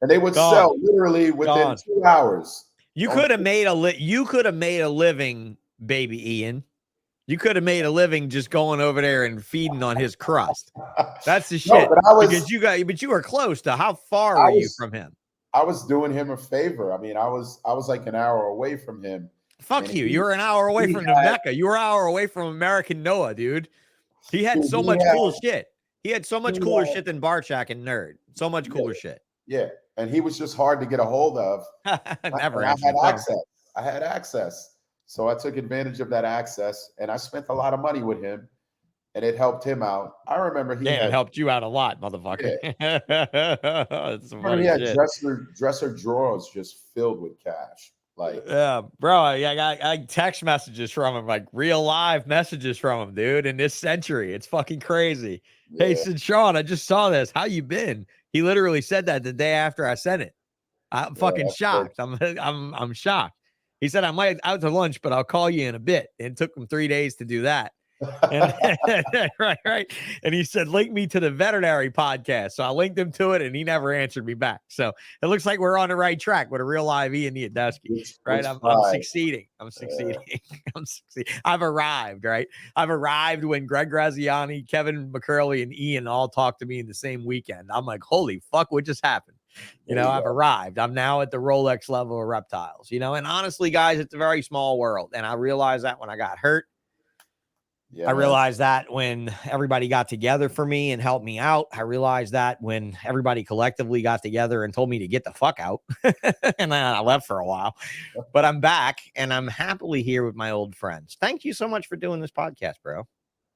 and they would sell literally within 2 hours. You could have made a living, baby Ian. You could have made a living just going over there and feeding on his crust. That's the shit. Because you were close to. How far were you from him? I was doing him a favor. I mean, I was like an hour away from him. Fuck you. You were an hour away from the Mecca. You were an hour away from American Noah, dude. He had so much cool shit. He had so much cooler shit than Barchak and Nerd. So much cooler shit. Yeah. And he was just hard to get a hold of. Never. I had access. I had access. So I took advantage of that access, and I spent a lot of money with him, and it helped him out. I remember it helped you out a lot, motherfucker. Yeah. He had dresser drawers just filled with cash. Like, yeah, bro. I text messages from him, like real live messages from him, dude. In this century, it's fucking crazy. Yeah. Hey, said Sean, I just saw this. How you been? He literally said that the day after I sent it. I'm fucking shocked. I'm shocked. He said, I might out to lunch, but I'll call you in a bit. It took him 3 days to do that. And, right. And he said, link me to the veterinary podcast. So I linked him to it, and he never answered me back. So it looks like we're on the right track with a real live Ian Niedusky, right? I'm succeeding. I'm succeeding. I've arrived, right? I've arrived when Greg Graziani, Kevin McCurley, and Ian all talked to me in the same weekend. I'm like, holy fuck, what just happened? You know, I've arrived. I'm now at the Rolex level of reptiles, you know, and honestly, guys, it's a very small world. And I realized that when I got hurt. Yeah, I realized that when everybody got together for me and helped me out. I realized that when everybody collectively got together and told me to get the fuck out. And then I left for a while, but I'm back and I'm happily here with my old friends. Thank you so much for doing this podcast, bro.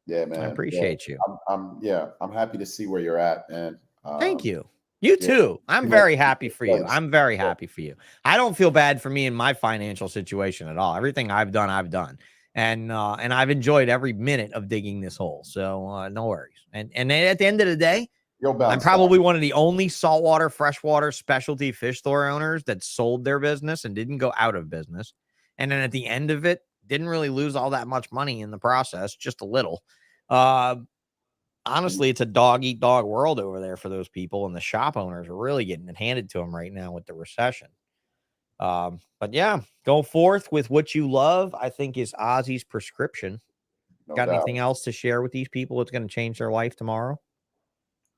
Yeah, man. I appreciate you. I'm happy to see where you're at, man. Thank you. You too. I'm very happy for you. I'm very happy for you. I don't feel bad for me in my financial situation at all. Everything I've done, I've done. And I've enjoyed every minute of digging this hole. So no worries. And at the end of the day, I'm probably one of the only saltwater, freshwater specialty fish store owners that sold their business and didn't go out of business. And then at the end of it, didn't really lose all that much money in the process, just a little. Honestly, it's a dog-eat-dog world over there for those people, and the shop owners are really getting it handed to them right now with the recession. But yeah, go forth with what you love, I think, is Ozzy's prescription. Got anything else to share with these people that's going to change their life tomorrow?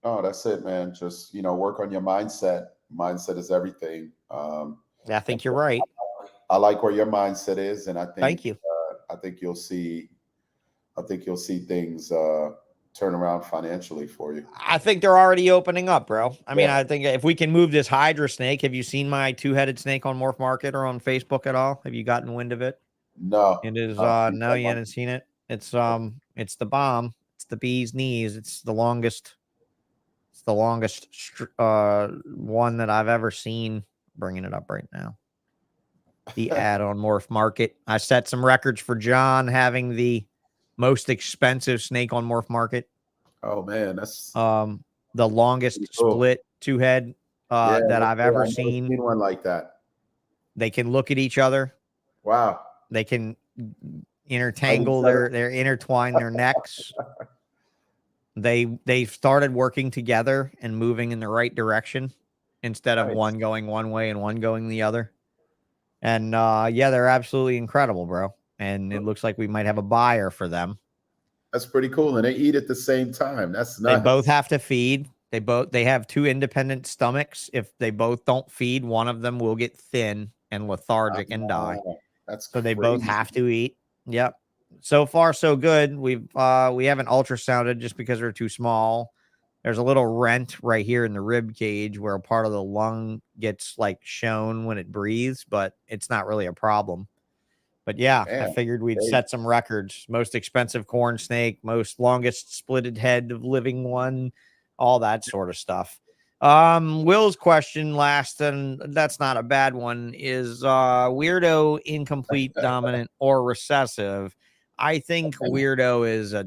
Oh, that's it, man. Just, work on your mindset. Mindset is everything. I think you're right. I like where your mindset is, and I think thank you. I think you'll see things turn around financially for you. I think they're already opening up, bro. I mean, I think if we can move this Hydra snake, have you seen my 2-headed snake on MorphMarket or on Facebook at all? Have you gotten wind of it? No. It is no, you haven't seen it. It's the bomb. It's the bee's knees. It's the longest one that I've ever seen. Bringing it up right now. The ad on MorphMarket. I set some records for John having the most expensive snake on MorphMarket. Oh man, that's The longest pretty cool. split two head Yeah, that that's I've cool. ever I've never seen. seen one like that. They can look at each other. Wow. They can Like each intertangle other. their intertwine their necks. They started working together and moving in the right direction instead of Nice. one going one way and one going the other. And yeah, they're absolutely incredible, bro. And it looks like we might have a buyer for them. That's pretty cool. And they eat at the same time. That's They nuts. both have to feed. They have two independent stomachs. If they both don't feed, one of them will get thin and lethargic and die. That's So they crazy. both have to eat. Yep. So far, so good. We haven't ultrasounded just because they're too small. There's a little rent right here in the rib cage where a part of the lung gets like shown when it breathes, but it's not really a problem. But yeah, I Man, figured we'd they- set some records. Most expensive corn snake, most longest splitted head of living one, all that sort of stuff. Will's question last, and that's not a bad one, is Weirdo incomplete, dominant, or recessive? I think Weirdo is a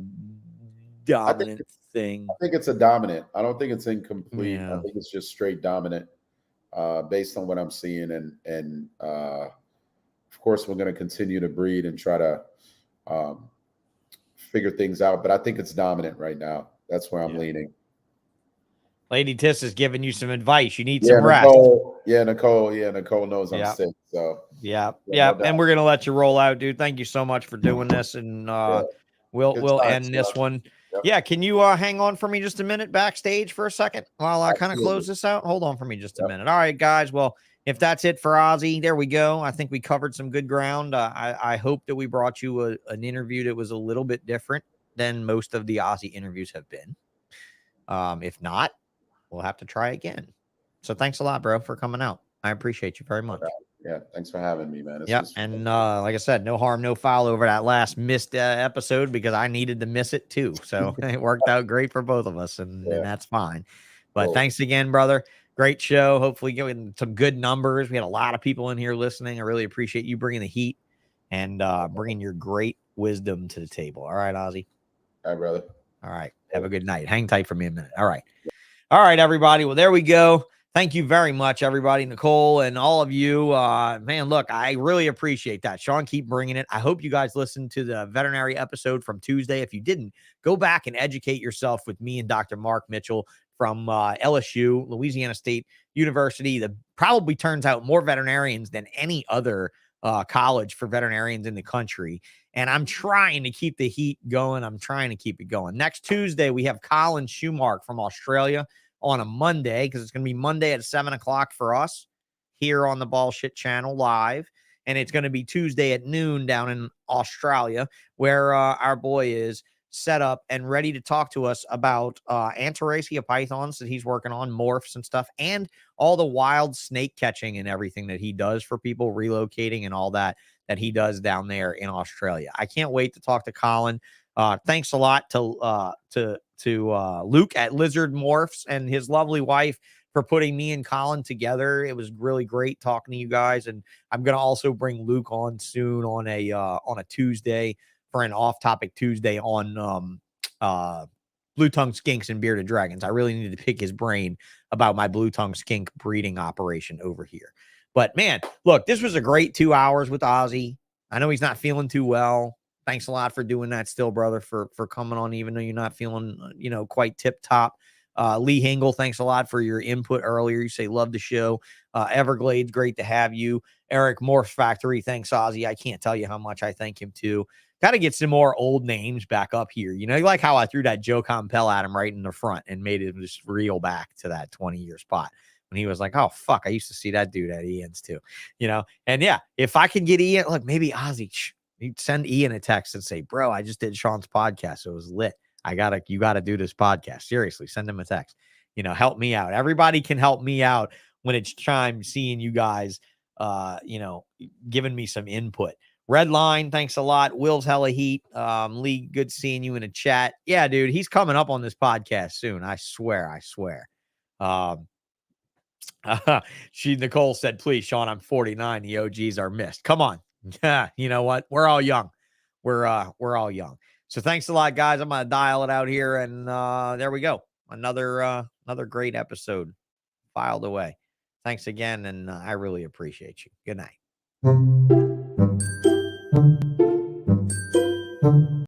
dominant thing. I think it's a dominant. I don't think it's incomplete. Yeah. I think it's just straight dominant, based on what I'm seeing. And of course, we're going to continue to breed and try to figure things out. But I think it's dominant right now. That's where I'm leaning. Lady Tiss is giving you some advice. You need some rest. Nicole, Nicole knows I'm sick. So yeah. no And we're gonna let you roll out, dude. Thank you so much for doing this. And we'll end this one. Yep. Yeah, can you hang on for me just a minute backstage for a second while I kind of close this out? Hold on for me just a minute. All right, guys. Well, if that's it for Ozzy, there we go. I think we covered some good ground. I hope that we brought you an interview that was a little bit different than most of the Ozzy interviews have been. If not, we'll have to try again. So thanks a lot, bro, for coming out. I appreciate you very much. Yeah, thanks for having me, man. Yeah, and like I said, no harm, no foul over that last missed episode because I needed to miss it too. So it worked out great for both of us, and that's fine. But thanks again, brother. Great show. Hopefully getting some good numbers. We had a lot of people in here listening. I really appreciate you bringing the heat and bringing your great wisdom to the table. All right, Ozzy. All right, brother. All right. Have a good night. Hang tight for me a minute. All right. All right, everybody. Well, there we go. Thank you very much, everybody. Nicole and all of you. Man, look, I really appreciate that. Sean, keep bringing it. I hope you guys listened to the veterinary episode from Tuesday. If you didn't, go back and educate yourself with me and Dr. Mark Mitchell from LSU, Louisiana State University, that probably turns out more veterinarians than any other college for veterinarians in the country. And I'm trying to keep the heat going. I'm trying to keep it going. Next Tuesday, we have Colin Schumark from Australia on a Monday, because it's going to be Monday at 7 o'clock for us here on the Ballshit channel live. And it's going to be Tuesday at noon down in Australia, where our boy is set up and ready to talk to us about Antaracia pythons that he's working on, morphs and stuff, and all the wild snake catching and everything that he does for people relocating and all that he does down there in Australia. I can't wait to talk to Colin. Thanks a lot to Luke at Lizard Morphs and his lovely wife for putting me and Colin together. It was really great talking to you guys, and I'm going to also bring Luke on soon on a Tuesday for an off-topic Tuesday on blue tongue skinks and bearded dragons. I really needed to pick his brain about my blue tongue skink breeding operation over here. But man, look, this was a great 2 hours with Ozzy. I know he's not feeling too well. Thanks a lot for doing that still, brother, for coming on, even though you're not feeling, quite tip top. Lee Hingle, thanks a lot for your input earlier. You say, love the show. Everglades, great to have you. Eric Morph Factory, thanks, Ozzy. I can't tell you how much I thank him too. Got to get some more old names back up here. You like how I threw that Joe Compel at him right in the front and made him just reel back to that 20-year spot. When he was like, oh, fuck, I used to see that dude at Ian's too, And yeah, if I can get Ian, look, maybe Ozzy, you'd send Ian a text and say, bro, I just did Sean's podcast. It was lit. You got to do this podcast. Seriously, send him a text. Help me out. Everybody can help me out when it's time seeing you guys, giving me some input. Red Line, thanks a lot. Will's hella heat. Lee, good seeing you in a chat. Yeah, dude, he's coming up on this podcast soon. I swear. Nicole said, please, Sean, I'm 49. The OGs are missed. Come on. You know what? We're all young. We're all young. So thanks a lot, guys. I'm going to dial it out here. And there we go. Another great episode filed away. Thanks again. And I really appreciate you. Good night.